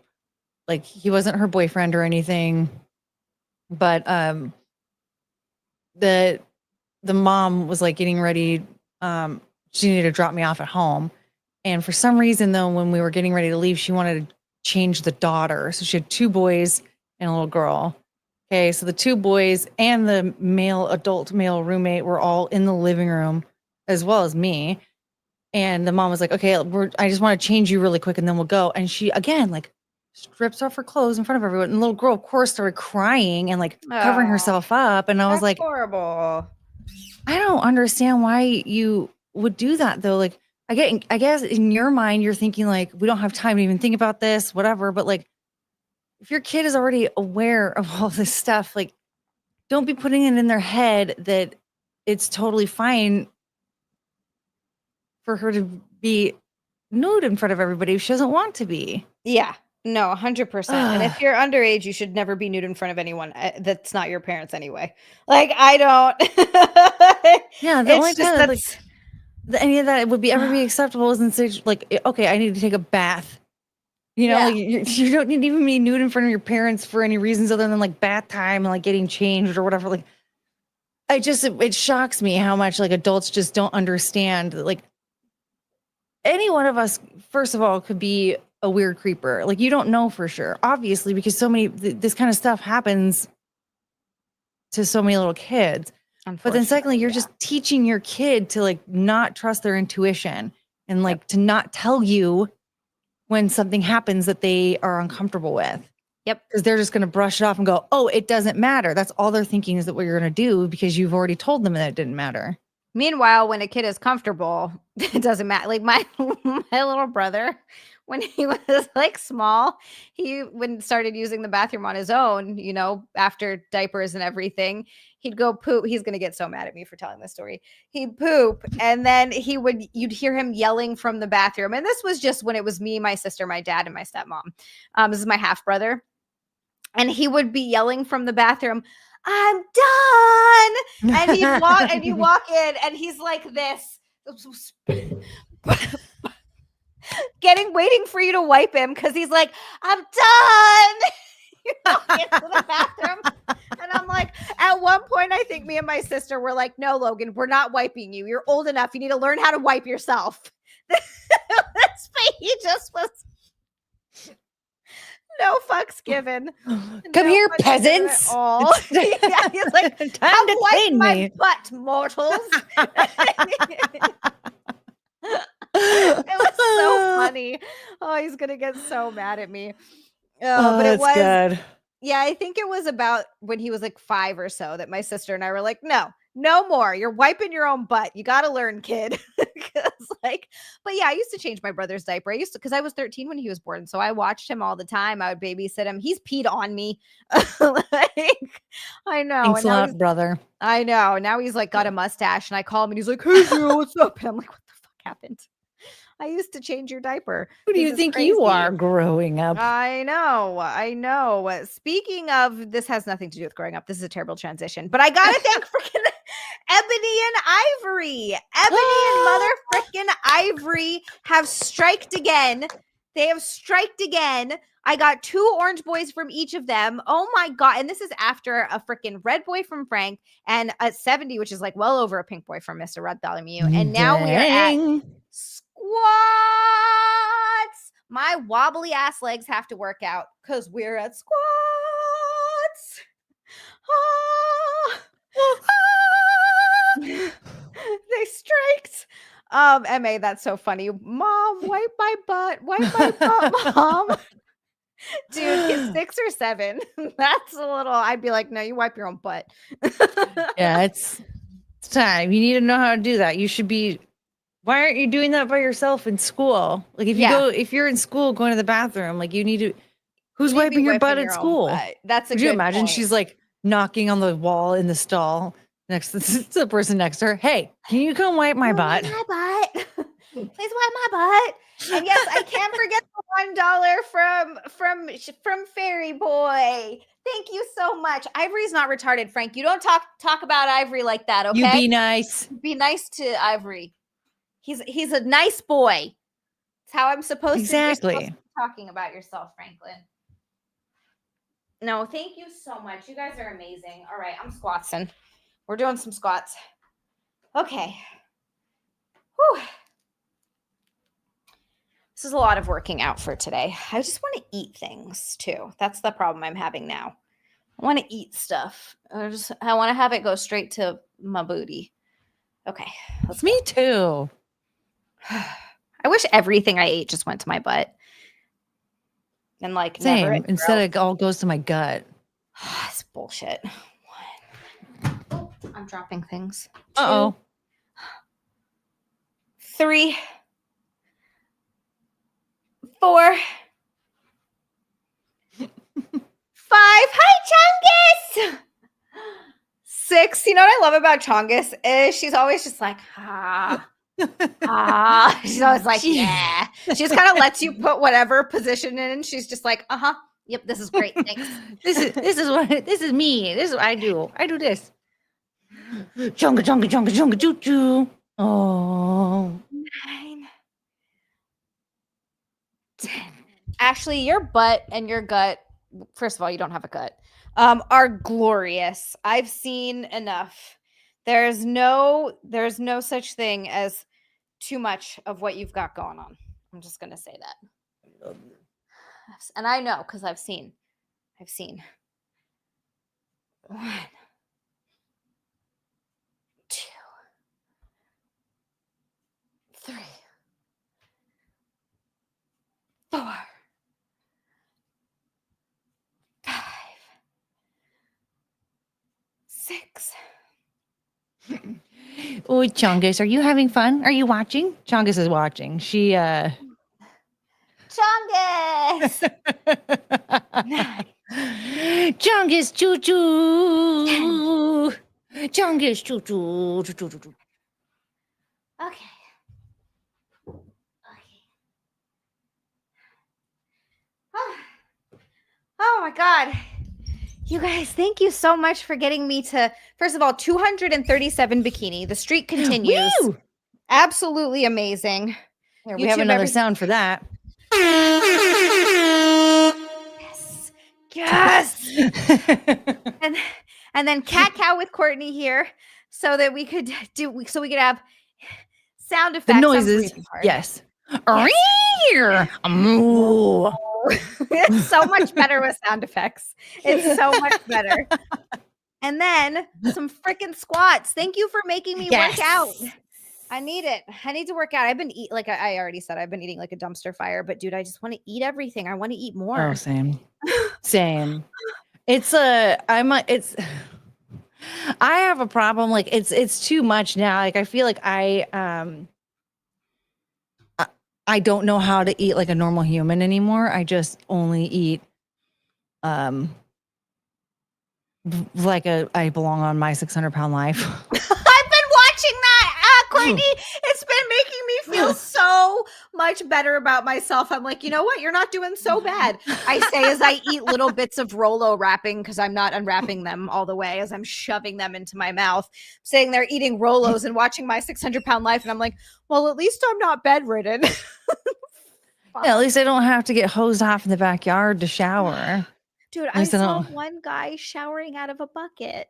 Like he wasn't her boyfriend or anything. But the mom was like getting ready. She needed to drop me off at home. And for some reason, though, when we were getting ready to leave, she wanted to change the daughter. So she had 2 boys and a little girl. Okay, so the 2 boys and the adult male roommate were all in the living room, as well as me. And the mom was like, okay, I just want to change you really quick and then we'll go. And she, again, like, strips off her clothes in front of everyone. And the little girl, of course, started crying and like covering herself up. And I was like, horrible. I don't understand why you would do that though. Like, I guess in your mind, you're thinking like, we don't have time to even think about this, whatever. But like, if your kid is already aware of all this stuff, like, don't be putting it in their head that it's totally fine for her to be nude in front of everybody if she doesn't want to be. Yeah. No, 100%. And if you're underage, you should never be nude in front of anyone that's not your parents anyway. Like, I don't. Yeah, the only time that, like, any of that would be ever be acceptable is in say, like, okay, I need to take a bath. You know, like you don't need to even be nude in front of your parents for any reasons other than like bath time and like getting changed or whatever. Like, it shocks me how much like adults just don't understand that, like, any one of us, first of all, could be a weird creeper. Like, you don't know for sure, obviously, because so many this kind of stuff happens to so many little kids. But then secondly, you're just teaching your kid to like not trust their intuition and like to not tell you when something happens that they are uncomfortable with. Yep. Because they're just going to brush it off and go, oh, it doesn't matter. That's all they're thinking is that what you're going to do because you've already told them that it didn't matter. Meanwhile, when a kid is comfortable, it doesn't matter. Like my little brother, when he was like small, he started using the bathroom on his own, you know, after diapers and everything, he'd go poop. He's going to get so mad at me for telling this story. He'd poop and then you'd hear him yelling from the bathroom. And this was just when it was me, my sister, my dad, and my stepmom. This is my half brother. and he would be yelling from the bathroom, "I'm done!" And he'd walk, and you walk in, and he's like this, waiting for you to wipe him because he's like, "I'm done." You walk into the bathroom, and I'm like, at one point, I think me and my sister were like, "No, Logan, we're not wiping you. You're old enough. You need to learn how to wipe yourself." But he just was no fucks given. Come here, peasants. Yeah, he's like, time "Come to wipe train my me. butt, mortals." It was so funny. Oh, he's gonna get so mad at me. But it was good. Yeah, I think it was about when he was like 5 or so that my sister and I were like, no more. You're wiping your own butt. You got to learn, kid. But yeah, I used to change my brother's diaper. Because I was 13 when he was born. So I watched him all the time. I would babysit him. He's peed on me. I know. Thanks And a now lot, brother. I know. Now he's like got a mustache, and I call him and he's like, "Hey, girl, what's up?" And I'm like, "What the fuck happened? I used to change your diaper." Who do you think you are growing up? I know. Speaking of, this has nothing to do with growing up. This is a terrible transition, but I gotta thank freaking Ebony and Ivory. Ebony and mother freaking Ivory have striked again. They have striked again. I got 2 orange boys from each of them. Oh my God. And this is after a freaking red boy from Frank and a 70, which is like well over a pink boy from Mr. Bartholomew. And now we are at squats. My wobbly ass legs have to work out because we're at squats. They striked. MA, that's so funny. Mom, wipe my butt. Wipe my butt, Mom. Dude, he's 6 or 7. That's a little, I'd be like, no, you wipe your own butt. Yeah, it's time. You need to know how to do that. You should be. Why aren't you doing that by yourself in school? Like if you're in school going to the bathroom, like you need to. Who's wiping your butt at school? That's a Could you imagine? She's like knocking on the wall in the stall next to the person next to her. Hey, can you come wipe my butt? My butt. Please wipe my butt. And yes, I can't forget the $1 from Fairy Boy. Thank you so much. Ivory's not retarded, Frank. You don't talk about Ivory like that, okay? You be nice. Be nice to Ivory. He's a nice boy. It's how I'm supposed to be talking about yourself, Franklin. No, thank you so much. You guys are amazing. All right, I'm squatting. We're doing some squats. Okay. Whew. This is a lot of working out for today. I just want to eat things too. That's the problem I'm having now. I want to eat stuff. I want to have it go straight to my booty. Okay. Me too. I wish everything I ate just went to my butt. And like same. Never instead it all goes to my gut. It's bullshit. 1. Oh, I'm dropping things. 2. 3. 4. 5. Hi, Chungus. 6. You know what I love about Chungus is she's always just like, she's always like, yeah. She just kind of lets you put whatever position in. She's just like, yep, this is great. Thanks. This is me. This is what I do. I do this. Chunga choo choo. Oh. 9. 10. Ashley, your butt and your gut, first of all, you don't have a gut, are glorious. I've seen enough. There's no such thing as too much of what you've got going on. I'm just going to say that. And I know because I've seen. 1, 2, 3, 4, 5, 6. Oh, Chungus, are you having fun? Are you watching? Chungus is watching. She Chungus! 9. Chungus choo choo. Chungus choo choo choo choo choo. Okay. Oh my God. You guys, thank you so much for getting me to, first of all, 237 bikini. The streak continues. Woo! Absolutely amazing. Here, we have another sound for that. Yes. and then cat cow with Courtney here, so that we could have sound effects. The noises. Yes. It's so much better with sound effects. It's so much better. And then some freaking squats. Thank you for making me work out. I need it. I need to work out. I've been like I already said, I've been eating like a dumpster fire, but dude, I just want to eat everything. I want to eat more. Oh, same. I have a problem. Like it's too much now. Like I feel like I don't know how to eat like a normal human anymore. I just only eat like I belong on My 600-Pound Life. I've been watching that, Courtney. It's been making me feel so much better about myself. I'm like, you know what? You're not doing so bad. I say as I eat little bits of Rolo wrapping, because I'm not unwrapping them all the way, as I'm shoving them into my mouth, sitting there eating Rolos and watching My 600-Pound Life. And I'm like, well, at least I'm not bedridden. Yeah, at least I don't have to get hosed off in the backyard to shower. Dude, I saw one guy showering out of a bucket.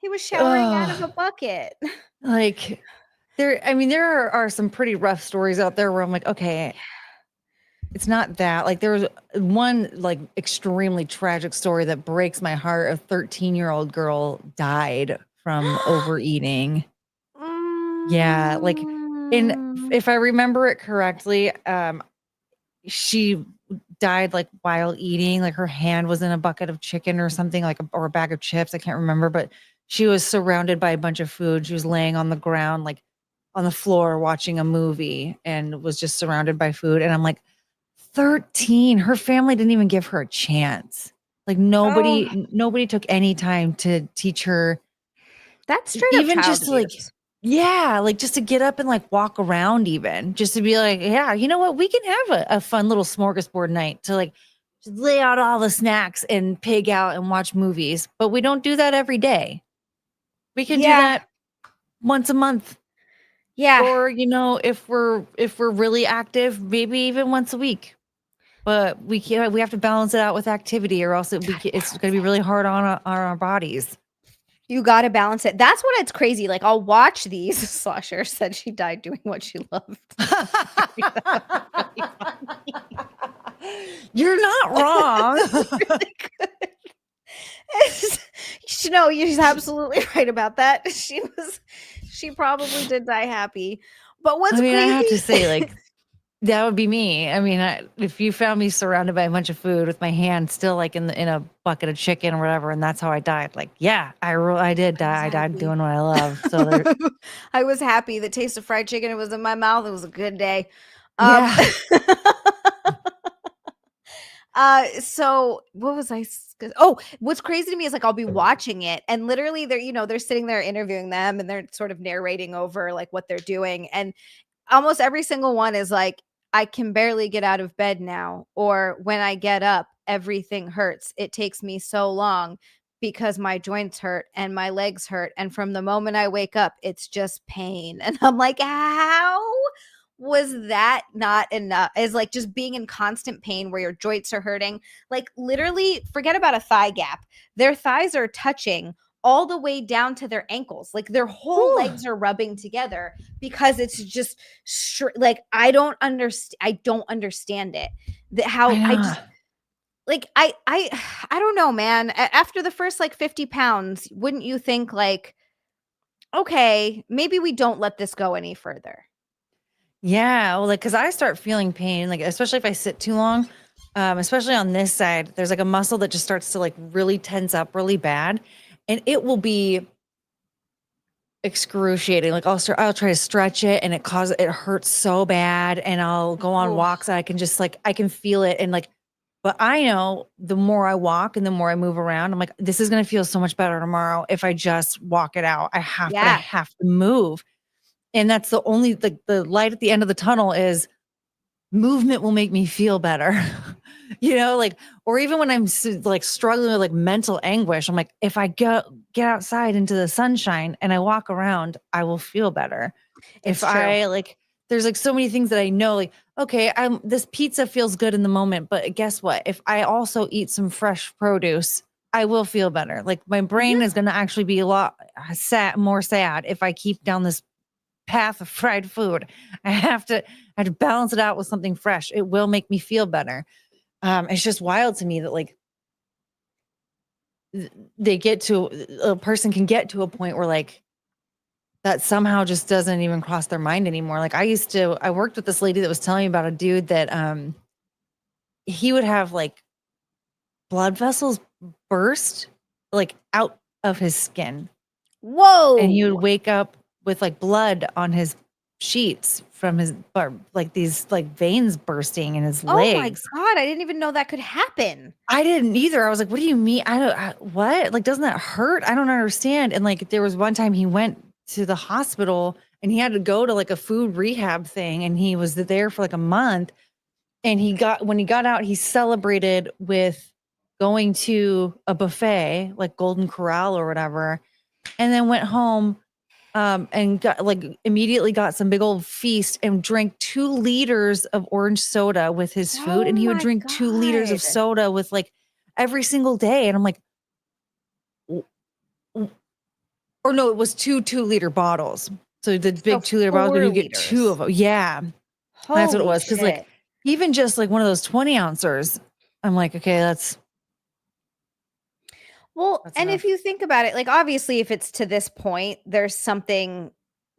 He was showering out of a bucket. Like there are some pretty rough stories out there where I'm like, okay, it's not that. Like there was one like extremely tragic story that breaks my heart. A 13-year-old girl died from overeating. Yeah, like if I remember it correctly, she died like while eating. Like her hand was in a bucket of chicken or something, like or a bag of chips. I can't remember, but she was surrounded by a bunch of food. She was laying on the ground, like on the floor watching a movie, and was just surrounded by food. And I'm like, 13. Her family didn't even give her a chance. Like nobody took any time to teach her. That's straight even up just to, like, yeah, like just to get up and like walk around, even just to be like, yeah, you know what? We can have a fun little smorgasbord night to like just lay out all the snacks and pig out and watch movies. But we don't do that every day. We can do that once a month. Yeah. Or, you know, if we're really active, maybe even once a week. But we have to balance it out with activity, or else it's going to be really hard on our bodies. You got to balance it. That's what it's crazy. Like I'll watch these. Slasher said she died doing what she loved. You're not wrong. Really good. No, you're absolutely right about that. She probably did die happy. But what's crazy? I have to say, like, that would be me. I mean, if you found me surrounded by a bunch of food with my hand still like in a bucket of chicken or whatever, and that's how I died. Like, yeah, I did die. Exactly. I died doing what I love. So I was happy. The taste of fried chicken, it was in my mouth. It was a good day. Yeah. So what was I? Oh, what's crazy to me is like I'll be watching it, and literally they're sitting there interviewing them, and they're sort of narrating over like what they're doing, and almost every single one is like, I can barely get out of bed now, or when I get up, everything hurts. It takes me so long because my joints hurt and my legs hurt, and from the moment I wake up, it's just pain. And I'm like, how was that not enough? Is like just being in constant pain where your joints are hurting. Like literally, forget about a thigh gap. Their thighs are touching all the way down to their ankles. Like their whole legs are rubbing together because it's just like I don't understand it. I don't know, man. After the first like 50 pounds, wouldn't you think like, okay, maybe we don't let this go any further? Yeah, well, like, because I start feeling pain, like, especially if I sit too long, especially on this side, there's like a muscle that just starts to like really tense up really bad, and it will be excruciating. Like I'll try to stretch it, and it hurts so bad, and I'll go on walks, and I can feel it, and like, but I know the more I walk and the more I move around, I'm like, this is gonna feel so much better tomorrow if I just walk it out. I have to move. And that's the only, the light at the end of the tunnel is movement will make me feel better. you know, like, or even when I'm like struggling with like mental anguish, I'm like, if I get outside into the sunshine and I walk around, I will feel better. It's If true. I like, there's like so many things that I know, like, okay, this pizza feels good in the moment, but guess what? If I also eat some fresh produce, I will feel better. Like my brain Mhm. is going to actually be a lot more sad if I keep down this path of fried food. I have to balance it out with something fresh. It will make me feel better. It's just wild to me that like they get to a person can get to a point where like that somehow just doesn't even cross their mind anymore. Like I worked with this lady that was telling me about a dude that he would have like blood vessels burst like out of his skin, and he would Whoa. wake up with like blood on his sheets from his like these like veins bursting in his Oh my legs. God. I didn't even know that could happen. I didn't either. I was like, what do you mean? What? Like, doesn't that hurt? I don't understand. And like, there was one time he went to the hospital and he had to go to like a food rehab thing, and he was there for like a month. And when he got out, he celebrated with going to a buffet, like Golden Corral or whatever, and then went home and got like immediately got some big old feast and drank 2 liters of orange soda with his food. Oh And he would my drink 2 liters of God. soda with like every single day. And I'm like, "W- w- or no, it was 2 2-liter bottles. So the So big 2-liter bottles, but 4 you get two liters. of them. Yeah. That's what it Holy was. Cause like shit. even just like one of those 20 ouncers, I'm like, okay, Well, that's and if enough. you think about it, like obviously if it's to this point, there's something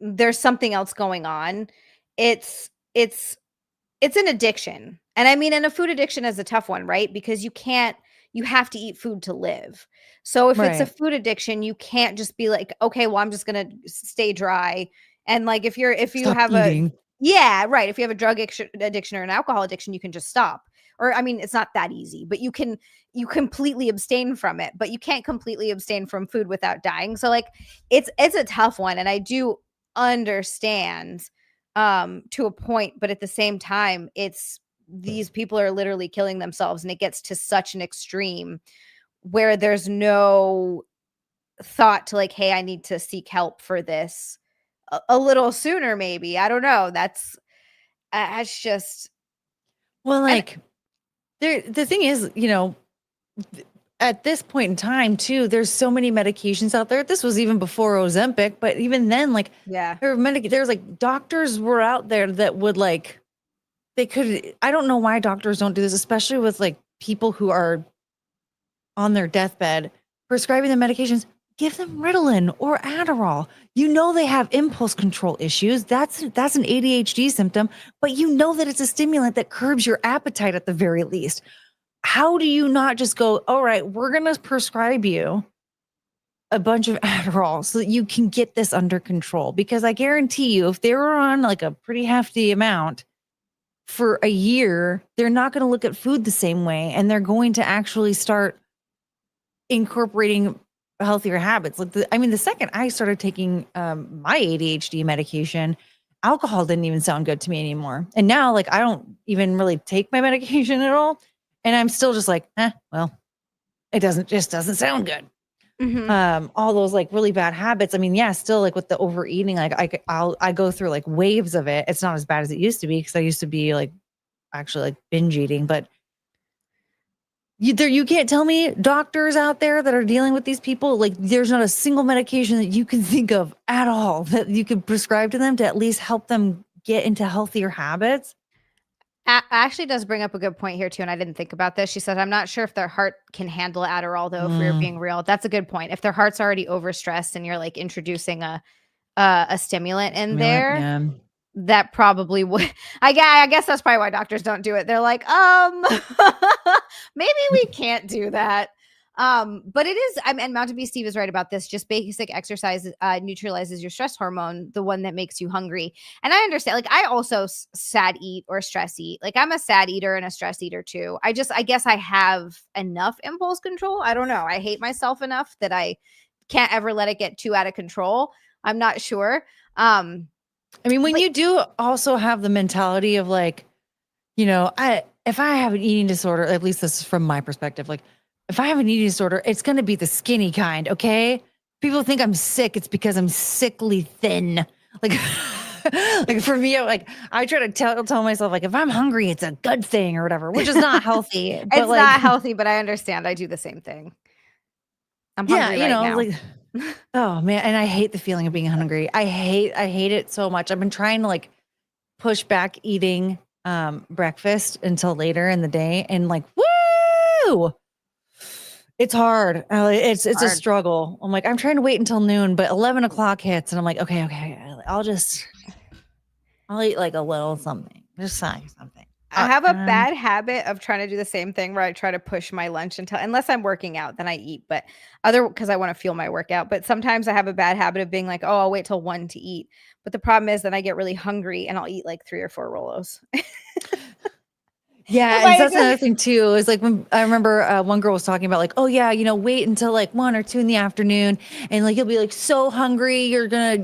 else going on. It's it's an addiction. And I mean, and a food addiction is a tough one, right? Because you have to eat food to live. So if it's a Right. food addiction, you can't just be like, okay, well, I'm just gonna stay dry. And like if you Stop have a eating. yeah, right. If you have a drug addiction or an alcohol addiction, you can just stop. Or I mean, it's not that easy, but you completely abstain from it, but you can't completely abstain from food without dying. So like it's a tough one. And I do understand to a point, but at the same time, it's these people are literally killing themselves, and it gets to such an extreme where there's no thought to like, hey, I need to seek help for this a little sooner, maybe. I don't know. That's just Well, and like the thing is, at this point in time too, there's so many medications out there. This was even before Ozempic, but even then, like yeah. there's like doctors were out there that would like they could. I don't know why doctors don't do this, especially with like people who are on their deathbed, prescribing them medications. Give them Ritalin or Adderall. You know they have impulse control issues. That's an ADHD symptom, but you know that it's a stimulant that curbs your appetite at the very least. How do you not just go, all right, we're going to prescribe you a bunch of Adderall so that you can get this under control? Because I guarantee you, if they were on like a pretty hefty amount for a year, they're not going to look at food the same way. And they're going to actually start incorporating healthier habits. Like, the second I started taking my ADHD medication, alcohol didn't even sound good to me anymore. And now, like, I don't even really take my medication at all. And I'm still just like, well, it doesn't sound good. Mhm. All those like really bad habits. I mean, yeah, still like with the overeating, like I go through like waves of it. It's not as bad as it used to be because I used to be like actually like binge eating, but you can't tell me doctors out there that are dealing with these people, like there's not a single medication that you can think of at all that you could prescribe to them to at least help them get into healthier habits. Ashley does bring up a good point here too, and I didn't think about this. She said, "I'm not sure if their heart can handle Adderall, though. If we are Mm, being real, that's a good point. If their heart's already overstressed, and you're like introducing a stimulant in stimulant, there, yeah. that probably would. I guess that's probably why doctors don't do it. They're like, maybe we can't do that. But it is. And Mountain Bee Steve is right about this. Just basic exercise neutralizes your stress hormone, the one that makes you hungry. And I understand. Like I also sad eat or stress eat. Like I'm a sad eater and a stress eater too. I guess I have enough impulse control. I don't know. I hate myself enough that I can't ever let it get too out of control. I'm not sure. Um, I mean, when but you do also have the mentality of like, I if I have an eating disorder, at least this is from my perspective, like if I have an eating disorder, it's going to be the skinny kind. Okay. People think I'm sick. It's because I'm sickly thin. Like, like for me, like I try to tell myself, like, if I'm hungry, it's a good thing or whatever, which is not healthy. But It's like, not healthy, but I understand. I do the same thing. I'm yeah, hungry right now. like, oh man. And I hate the feeling of being hungry. I hate it so much. I've been trying to like push back eating breakfast until later in the day, and like, woo, it's hard. It's a Hard. struggle. I'm like, I'm trying to wait until noon, but 11 o'clock hits and I'm like, okay, I'll eat like a little something, just something. I have a bad habit of trying to do the same thing where I try to push my lunch until, unless I'm working out, then I eat, but because I want to feel my workout. But sometimes I have a bad habit of being like, oh, I'll wait till 1 to eat. But the problem is then I get really hungry and I'll eat like 3 or 4 Rolos. Yeah, and that's another thing too. Is like when I remember one girl was talking about like, oh yeah, wait until like 1 or 2 in the afternoon, and like you'll be like so hungry, you're gonna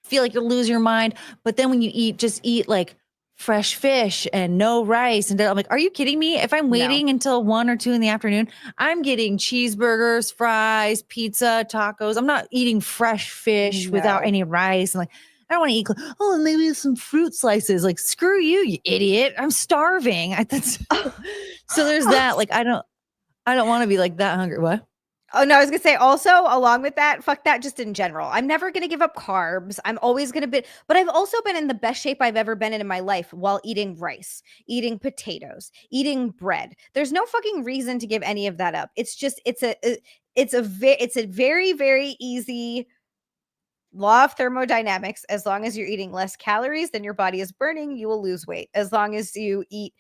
feel like you'll lose your mind. But then when you eat, just eat like fresh fish and no rice. And I'm like, are you kidding me? If I'm waiting until 1 or 2 in the afternoon, I'm getting cheeseburgers, fries, pizza, tacos. I'm not eating fresh fish without any rice. And like, I don't want to eat. Oh, and maybe some fruit slices. Like, screw you, you idiot! I'm starving. So there's that. Like, I don't want to be like that hungry. What? Oh no, I was gonna say also along with that, fuck that just in general. I'm never gonna give up carbs. I'm always gonna be, but I've also been in the best shape I've ever been in my life while eating rice, eating potatoes, eating bread. There's no fucking reason to give any of that up. It's just it's a very, very easy law of thermodynamics. As long as you're eating less calories than your body is burning, you will lose weight. As long as you eat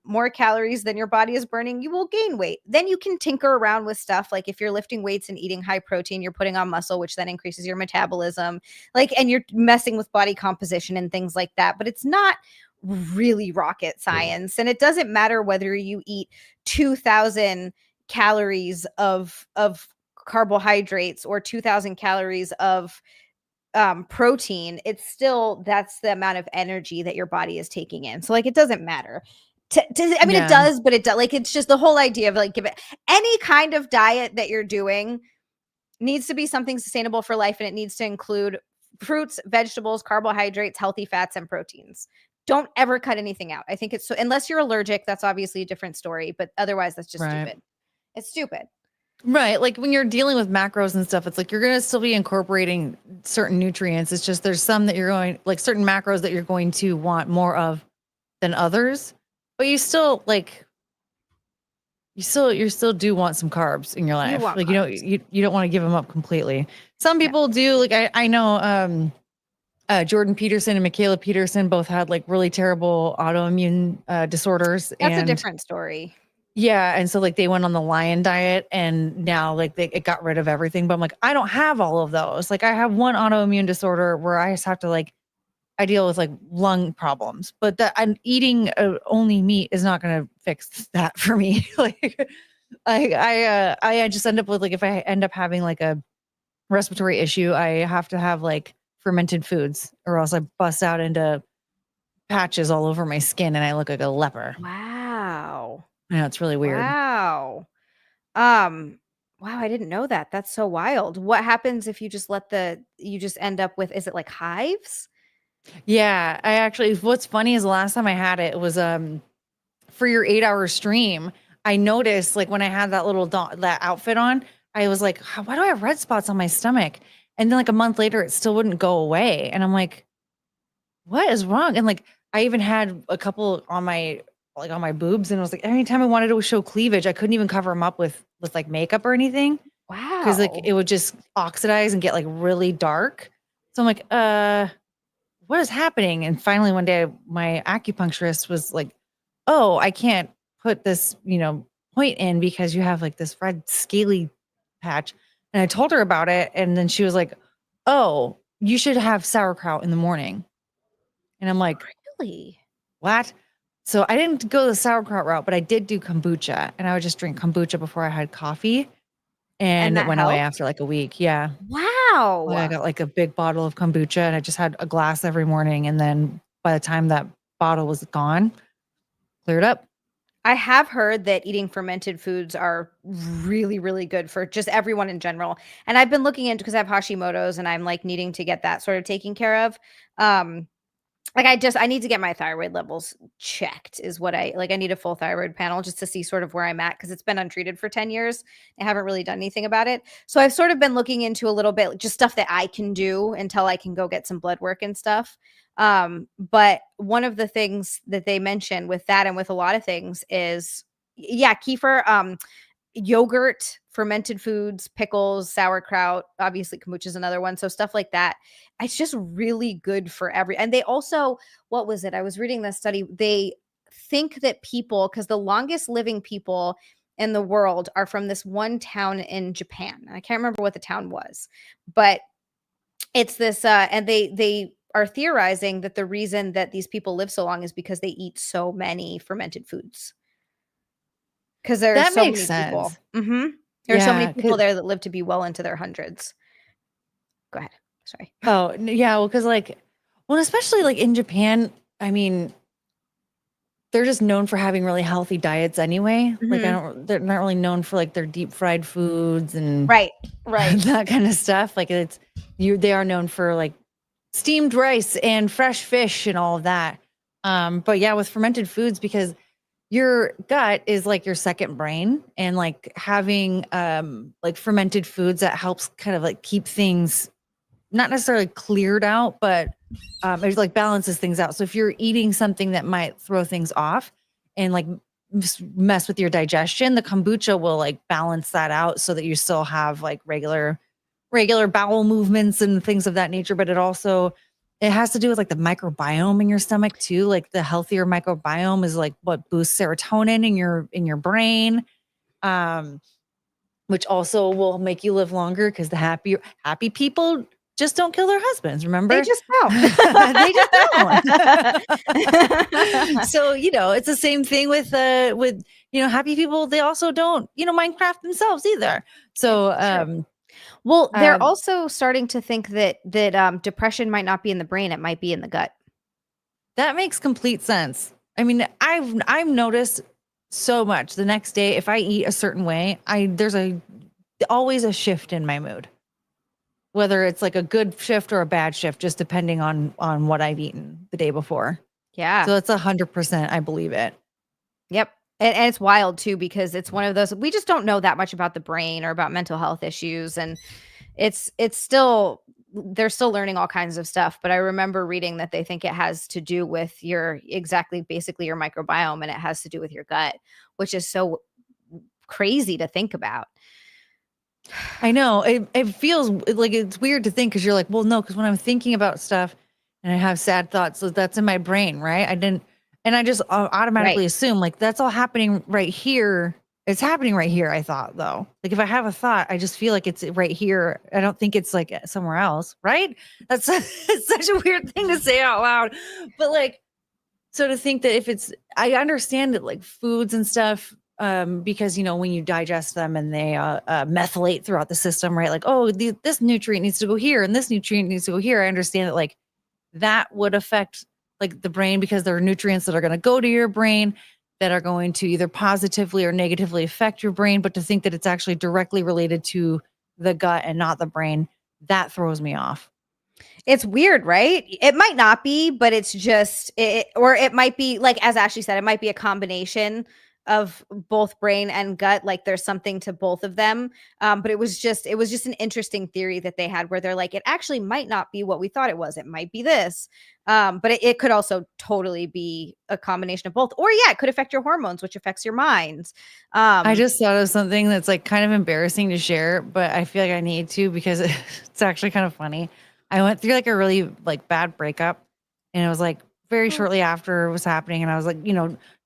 more calories than your body is burning, you will gain weight. Then you can tinker around with stuff. Like if you're lifting weights and eating high protein, you're putting on muscle, which then increases your metabolism, like, and you're messing with body composition and things like that. But it's not really rocket science. And it doesn't matter whether you eat 2,000 calories of carbohydrates or 2,000 calories of protein. It's still, that's the amount of energy that your body is taking in. So like, it doesn't matter. I mean, it does, but it does. Like, it's just the whole idea of like, give it any kind of diet that you're doing needs to be something sustainable for life, and it needs to include fruits, vegetables, carbohydrates, healthy fats, and proteins. Don't ever cut anything out. I think it's so, unless you're allergic, that's obviously a different story, but otherwise that's just stupid. It's stupid. Right. Like when you're dealing with macros and stuff, it's like you're going to still be incorporating certain nutrients. It's just there's some that you're going, like certain macros that you're going to want more of than others, but you still like, you still do want some carbs in your life. Like, you don't want to give them up completely. Some people do. Like I know Jordan Peterson and Michaela Peterson both had like really terrible autoimmune disorders. That's a different story. Yeah, and so like they went on the lion diet, and now like it got rid of everything. But I'm like, I don't have all of those. Like I have one autoimmune disorder where I just have to like, I deal with like lung problems, but that I'm eating only meat is not going to fix that for me. Like I just end up with like, if I end up having like a respiratory issue, I have to have like fermented foods, or else I bust out into patches all over my skin and I look like a leper. Wow. I know, it's really weird. Wow. Wow, I didn't know that. That's so wild. What happens if you just you just end up with, is it like hives? Yeah, what's funny is the last time I had it, it was for your 8-hour stream. I noticed like when I had that little that outfit on, I was like, why do I have red spots on my stomach? And then like a month later, it still wouldn't go away. And I'm like, what is wrong? And like, I even had a couple on my boobs, and it was like anytime I wanted to show cleavage, I couldn't even cover them up with like makeup or anything. Wow. Because like it would just oxidize and get like really dark. So I'm like, what is happening? And finally one day my acupuncturist was like, oh, I can't put this, point in because you have like this red scaly patch. And I told her about it. And then she was like, oh, you should have sauerkraut in the morning. And I'm like, really? What? So I didn't go the sauerkraut route, but I did do kombucha, and I would just drink kombucha before I had coffee, and it went away after like a week. Yeah. Wow. I got like a big bottle of kombucha, and I just had a glass every morning. And then by the time that bottle was gone, cleared up. I have heard that eating fermented foods are really, really good for just everyone in general. And I've been looking into because I have Hashimoto's and I'm like needing to get that sort of taken care of. Like I need to get my thyroid levels checked is what I need a full thyroid panel just to see sort of where I'm at because it's been untreated for 10 years. I haven't really done anything about it. So I've sort of been looking into a little bit just stuff that I can do until I can go get some blood work and stuff. But one of the things that they mention with that and with a lot of things is yeah, kefir, yogurt, fermented foods, pickles, sauerkraut, obviously kombucha is another one. So stuff like that. It's just really good for and they also, what was it? I was reading this study. They think that people, because the longest living people in the world are from this one town in Japan. I can't remember what the town was, but it's this, and they are theorizing that the reason that these people live so long is because they eat so many fermented foods. Because there are That so makes many sense. people. There are so many Yeah, people there that live to be well into their hundreds. Go ahead. Sorry. oh, yeah, well, because especially like in Japan, I mean, they're just known for having really healthy diets anyway. Like they're not really known for like their deep fried foods and Right. that kind of stuff. Like they are known for like steamed rice and fresh fish and all of that. But yeah, with fermented foods, because your gut is like your second brain, and like having like fermented foods that helps kind of like keep things not necessarily cleared out, but it like balances things out. So if you're eating something that might throw things off and like mess with your digestion, the kombucha will like balance that out so that you still have like regular bowel movements and things of that nature. But it has to do with like the microbiome in your stomach too. Like the healthier microbiome is like what boosts serotonin in your brain. Which also will make you live longer because the happy people just don't kill their husbands, remember? They just don't. They just don't. So, it's the same thing with happy people. They also don't, Minecraft themselves either. So, well, they're also starting to think that depression might not be in the brain. It might be in the gut. That makes complete sense. I mean, I've noticed so much the next day, if I eat a certain way, there's always a shift in my mood. Whether it's like a good shift or a bad shift, just depending on what I've eaten the day before. Yeah. So it's 100%. I believe it. Yep. And it's wild too, because it's one of those, we just don't know that much about the brain or about mental health issues. And it's still, they're still learning all kinds of stuff. But I remember reading that they think it has to do with basically your microbiome, and it has to do with your gut, which is so crazy to think about. I know it feels like it's weird to think because you're like, well, no, because when I'm thinking about stuff and I have sad thoughts, so that's in my brain, right? I just automatically assume like that's all happening right here. It's happening right here. I thought though, like if I have a thought, I just feel like it's right here. I don't think it's like somewhere else, right? That's it's such a weird thing to say out loud, but like, so to think that I understand it like foods and stuff. Because when you digest them and they methylate throughout the system, right? Like, oh, this nutrient needs to go here and this nutrient needs to go here. I understand that like that would affect like the brain because there are nutrients that are going to go to your brain that are going to either positively or negatively affect your brain. But to think that it's actually directly related to the gut and not the brain, that throws me off. It's weird, right? It might not be, but it's just or it might be like, as Ashley said, it might be a combination of both brain and gut. Like there's something to both of them. But it was just an interesting theory that they had where they're like, it actually might not be what we thought it was. It might be this. But it could also totally be a combination of both. Or yeah, it could affect your hormones, which affects your mind. I just thought of something that's like kind of embarrassing to share, but I feel like I need to because it's actually kind of funny. I went through like a really like bad breakup, and it was like very shortly after it was happening. And I was like,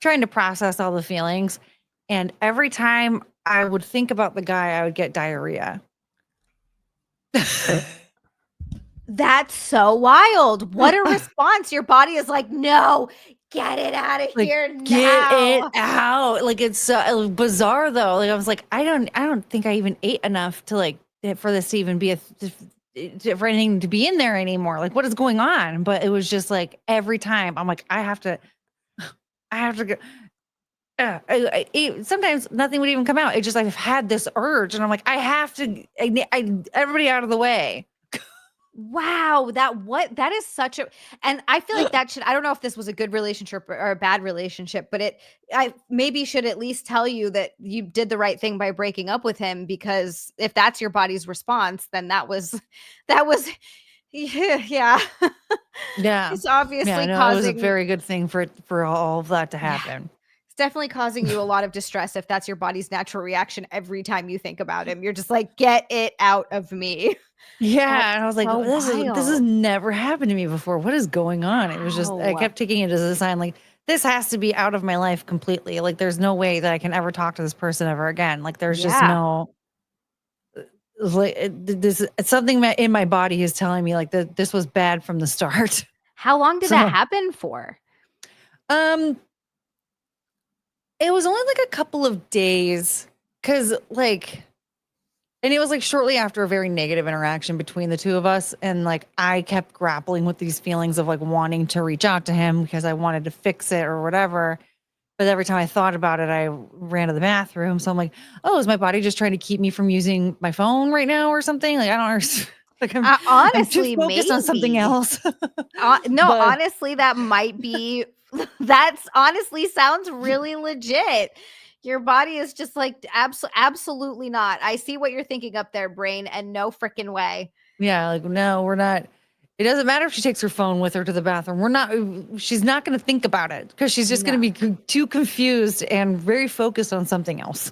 trying to process all the feelings. And every time I would think about the guy, I would get diarrhea. That's so wild. What a response. Your body is like, no, get it out of here now. Get it out. Like it's so bizarre though. Like I was like, I don't think I even ate enough to like for this to even be for anything to be in there anymore. Like what is going on? But it was just like every time I'm like, I have to go. Sometimes nothing would even come out. It just, I've had this urge and I'm like, I have to, everybody out of the way. Wow, that is such a, and I feel like that should, I don't know if this was a good relationship or a bad relationship, but I maybe should at least tell you that you did the right thing by breaking up with him, because if that's your body's response, then that was yeah. Yeah. It's Yeah, obviously no, it was a causing, very good thing for all of that to yeah, happen. it's definitely causing you a lot of distress if that's your body's natural reaction every time you think about him. You're just like, "Get it out of me." That's Yeah, and I was like, so this has wild. never happened to me before. What is going on?" It was just, I Wow. kept taking it as a sign, like, this has to be out of my life completely. Like, there's no way that I can ever talk to this person ever again. Like, there's just Yeah. no, like, this, it's something that in my body is telling me like that this was bad from the start. How long did that So, happen for? um, it was only like a couple of days, because like, and it was like shortly after a very negative interaction between the two of us. And like, I kept grappling with these feelings of like wanting to reach out to him because I wanted to fix it or whatever. But every time I thought about it, I ran to the bathroom. So I'm like, oh, is my body just trying to keep me from using my phone right now or something? Like, I don't understand. Like, I'm too Honestly, focused on something maybe. else. No, But honestly, that might be that's honestly sounds really legit. Your body is just like, absolutely not. I see what you're thinking up there, brain, and no freaking way. yeah, like, no, we're not. It doesn't matter if she takes her phone with her to the bathroom. She's not going to think about it because she's just going to No. be too confused and very focused on something else.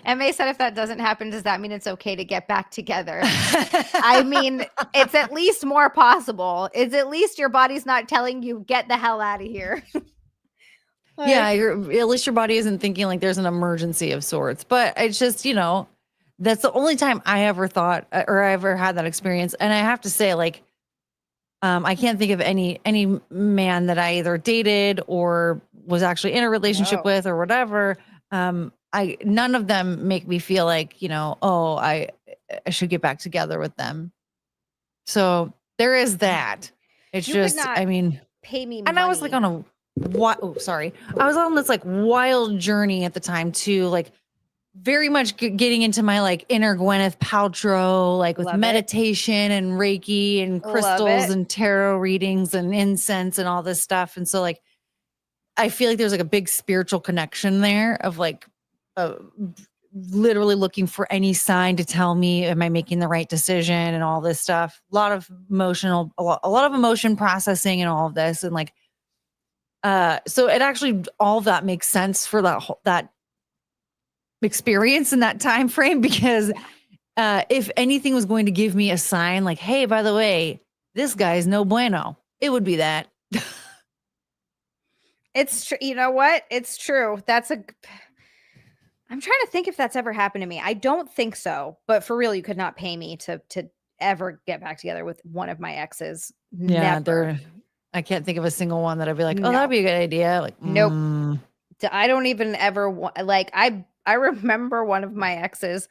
And May said, if that doesn't happen, does that mean it's okay to get back together? I mean, it's at least more possible. It's at least your body's not telling you, get the hell out of here. Yeah, Like, at least your body isn't thinking like there's an emergency of sorts. But it's just, that's the only time I ever thought or I ever had that experience. And I have to say, like, I can't think of any man that I either dated or was actually in a relationship no. with or whatever. I none of them make me feel like, oh, I should get back together with them. So there is that. It's You could just, not I mean, pay me and I was like money. on a what? Oh, sorry. I was on this like wild journey at the time too, like very much getting into my like inner Gwyneth Paltrow, like with Love it. meditation and Reiki and Love crystals it. and tarot readings and incense and all this stuff. And so like, I feel like there's like a big spiritual connection there of like, uh, literally looking for any sign to tell me, am I making the right decision and all this stuff. A lot of a lot of emotion processing and all of this. And like, so it actually, all of that makes sense for that experience in that time frame, because if anything was going to give me a sign like, hey, by the way, this guy's no bueno, it would be that. It's true. You know what? It's true. I'm trying to think if that's ever happened to me. I don't think so. But for real, you could not pay me to ever get back together with one of my exes. Yeah, Never. I can't think of a single one that I'd be like, oh, that'd No. be a good idea. Like, Nope. I don't even ever like I remember one of my exes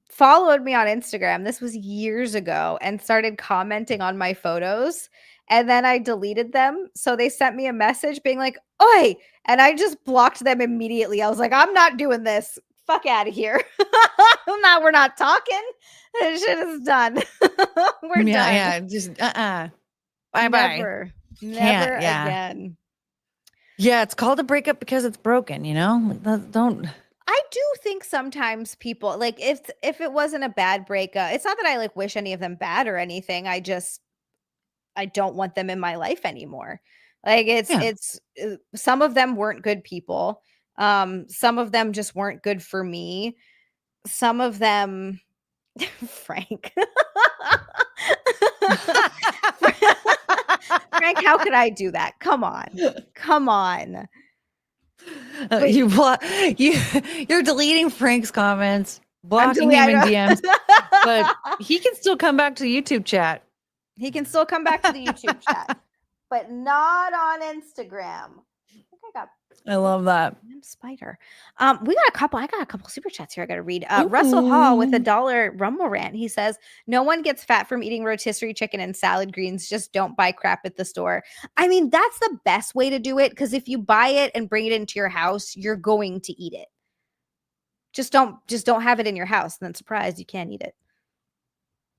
followed me on Instagram. This was years ago, and started commenting on my photos, and then I deleted them. So they sent me a message being like, "Oi," and I just blocked them immediately. I was like, "I'm not doing this. Fuck out of here." We're not talking. This shit is done. We're yeah, done. yeah, just bye bye. Never. Never Can't, yeah. again. Yeah, it's called a breakup because it's broken, Like, don't. I do think sometimes people like, if it wasn't a bad breakup, it's not that I like wish any of them bad or anything. I don't want them in my life anymore. Like, Yeah. some of them weren't good people. Some of them just weren't good for me. Some of them Frank. Frank, how could I do that? Come on. Come on. But You you're deleting Frank's comments, I'm blocking doing him I in know. DMs, but he can still come back to YouTube chat. He can still come back to the YouTube chat, but not on Instagram. think I got I love that. spider. We got a couple. I got a couple super chats here I got to read. Russell Hall with $1 Rumble rant. He says, "No one gets fat from eating rotisserie chicken and salad greens. Just don't buy crap at the store." I mean, that's the best way to do it, because if you buy it and bring it into your house, you're going to eat it. Just don't have it in your house, and then surprise, you can't eat it.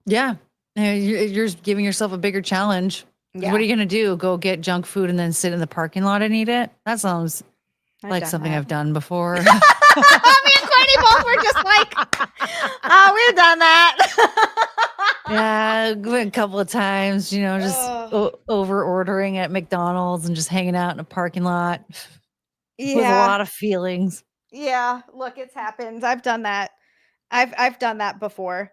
Yeah. You're giving yourself a bigger challenge. Yeah. What are you going to do? Go get junk food and then sit in the parking lot and eat it? That sounds like something I've done before. Me and Courtney both were just like, oh, we've done that. Yeah, a couple of times, just over ordering at McDonald's and just hanging out in a parking lot with a lot of feelings. Yeah, look, it's happened. I've done that. I've done that before.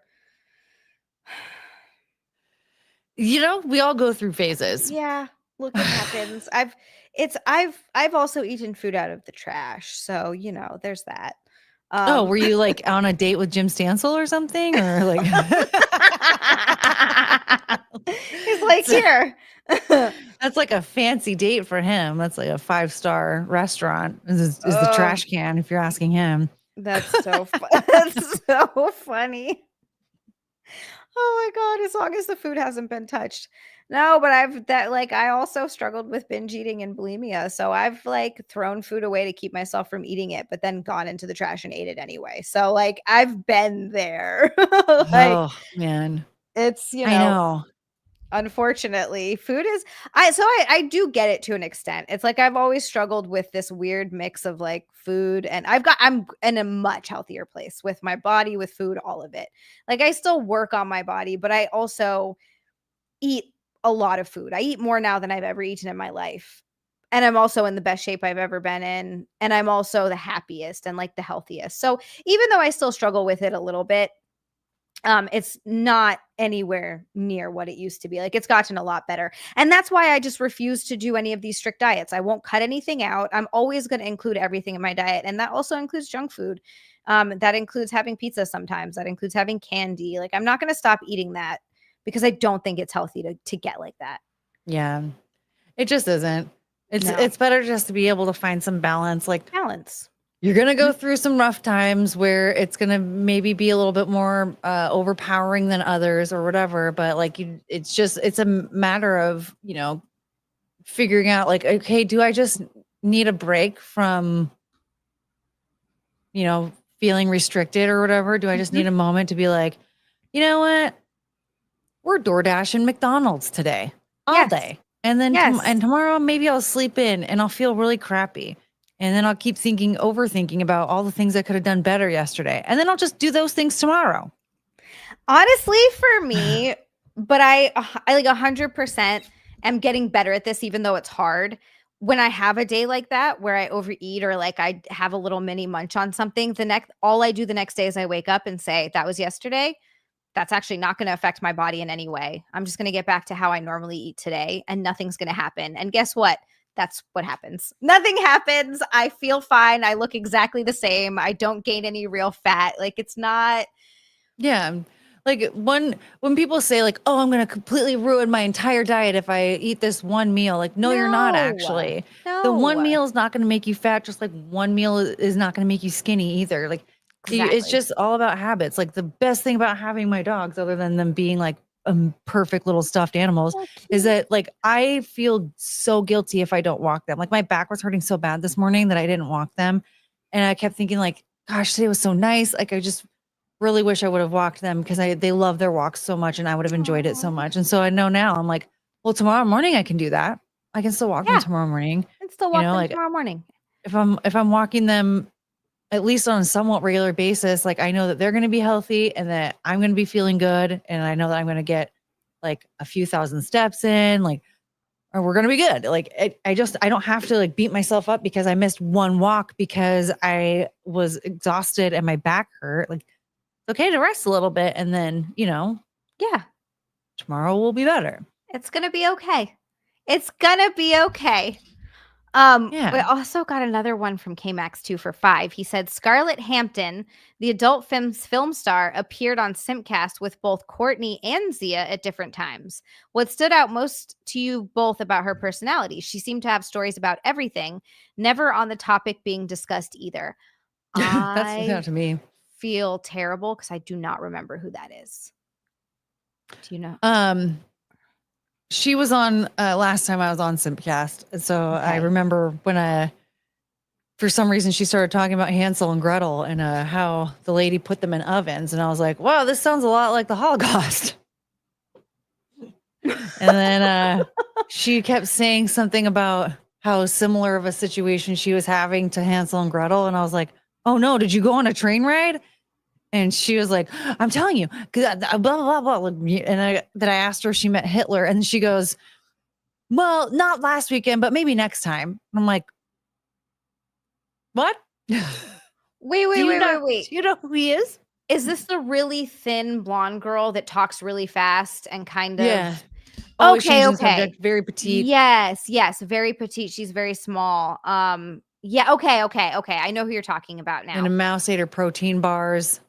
We all go through phases. Yeah, look, it happens. I've also eaten food out of the trash, so there's that. Were you like on a date with Jim Stansel or something, or like? He's like, here. That's like a fancy date for him. That's like a 5-star restaurant. Is the trash can, if you're asking him. That's so that's so funny. Oh my God, as long as the food hasn't been touched. No, but I also struggled with binge eating and bulimia. So I've like thrown food away to keep myself from eating it, but then gone into the trash and ate it anyway. So like I've been there. Oh man. It's, I know. Unfortunately, food is I do get it to an extent. It's like I've always struggled with this weird mix of like food, and I'm in a much healthier place with my body, with food, all of it. Like I still work on my body, but I also eat a lot of food. I eat more now than I've ever eaten in my life. And I'm also in the best shape I've ever been in, and I'm also the happiest and like the healthiest. So even though I still struggle with it a little bit, it's not anywhere near what it used to be. Like it's gotten a lot better. And that's why I just refuse to do any of these strict diets. I won't cut anything out. I'm always going to include everything in my diet. And that also includes junk food. That includes having pizza sometimes. That includes having candy. Like I'm not going to stop eating that because I don't think it's healthy to get like that. Yeah. It just isn't. It's better just to be able to find some balance. Like balance. You're going to go through some rough times where it's going to maybe be a little bit more overpowering than others or whatever. But like, it's a matter of, figuring out like, okay, do I just need a break from, feeling restricted or whatever? Do I just need a moment to be like, you know what? We're DoorDash and McDonald's today all day. And then and tomorrow, maybe I'll sleep in and I'll feel really crappy. And then I'll keep overthinking about all the things I could have done better yesterday. And then I'll just do those things tomorrow. Honestly, for me, but I like 100% am getting better at this, even though it's hard. When I have a day like that where I overeat or like I have a little mini munch on something, all I do the next day is I wake up and say, that was yesterday. That's actually not going to affect my body in any way. I'm just going to get back to how I normally eat today, and nothing's going to happen. And guess what? That's what happens. Nothing happens. I feel fine. I look exactly the same. I don't gain any real fat. Like it's not. Yeah. Like when people say like, oh, I'm going to completely ruin my entire diet if I eat this one meal. Like, no, you're not actually. No. The one meal is not going to make you fat. Just like one meal is not going to make you skinny either. Like it's just all about habits. Like the best thing about having my dogs, other than them being like perfect little stuffed animals, is that like I feel so guilty if I don't walk them. Like my back was hurting so bad this morning that I didn't walk them, and I kept thinking like, gosh, today was so nice. Like I just really wish I would have walked them because they love their walks so much, and I would have enjoyed it so much. And so I know now I'm like, well, tomorrow morning I can do that. I can still walk them tomorrow morning. And still walk them tomorrow morning. If I'm walking them at least on a somewhat regular basis, like I know that they're going to be healthy and that I'm going to be feeling good. And I know that I'm going to get like a few thousand steps in, like, or we're going to be good. Like, I don't have to like beat myself up because I missed one walk because I was exhausted and my back hurt. Like it's okay to rest a little bit. And then, tomorrow will be better. It's going to be okay. It's going to be okay. We Yeah. also got another one from Kmax 2 for 5. He said Scarlett Hampton, the adult film star, appeared on Simpcast with both Courtney and Xia at different times. What stood out most to you both about her personality? She seemed to have stories about everything, never on the topic being discussed either. That's I not to me. feel terrible because I do not remember who that is. Do you know? She was on last time I was on Simpcast. And so I Okay. remember when for some reason she started talking about Hansel and Gretel and how the lady put them in ovens. And I was like, wow, this sounds a lot like the Holocaust. And then she kept saying something about how similar of a situation she was having to Hansel and Gretel. And I was like, oh no, did you go on a train ride? And she was like, I'm telling you, because blah, blah, blah, blah. And I asked her if she met Hitler. And she goes, well, not last weekend, but maybe next time. And I'm like, what? Wait, Do wait, you wait, not, wait, wait. do you know who he is? Is this the really thin blonde girl that talks really fast and kind of Yeah. Always okay, changing the okay. subject. Very petite. Yes, yes, very petite. She's very small. Yeah, okay, okay, okay. I know who you're talking about And a now. mouse ate her protein bars.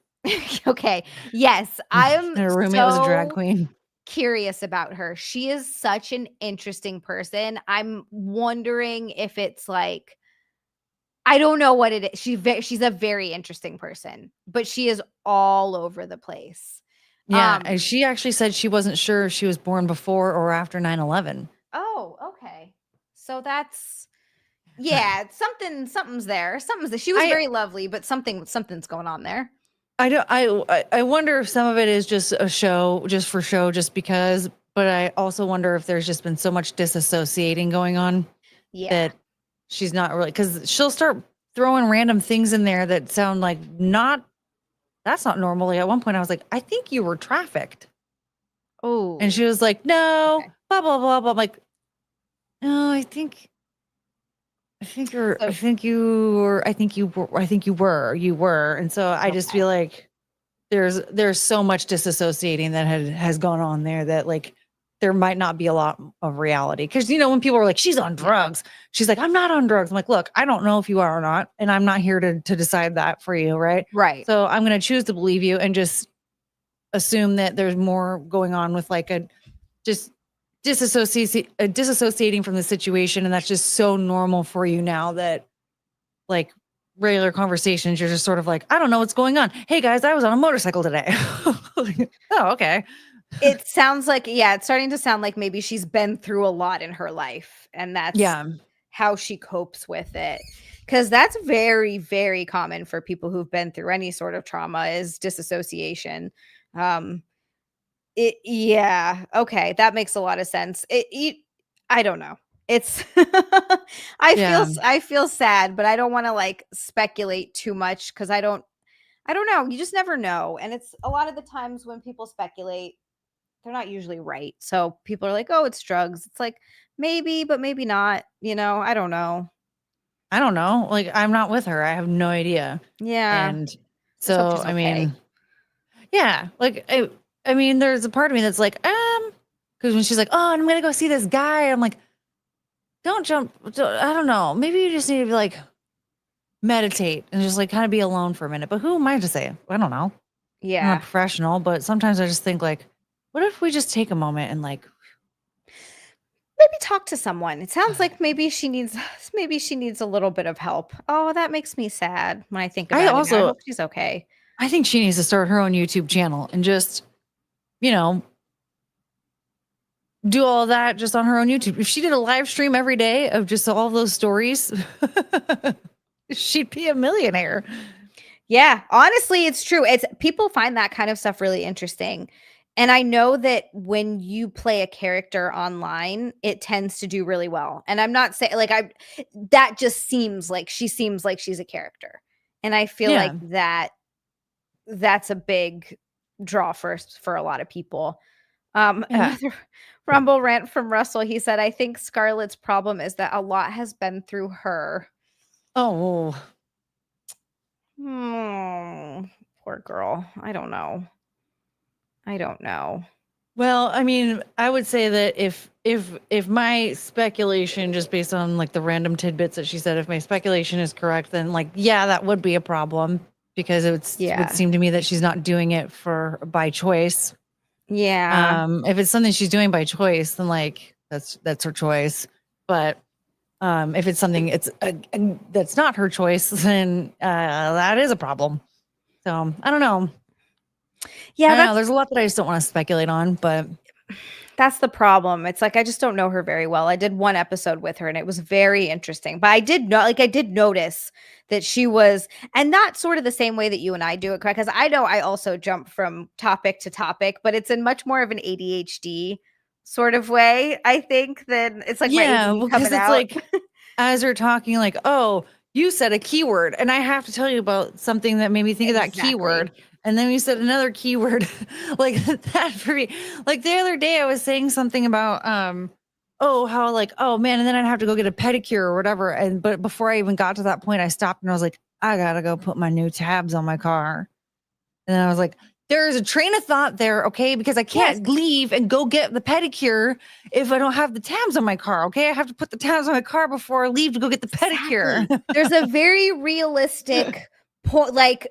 Okay. Yes, And I'm her roommate was a drag so queen. curious about her. She is such an interesting person. I'm wondering if it's like I don't know what it is. She's a very interesting person, but she is all over the place. Yeah. Um, And she actually said she wasn't sure if she was born before or after 9/11. oh, okay. So that's yeah, something's there. Something's there. She was I very lovely, but something's going on there. I don't I wonder if some of it is just a show, just for show, just because, but I also wonder if there's just been so much disassociating going on Yeah. that she's not really, because she'll start throwing random things in there that sound like not that's not normal. Like at one point I was like, I think you were trafficked. And Oh, she was like, no, okay. blah, blah, blah, blah. I'm like, no, So you were. And so I just okay. feel like there's so much disassociating that has gone on there that like there might not be a lot of reality. Cause when people are like, she's on Yeah. drugs, she's like, I'm not on drugs. I'm like, look, I don't know if you are or not. And I'm not here to decide that for you. Right. Right. So I'm going to choose to believe you and just assume that there's more going on with like a just disassociating from the situation. And that's just so normal for you now that like regular conversations, you're just sort of like, I don't know what's going on. Hey guys, I was on a motorcycle today. Oh, okay. It sounds like yeah, it's starting to sound like maybe she's been through a lot in her life, and that's Yeah. how she copes with it. Because that's very, very common for people who've been through any sort of trauma is disassociation. Um, yeah, okay, that makes a lot of sense. I don't know. It's Yeah. I feel sad, but I don't want to like speculate too much because I don't know. You just never know. And it's a lot of the times when people speculate, they're not usually right. So people are like, "Oh, it's drugs." It's like, maybe, but maybe not, I don't know. I don't know. Like, I'm not with her. I have no idea. Yeah, And just hope so, she's I okay. mean, yeah, like, I mean, there's a part of me that's like, because when she's like, oh, and I'm going to go see this guy, I'm like, I don't know. Maybe you just need to like meditate and just like kind of be alone for a minute. But who am I to say? I don't know. I'm not a Yeah. professional, but sometimes I just think like, what if we just take a moment and like, Maybe talk to someone. It sounds like maybe she needs a little bit of help. Oh, that makes me sad when I think I about it now. I also, hope she's okay. I think she needs to start her own YouTube channel and just, you know, do all that just on her own YouTube. If she did a live stream every day of just all those stories, she'd be a millionaire. Yeah, honestly, it's true. It's people find that kind of stuff really interesting. And I know that when you play a character online, it tends to do really well. And I'm not saying like I that just seems like she's a character. And I feel like Yeah. that's a big draw for a lot of people. Yeah. Another rumble rant from Russell. He said, I think Scarlett's problem is that a lot has been through her. Oh, Hmm. Poor girl. I don't know. I don't know. Well, I mean, I would say that if my speculation, just based on like the random tidbits that she said, if my speculation is correct, then like, yeah, that would be a problem because would seem to me that she's not doing it by choice. Yeah. If it's something she's doing by choice, then like that's her choice. But if it's something that's not her choice, then that is a problem. So I don't know. Yeah, I don't know. There's a lot that I just don't want to speculate on, but that's the problem. It's like I just don't know her very well. I did one episode with her and it was very interesting. But I did notice that she was, and not sort of the same way that you and I do it, because I know I also jump from topic to topic, but it's in much more of an ADHD sort of way, I think, than it's like my ADD because coming it's out. like as we're talking, like, oh, you said a keyword, and I have to tell you about something that made me think of that keyword. And then you said another keyword like that for me. Like the other day I was saying something about oh, how like, oh man, and then I'd have to go get a pedicure or whatever. But before I even got to that point, I stopped and I was like, I gotta go put my new tabs on my car. And then I was like, there's a train of thought there, okay? Because I can't leave and go get the pedicure if I don't have the tabs on my car, okay? I have to put the tabs on my car before I leave to go get the pedicure. There's a very realistic point, like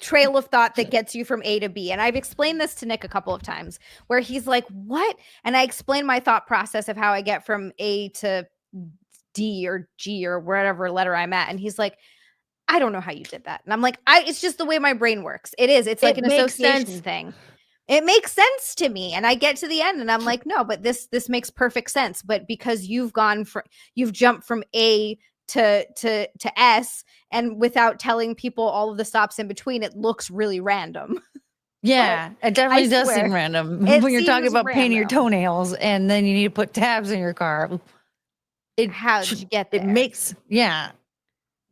trail of thought that gets you from A to B. And I've explained this to Nick a couple of times where he's like, what? And I explain my thought process of how I get from A to D or G or whatever letter I'm at. And he's like, I don't know how you did that. And I'm like, it's just the way my brain works. It's like an association thing. It makes sense to me. And I get to the end and I'm like, no, but this makes perfect sense. But because you've jumped from A to S, and without telling people all of the stops in between, it looks really random. Yeah, it definitely does seem random when you're talking about painting your toenails and then you need to put tabs in your car. How did you get there? It makes, yeah.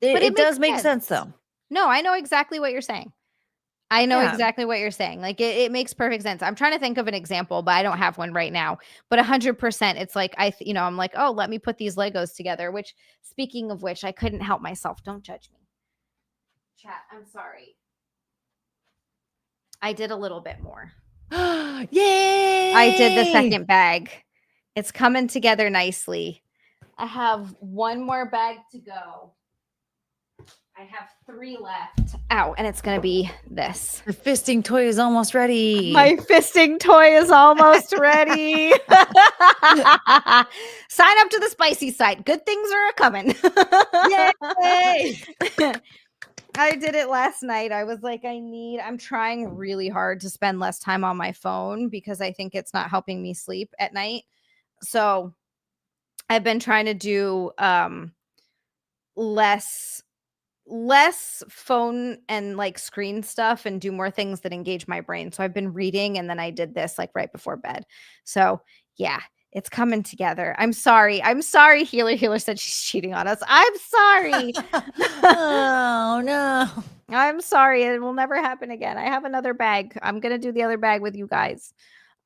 It does make sense though. No, I know exactly what you're saying. Exactly what you're saying. Like it makes perfect sense. I'm trying to think of an example, but I don't have one right now. But 100%, it's like I'm like, oh, let me put these Legos together. Which, speaking of which, I couldn't help myself. Don't judge me, chat. I'm sorry. I did a little bit more. Yay! I did the second bag. It's coming together nicely. I have one more bag to go. I have 3 left. Ow, and it's going to be this. The fisting toy is almost ready. My fisting toy is almost ready. Sign up to the spicy site. Good things are coming. Yay! I did it last night. I was like, I'm trying really hard to spend less time on my phone because I think it's not helping me sleep at night. So I've been trying to do less phone and like screen stuff and do more things that engage my brain. So I've been reading and then I did this like right before bed. So yeah, it's coming together. I'm sorry. Healer said she's cheating on us. I'm sorry. Oh no. I'm sorry. It will never happen again. I have another bag. I'm going to do the other bag with you guys.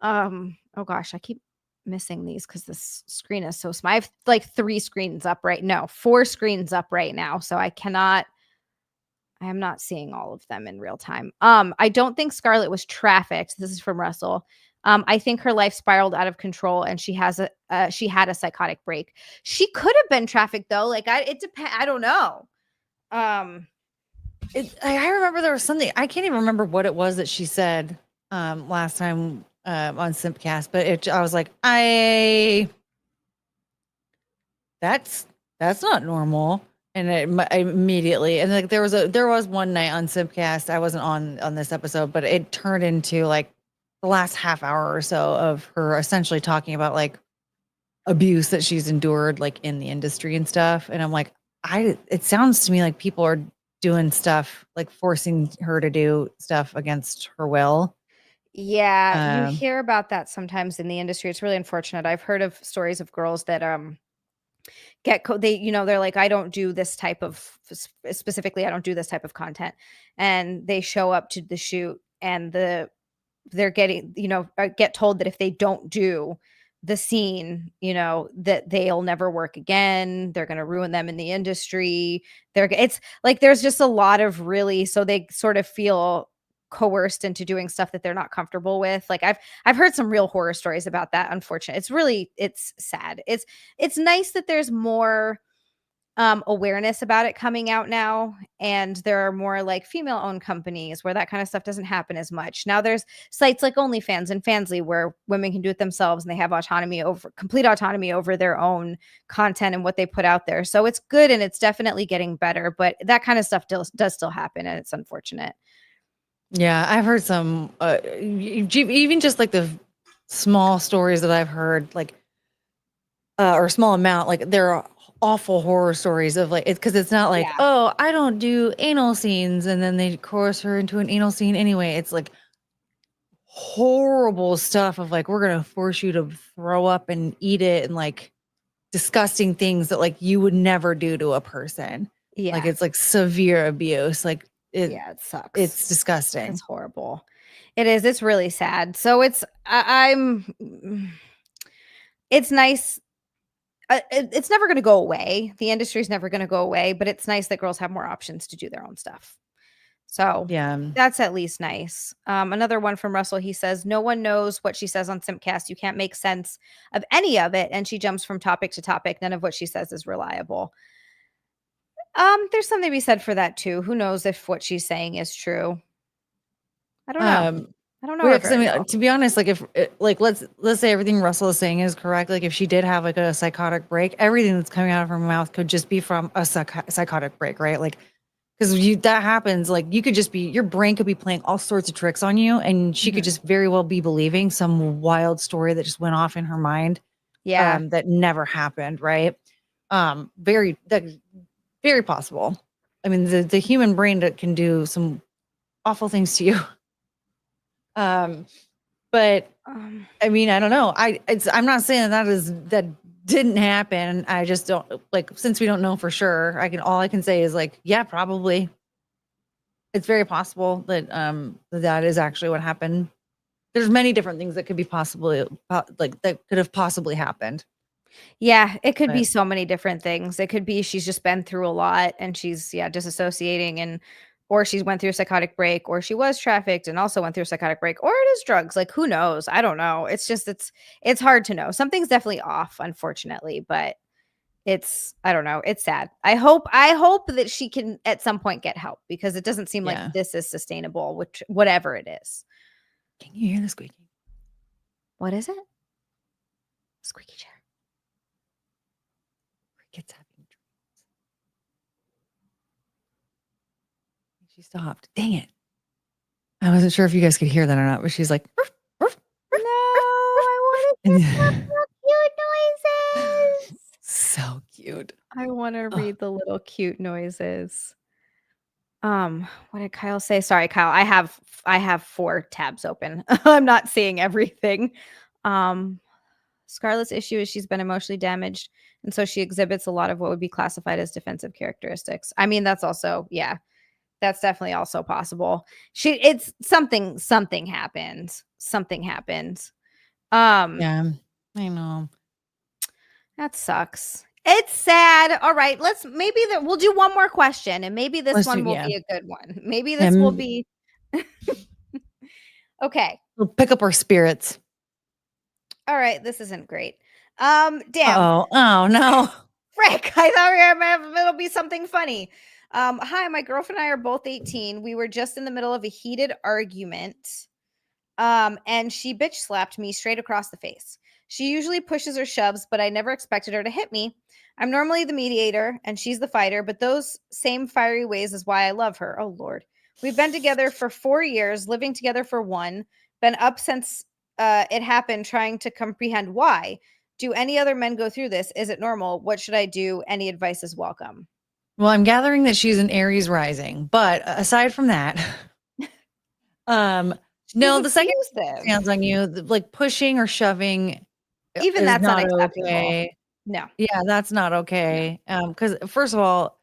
Oh gosh, I keep missing these because this screen is so small. I have like 4 screens up right now. So I am not seeing all of them in real time. I don't think Scarlett was trafficked. This is from Russell. I think her life spiraled out of control and she had a psychotic break. She could have been trafficked though. Like it depends. I don't know. I remember there was something, I can't even remember what it was that she said last time on Simpcast, but I was like, that's not normal. And I immediately, and like there was one night on Simpcast, I wasn't on this episode, but it turned into like the last half hour or so of her essentially talking about like abuse that she's endured like in the industry and stuff. And I'm like, it sounds to me like people are doing stuff, like forcing her to do stuff against her will. Yeah, you hear about that sometimes in the industry. It's really unfortunate. I've heard of stories of girls that they're like, I don't do this type of specifically, I don't do this type of content, and they show up to the shoot and they're getting, get told that if they don't do the scene, that they'll never work again. They're going to ruin them in the industry. It's like, there's just a lot of really, so they sort of feel coerced into doing stuff that they're not comfortable with. Like I've heard some real horror stories about that. Unfortunately, it's sad. It's nice that there's more awareness about it coming out now, and there are more like female-owned companies where that kind of stuff doesn't happen as much. Now there's sites like OnlyFans and Fansly where women can do it themselves and they have complete autonomy over their own content and what they put out there. So it's good and it's definitely getting better, but that kind of stuff does still happen, and it's unfortunate. Yeah, I've heard some, even just like the small stories that I've heard, like, or a small amount, like there are awful horror stories of like, because it's not like, oh, I don't do anal scenes, and then they coerce her into an anal scene anyway. It's like horrible stuff of like, we're gonna force you to throw up and eat it, and like disgusting things that like you would never do to a person. Yeah. Like it's like severe abuse. Like it sucks. It's disgusting. It's horrible. It is. It's really sad. So it's nice. It's never going to go away. The industry's never going to go away, but it's nice that girls have more options to do their own stuff. So yeah, that's at least nice. Another one from Russell. He says, no one knows what she says on Simpcast. You can't make sense of any of it. And she jumps from topic to topic. None of what she says is reliable. There's something to be said for that too. Who knows if what she's saying is true? I don't know. I don't know. Yeah, I mean, to be honest, like if like let's say everything Russell is saying is correct. Like if she did have like a psychotic break, everything that's coming out of her mouth could just be from a psychotic break, right? Like because that happens. Like you could just be, your brain could be playing all sorts of tricks on you, and she could just very well be believing some wild story that just went off in her mind. Yeah, that never happened, right? Very possible. I mean, the human brain that can do some awful things to you. But I mean, I don't know. I'm not saying that didn't happen. I just don't, like, since we don't know for sure, all I can say is like, yeah, probably. It's very possible that that is actually what happened. There's many different things that could be possibly like that could have possibly happened. Yeah, it could be so many different things. It could be she's just been through a lot and she's disassociating, or she went through a psychotic break, or she was trafficked and also went through a psychotic break, or it is drugs. Like who knows? I don't know. It's just it's hard to know. Something's definitely off, unfortunately, but I don't know. It's sad. I hope that she can at some point get help, because it doesn't seem like this is sustainable, whatever it is. Can you hear the squeaking? What is it? Squeaky chair. Kids having dreams. She stopped. Dang it. I wasn't sure if you guys could hear that or not, but she's like, ruff, ruff, ruff, no, I want to hear cute noises. So cute. I want to read the little cute noises. What did Kyle say? Sorry, Kyle. I have 4 tabs open. I'm not seeing everything. Scarlett's issue is she's been emotionally damaged, and so she exhibits a lot of what would be classified as defensive characteristics. I mean, that's also, that's definitely also possible. It's something happened. Something happened. Yeah, I know. That sucks. It's sad. All right, we'll do one more question, and maybe this one will be a good one. Maybe this will be okay. We'll pick up our spirits. All right, this isn't great. Damn. Oh no. Frick, I thought it'll be something funny. Hi, my girlfriend and I are both 18. We were just in the middle of a heated argument. And she bitch slapped me straight across the face. She usually pushes or shoves, but I never expected her to hit me. I'm normally the mediator and she's the fighter, but those same fiery ways is why I love her. Oh, Lord. We've been together for 4 years, living together for 1, been up since it happened, trying to comprehend why. Do any other men go through this? Is it normal? What should I do? Any advice is welcome. Well, I'm gathering that she's an Aries rising, but aside from that, no, the second hands on you, like pushing or shoving, even that's not acceptable. Okay. No. Yeah, that's not okay. Because first of all,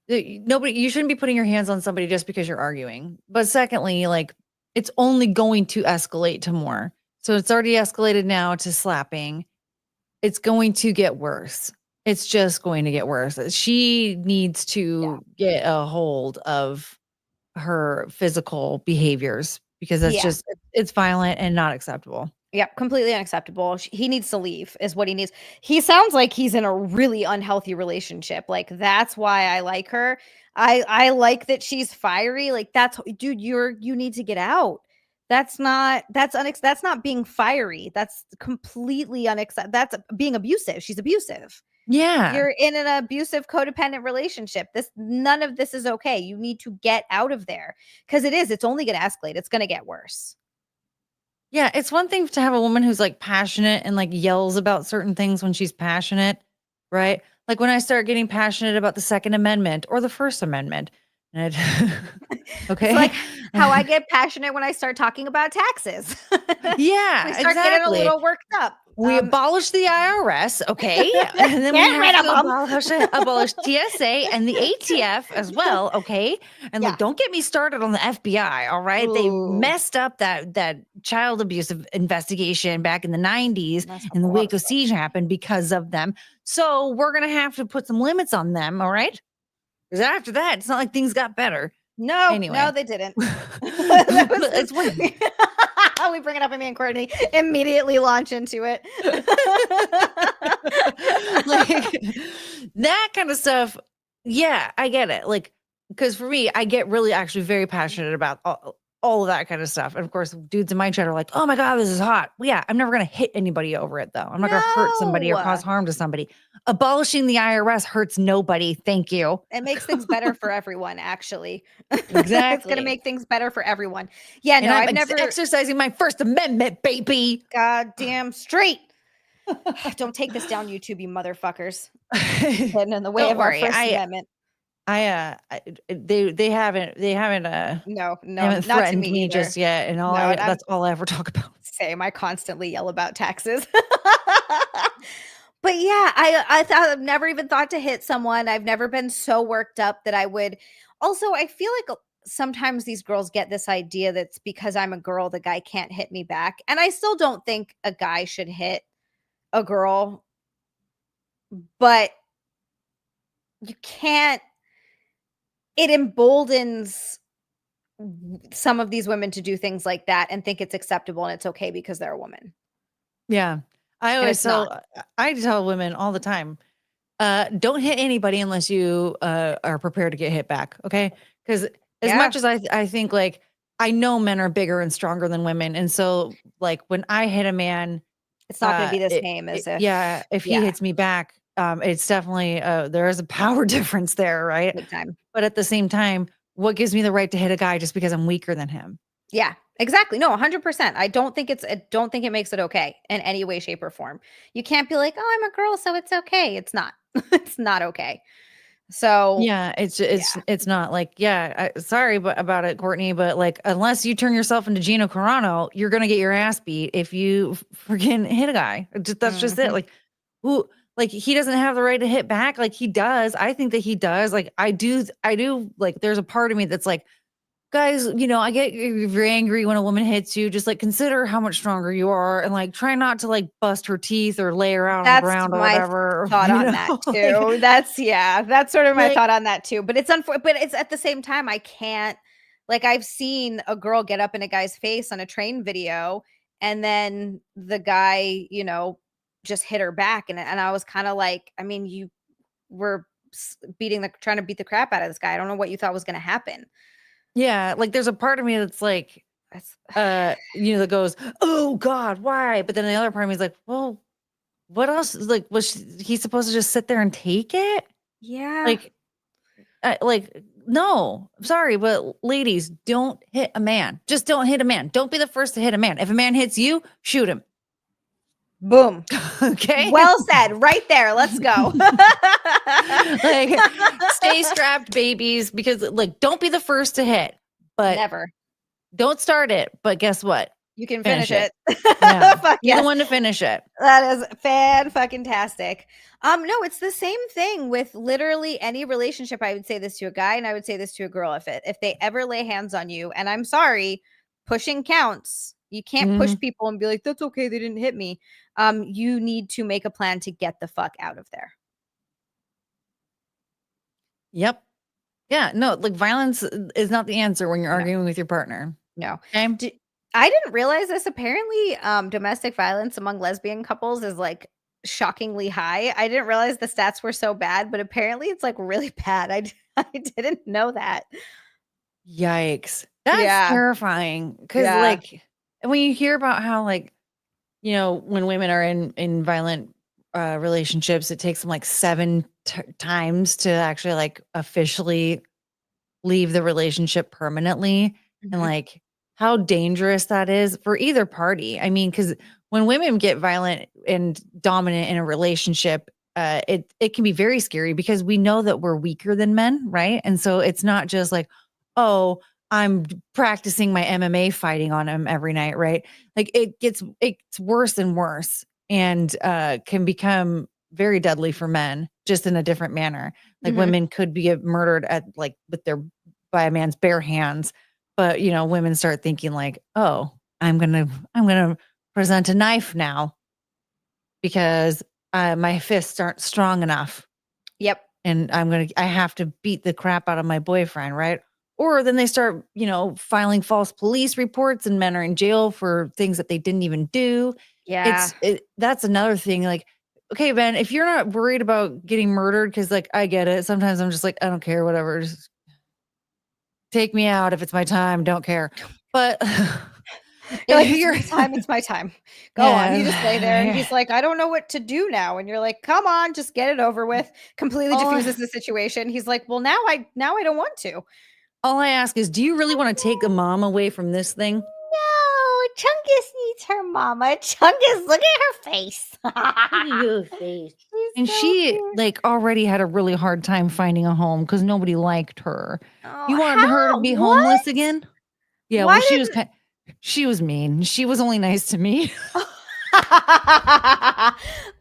you shouldn't be putting your hands on somebody just because you're arguing. But secondly, like it's only going to escalate to more. So it's already escalated now to slapping. It's going to get worse. It's just going to get worse. She needs to get a hold of her physical behaviors, because that's just, it's violent and not acceptable. Yep, completely unacceptable. He needs to leave is what he needs. He sounds like he's in a really unhealthy relationship. Like that's why I like her. I like that she's fiery. Like that's dude, you need to get out. That's not being fiery. That's completely unacceptable. That's being abusive. She's abusive. Yeah. You're in an abusive codependent relationship. None of this is okay. You need to get out of there because it's only going to escalate. It's going to get worse. Yeah, it's one thing to have a woman who's, like, passionate and, like, yells about certain things when she's passionate, right? Like, when I start getting passionate about the Second Amendment or the First Amendment, and okay? It's like how I get passionate when I start talking about taxes. Yeah, We start getting a little worked up. We abolished the IRS, okay? And then we Get rid have of to 'em. abolish TSA and the ATF as well, okay? And, like, don't get me started on the FBI, all right? They Ooh. messed up that child abuse investigation back in the 90s, That's and the a lot of Waco stuff. siege happened because of them. So we're gonna have to put some limits on them, all right? Because after that, it's not like things got better. No, Anyway. no, they didn't. That was It's when we bring it up, and me and Courtney immediately launch into it. like that kind of stuff. Yeah, I get it. Like, because for me, I get really actually very passionate about all of that kind of stuff. And of course, dudes in my chat are like, oh my God, this is hot. Well, yeah, I'm never going to hit anybody over it, though. I'm not going to hurt somebody or cause harm to somebody. Abolishing the IRS hurts nobody. Thank you. It makes things better for everyone, actually. Exactly. It's going to make things better for everyone. Yeah, and no, I'm I've never exercising my First Amendment, baby. Goddamn straight. Don't take this down, YouTube, you motherfuckers. Getting in the way Don't of worry. our First Amendment. They haven't No, haven't not to threatened me me either. just yet, and that's all I ever talk about. Same. I constantly yell about taxes. But yeah, I thought I've never even thought to hit someone. I've never been so worked up that I would. Also, I feel like sometimes these girls get this idea that's because I'm a girl, the guy can't hit me back. And I still don't think a guy should hit a girl, but you can't. It emboldens some of these women to do things like that and think it's acceptable and it's okay because they're a woman. Yeah. I tell women all the time, don't hit anybody unless you are prepared to get hit back. Okay. Because as much as I think, like, I know men are bigger and stronger than women. And so, like, when I hit a man, it's not going to be the same as if he hits me back, it's definitely, there is a power difference there. Right. Big time. But at the same time, what gives me the right to hit a guy just because I'm weaker than him? Yeah, exactly. No, 100%. I don't think it makes it okay in any way, shape, or form. You can't be like, "Oh, I'm a girl, so it's okay." It's not. It's not okay. So yeah, it's not like, sorry about it, Courtney, but like, unless you turn yourself into Gino Carano, you're gonna get your ass beat if you freaking hit a guy. That's just it. Like, who? Like, he doesn't have the right to hit back. Like, he does. I think that he does. Like, I do. Like, there's a part of me that's like, guys, I get you're angry when a woman hits you. Just, like, consider how much stronger you are, and, like, try not to, like, bust her teeth or lay her out on the ground or whatever. Thought on that too. That's sort of my thought on that too. But it's but it's at the same time, I can't. Like, I've seen a girl get up in a guy's face on a train video, and then the guy, just hit her back, and I was kind of like, I mean, you were trying to beat the crap out of this guy. I don't know what you thought was going to happen. Yeah, like, there's a part of me that's like, that goes, oh God, why? But then the other part of me is like, well, what else? Like, was he supposed to just sit there and take it? Yeah. Like, no, I'm sorry, but ladies, don't hit a man. Just don't hit a man. Don't be the first to hit a man. If a man hits you, shoot him. Boom. Okay. Well said. Right there. Let's go. Like, stay strapped, babies, because, like, don't be the first to hit, but never. Don't start it. But guess what? You can finish it. Yeah. You're the one to finish it. That is fan-fucking-tastic. No, it's the same thing with literally any relationship. I would say this to a guy and I would say this to a girl. If they ever lay hands on you, and I'm sorry, pushing counts. You can't push people and be like, that's okay, they didn't hit me. You need to make a plan to get the fuck out of there. Yep. Yeah, no, like violence is not the answer when you're arguing with your partner. No. Okay. I didn't realize this. Apparently, domestic violence among lesbian couples is like shockingly high. I didn't realize the stats were so bad, but apparently it's like really bad. I didn't know that. Yikes. That's Yeah. terrifying. Cause Yeah. like when you hear about how like, when women are in violent relationships, it takes them like seven times to actually like officially leave the relationship permanently, and Mhm. like how dangerous that is for either party. I mean, because when women get violent and dominant in a relationship, it can be very scary because we know that we're weaker than men, right? And so it's not just like, oh, I'm practicing my MMA fighting on him every night, right? Like it's worse and worse, and can become very deadly for men, just in a different manner. Like Mhm. women could be murdered at like with their by a man's bare hands, but women start thinking like, oh, I'm gonna present a knife now because my fists aren't strong enough, Yep. and I have to beat the crap out of my boyfriend, right? Or then they start, filing false police reports, and men are in jail for things that they didn't even do. Yeah. That's another thing. Like, okay, Ben, if you're not worried about getting murdered, because like I get it. Sometimes I'm just like, I don't care, whatever. Just take me out if it's my time. Don't care. But You're if like, "It's you're, my time, it's my time. Go on." You just lay there and yeah, he's like, "I don't know what to do now." And you're like, "Come on, just get it over with." Completely all diffuses the situation. He's like, "Well, now I don't want to." all I ask is, do you really want to take a mom away from this thing? No, Chungus needs her mama. Chungus, look at her face. Look at your face. She's And so she cute. like already had a really hard time finding a home because nobody liked her. Oh, You wanted her to how? be What? homeless again? Yeah, well, Why didn't she was mean. She was only nice to me.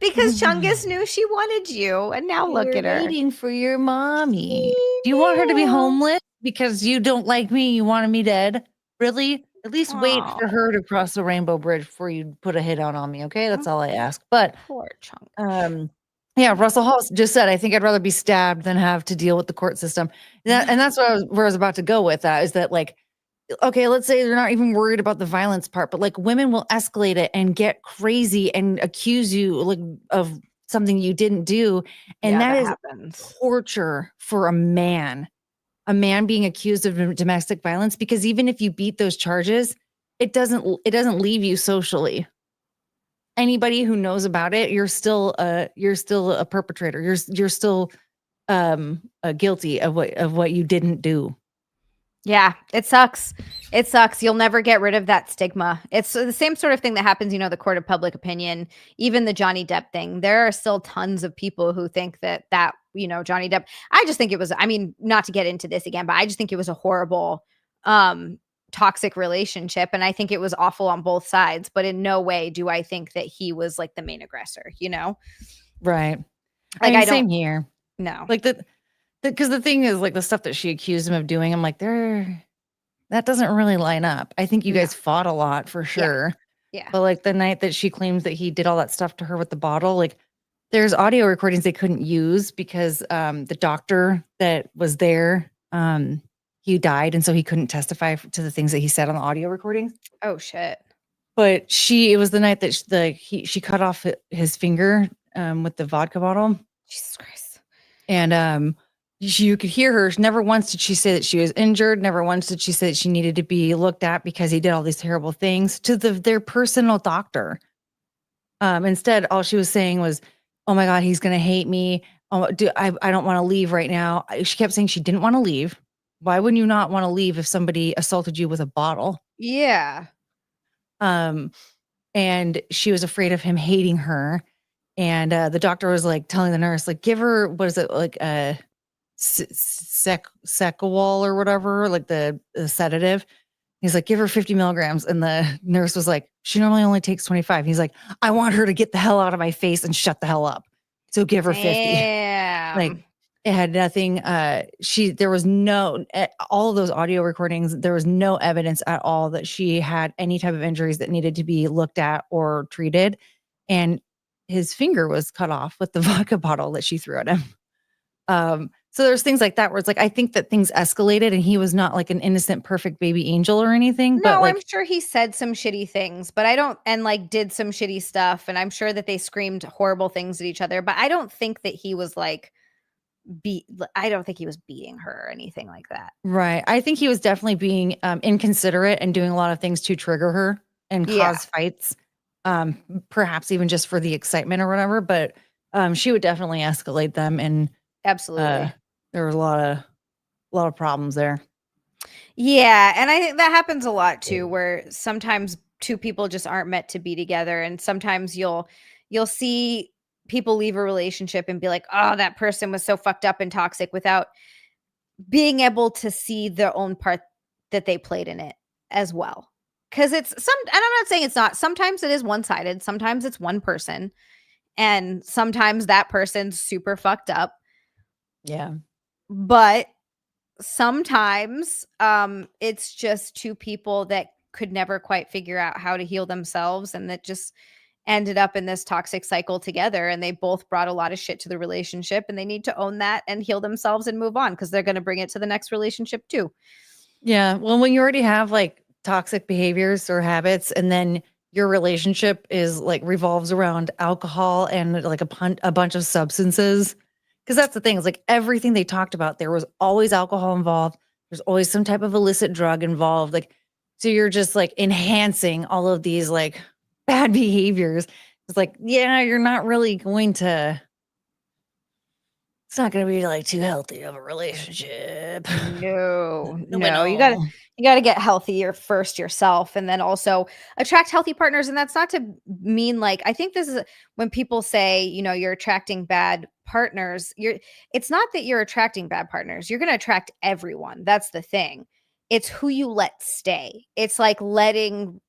because Chungus knew she wanted you, and now look You're at her. waiting for your mommy. She Do you want her to be knew. homeless because you don't like me? You wanted me dead? Really? At least wait for Oh, her to cross the rainbow bridge before you put a hit out on me, okay? That's all I ask. But poor Chungus. um yeah, Russell Hall just said, I think I'd rather be stabbed than have to deal with the court system. And that's what where I was about to go with that, is that like, okay, let's say they're not even worried about the violence part, but like women will escalate it and get crazy and accuse you like of something you didn't do. And Yeah, that that is happens. torture for a man being accused of domestic violence, because even if you beat those charges, it doesn't leave you socially. Anybody who knows about it, you're still a perpetrator. You're still guilty of what you didn't do. Yeah, it sucks. It sucks. You'll never get rid of that stigma. It's the same sort of thing that happens, the court of public opinion, even the Johnny Depp thing. There are still tons of people who think that Johnny Depp, I just think it was, I mean, not to get into this again, but I just think it was a horrible um toxic relationship, and I think it was awful on both sides, but in no way do I think that he was like the main aggressor. Right. I Like mean, I don't same here. know. Like because the thing is, like the stuff that she accused him of doing, I'm like, that doesn't really line up. I think you No. guys fought a lot for Yeah. sure. Yeah. But like the night that she claims that he did all that stuff to her with the bottle, like there's audio recordings they couldn't use because the doctor that was there, he died, and so he couldn't testify to the things that he said on the audio recordings. Oh shit. But it was the night that she cut off his finger with the vodka bottle. Jesus Christ. And you could hear her. Never once did she say that she was injured. Never once did she say that she needed to be looked at because he did all these terrible things to their personal doctor. Instead, all she was saying was, "Oh my God, he's gonna hate me. Oh, I don't want to leave right now." She kept saying she didn't want to leave. Why wouldn't you not want to leave if somebody assaulted you with a bottle? Yeah. Um, and she was afraid of him hating her. And the doctor was like telling the nurse, like, give her, what is it, like a Sequal or whatever, like the sedative. He's like, give her 50 milligrams. And the nurse was like, she normally only takes 25. He's like, I want her to get the hell out of my face and shut the hell up. So give her 50. Like, Damn. it had nothing. There was no, all of those audio recordings, there was no evidence at all that she had any type of injuries that needed to be looked at or treated. And his finger was cut off with the vodka bottle that she threw at him. So there's things like that where it's like, I think that things escalated and he was not like an innocent, perfect baby angel or anything, but No, I'm like, sure he said some shitty things, but I don't and, like, did some shitty stuff, and I'm sure that they screamed horrible things at each other, but I don't think that he was, like, I don't think he was beating her or anything like that. right. I think he was definitely being inconsiderate and doing a lot of things to trigger her and Yeah, cause fights. Perhaps even just for the excitement or whatever, but she would definitely escalate them and uh absolutely. there was a lot of problems there. Yeah, and I think that happens a lot too, where sometimes two people just aren't meant to be together, and sometimes you'll see people leave a relationship and be like, "Oh, that person was so fucked up and toxic," without being able to see their own part that they played in it as well. Because it's and I'm not saying it's not. Sometimes it is one sided. Sometimes it's one person, and sometimes that person's super fucked up. Yeah. But sometimes, it's just two people that could never quite figure out how to heal themselves and that just ended up in this toxic cycle together, and they both brought a lot of shit to the relationship, and they need to own that and heal themselves and move on because they're gonna bring it to the next relationship too. Yeah. Well, when you already have like toxic behaviors or habits, and then your relationship is like revolves around alcohol and like a bunch of substances. Because that's the thing, is like everything they talked about, there was always alcohol involved. There's always some type of illicit drug involved. Like, so you're just like enhancing all of these like bad behaviors. It's like, yeah, you're not really going to, it's not going to be like too healthy of a relationship. No, No, no, no. you gotta get healthier first yourself and then also attract healthy partners. And that's not to mean like I think this is when people say, you're attracting bad partners, it's not that you're attracting bad partners. You're gonna attract everyone. That's the thing. It's who you let stay. It's like letting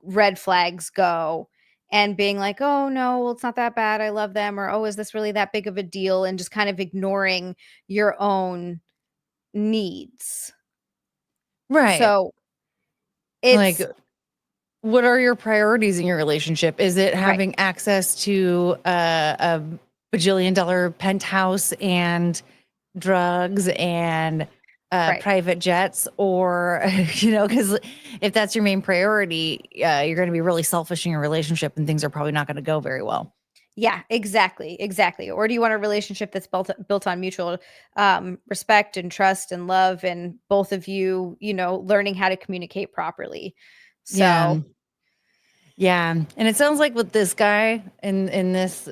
red flags go and being like, oh no, well, it's not that bad. I love them, or oh, is this really that big of a deal? And just kind of ignoring your own needs. Right. So, Like, it's what are your priorities in your relationship? Is it right, having access to a bajillion-dollar penthouse and drugs and right. private jets, or because if that's your main priority, you're going to be really selfish in your relationship, and things are probably not going to go very well. Yeah, exactly, exactly. Or do you want a relationship that's built on mutual, respect and trust and love and both of you, learning how to communicate properly. Yeah, So, yeah, and it sounds like with this guy in this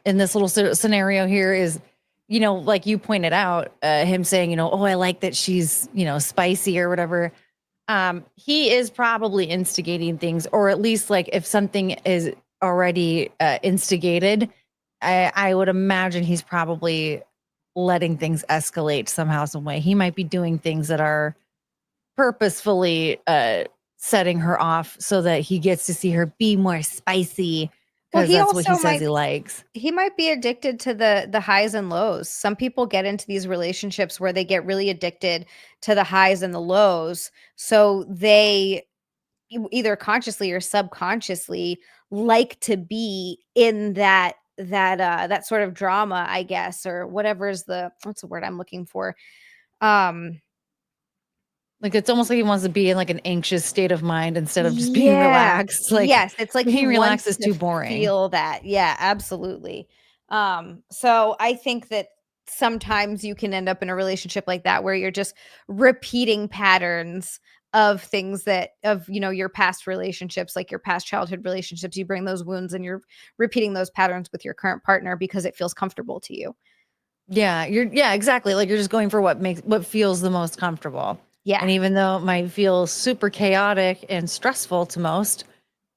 little scenario here is, like you pointed out, him saying, oh, I like that she's, spicy or whatever. He is probably instigating things, or at least like if something is already instigated, I would imagine he's probably letting things escalate somehow, some way. He might be doing things that are purposefully setting her off so that he gets to see her be more spicy well, because that's what he says he likes. he might be addicted to the highs and lows. Some people get into these relationships where they get really addicted to the highs and the lows. So they either consciously or subconsciously like to be in that sort of drama, I guess, or whatever is what's the word I'm looking for? Um Like, it's almost like he wants to be in, like, an anxious state of mind instead of just being Yeah. relaxed, like, Yes, it's like he being relaxed wants is to too boring. feel that. Yeah, absolutely. So I think that sometimes you can end up in a relationship like that where you're just repeating patterns of things your past relationships, like your past childhood relationships. You bring those wounds and you're repeating those patterns with your current partner because it feels comfortable to you. Yeah, exactly, like, you're just going for what feels the most comfortable, Yeah. and even though it might feel super chaotic and stressful to most,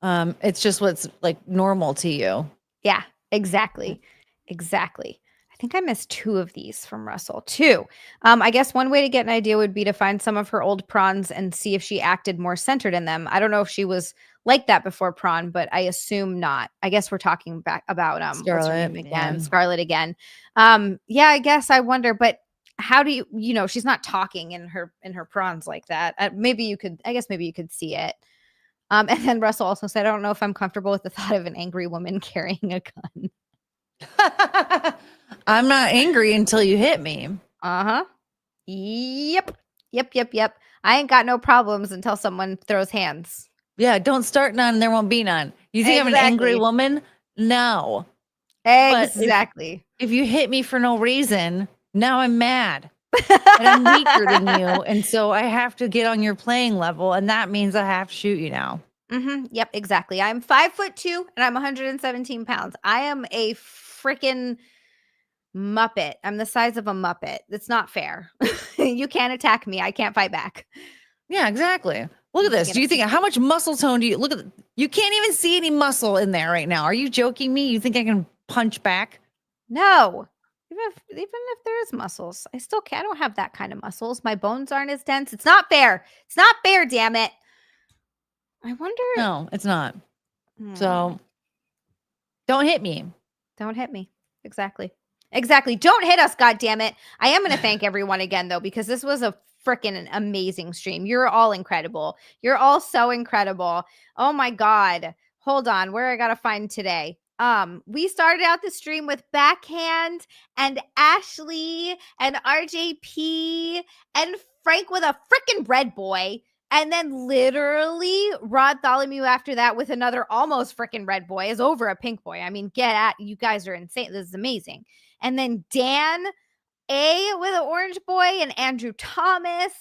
it's just what's, like, normal to you. Yeah, exactly. Exactly. I think I missed 2 of these from Russell. 2. I guess one way to get an idea would be to find some of her old prawns and see if she acted more centered in them. I don't know if she was like that before prawn, but I assume not. I guess we're talking back about, what's her Scarlet, name yeah. again? Scarlett again. Yeah, I guess I wonder, but how do she's not talking in her prawns like that. Maybe you could see it. And then Russell also said, "I don't know if I'm comfortable with the thought of an angry woman carrying a gun." I'm not angry until you hit me. Uh-huh. Yep. I ain't got no problems until someone throws hands. Yeah, don't start none and there won't be none. You think I'm an angry woman? No. Exactly. But if you hit me for no reason, now I'm mad. And I'm weaker than you. And so I have to get on your playing level. And that means I have to shoot you now. Yep, exactly. I'm 5'2" and I'm 117 pounds. I am a freaking Muppet. I'm the size of a Muppet. That's not fair. You can't attack me. I can't fight back. Yeah, exactly. Look at this. Do you think how much muscle tone do you look at? You can't even see any muscle in there right now. Are you joking me? You think I can punch back? No. Even if there is muscles, I still can't. I don't have that kind of muscles. My bones aren't as dense. It's not fair. It's not fair, damn it. I wonder. No, it's not. So don't hit me. Don't hit me. Exactly. Don't hit us, God damn it. I am going to thank everyone again, though, because this was a freaking amazing stream. You're all incredible. You're all so incredible. Oh my God. Hold on. Where I got to find today. We started out the stream with Backhand and Ashley and RJP and Frank with a freaking red boy. And then literally Rodtholomew after that with another almost freaking red boy is over a pink boy. I mean, get at you guys are insane. This is amazing. And then Dan A with an orange boy and Andrew Thomas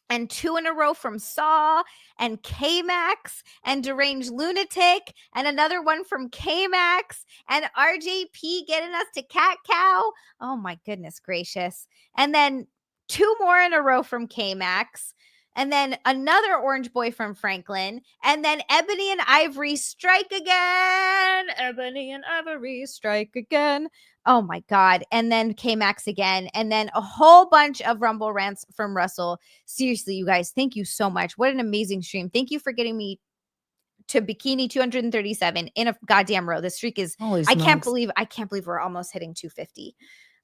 and 2 in a row from Saw and K-Max and Deranged Lunatic and another one from K-Max and RJP getting us to Cat Cow. Oh my goodness gracious. And then 2 more in a row from K-Max. And then another orange boy from Franklin. And then Ebony and Ivory strike again. Ebony and Ivory strike again. Oh my God. And then K-Max again. And then a whole bunch of Rumble rants from Russell. Seriously, you guys, thank you so much. What an amazing stream. Thank you for getting me to Bikini 237 in a goddamn row. The streak is, I can't believe we're almost hitting 250.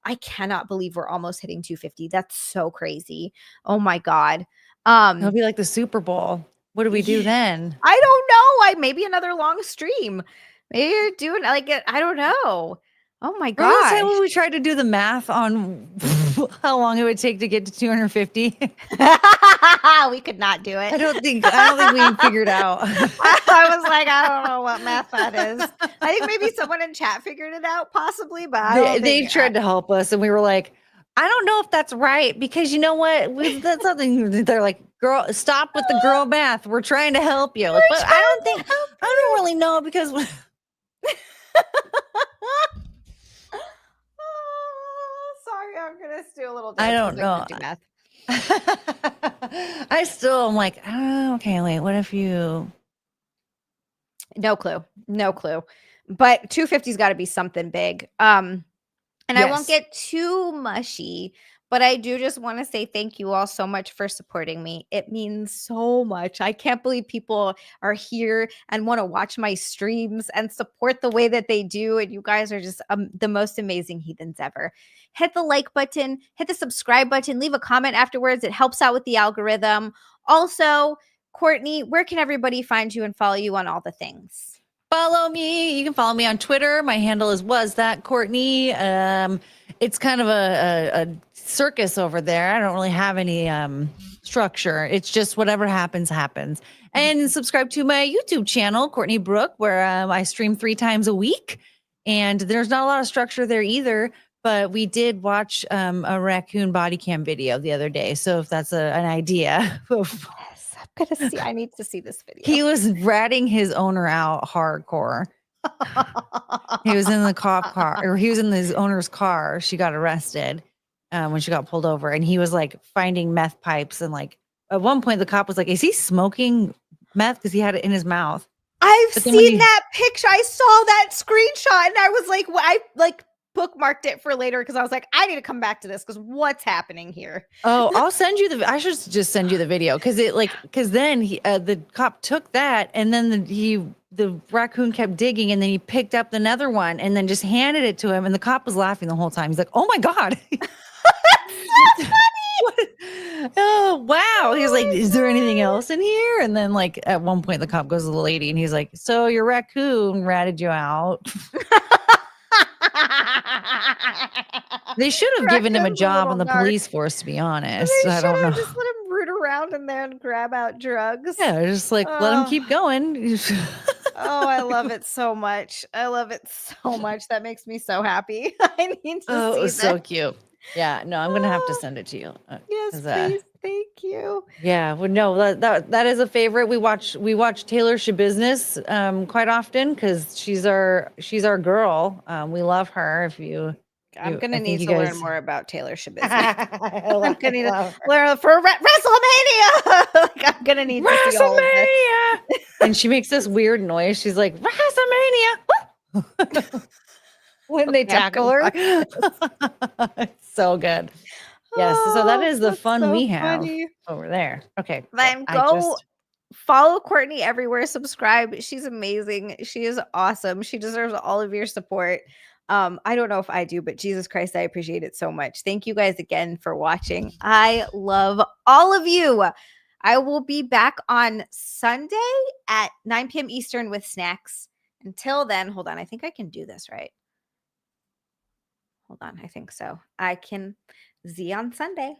I cannot believe we're almost hitting 250. That's so crazy. Oh my God. It'll be like the Super Bowl. What do we do then? I don't know. Maybe another long stream. Maybe you're doing like it. I don't know. Oh my God. Remember the time when we tried to do the math on how long it would take to get to 250? We could not do it. I don't think we figured out. I was like, I don't know what math that is. I think maybe someone in chat figured it out, possibly, but they tried to help us, and we were like, I don't know if that's right, because you know what? That's something. They're like, girl, stop with the girl math. We're trying to help you. Like, but I don't really know, because sorry, I'm gonna do a little. I don't know. Do math. I still am like, oh, okay, wait, what if you? No clue. But 250's got to be something big. And yes. I won't get too mushy, but I do just want to say thank you all so much for supporting me. It means so much. I can't believe people are here and want to watch my streams and support the way that they do. And you guys are just the most amazing heathens ever. Hit the like button, hit the subscribe button, leave a comment afterwards. It helps out with the algorithm. Also, Courtney, where can everybody find you and follow you on all the things? Follow me. You can follow me on Twitter. My handle is Courtney. It's kind of a circus over there. I don't really have any structure. It's just whatever happens. And subscribe to my YouTube channel, Courtney Brooke, where I stream 3 times a week. And there's not a lot of structure there either. But we did watch a raccoon body cam video the other day. So if that's an idea. I need to see this video. He was ratting his owner out hardcore. He was in the cop car, or he was in his owner's car. She got arrested when she got pulled over, and he was like finding meth pipes. And like at one point, the cop was like, "Is he smoking meth?" Because he had it in his mouth. I've seen that picture. I saw that screenshot, and I was like, I bookmarked it for later because I was like, I need to come back to this because what's happening here? Oh, I'll send you I should just send you the video because then the cop took that, and then the raccoon kept digging, and then he picked up another one and then just handed it to him, and the cop was laughing the whole time. He's like, "Oh my God." That's so funny. Oh wow. He's like, "Is there anything else in here?" And then like at one point the cop goes to the lady and he's like, "So your raccoon ratted you out." They should have given him a Raccoon's a job little on the narc. police force, to be honest. They I should don't know. have just let him root around in there and grab out drugs. Yeah, just like let him keep going. Oh, I love it so much. I love it so much. That makes me so happy. I need to Oh, it see was so that. cute. Yeah, no, I'm gonna have to Ah, send it to you. yes, 'Cause, please. Thank you. yeah, well, no, that is a favorite. We watch Taylor Shabus quite often because she's our girl. We love her. If you I'm gonna I think need you to learn guys more about Taylor Shabus. I I'm love, gonna need to love her. learn for WrestleMania. Like, I'm gonna need to see all of this. WrestleMania, and she makes this weird noise. She's like WrestleMania when they Okay, I'm tackle gonna her. watch this. It's so good. Yes, so that Oh, is the that's fun so we have funny. over there. Okay, cool. Then go follow Courtney everywhere. Subscribe. She's amazing. She is awesome. She deserves all of your support. I don't know if I do, but Jesus Christ, I appreciate it so much. Thank you guys again for watching. I love all of you. I will be back on Sunday at 9 p.m. Eastern with snacks. Until then, hold on. I think I can do this right. Hold on. I think so. I can Z on Sunday.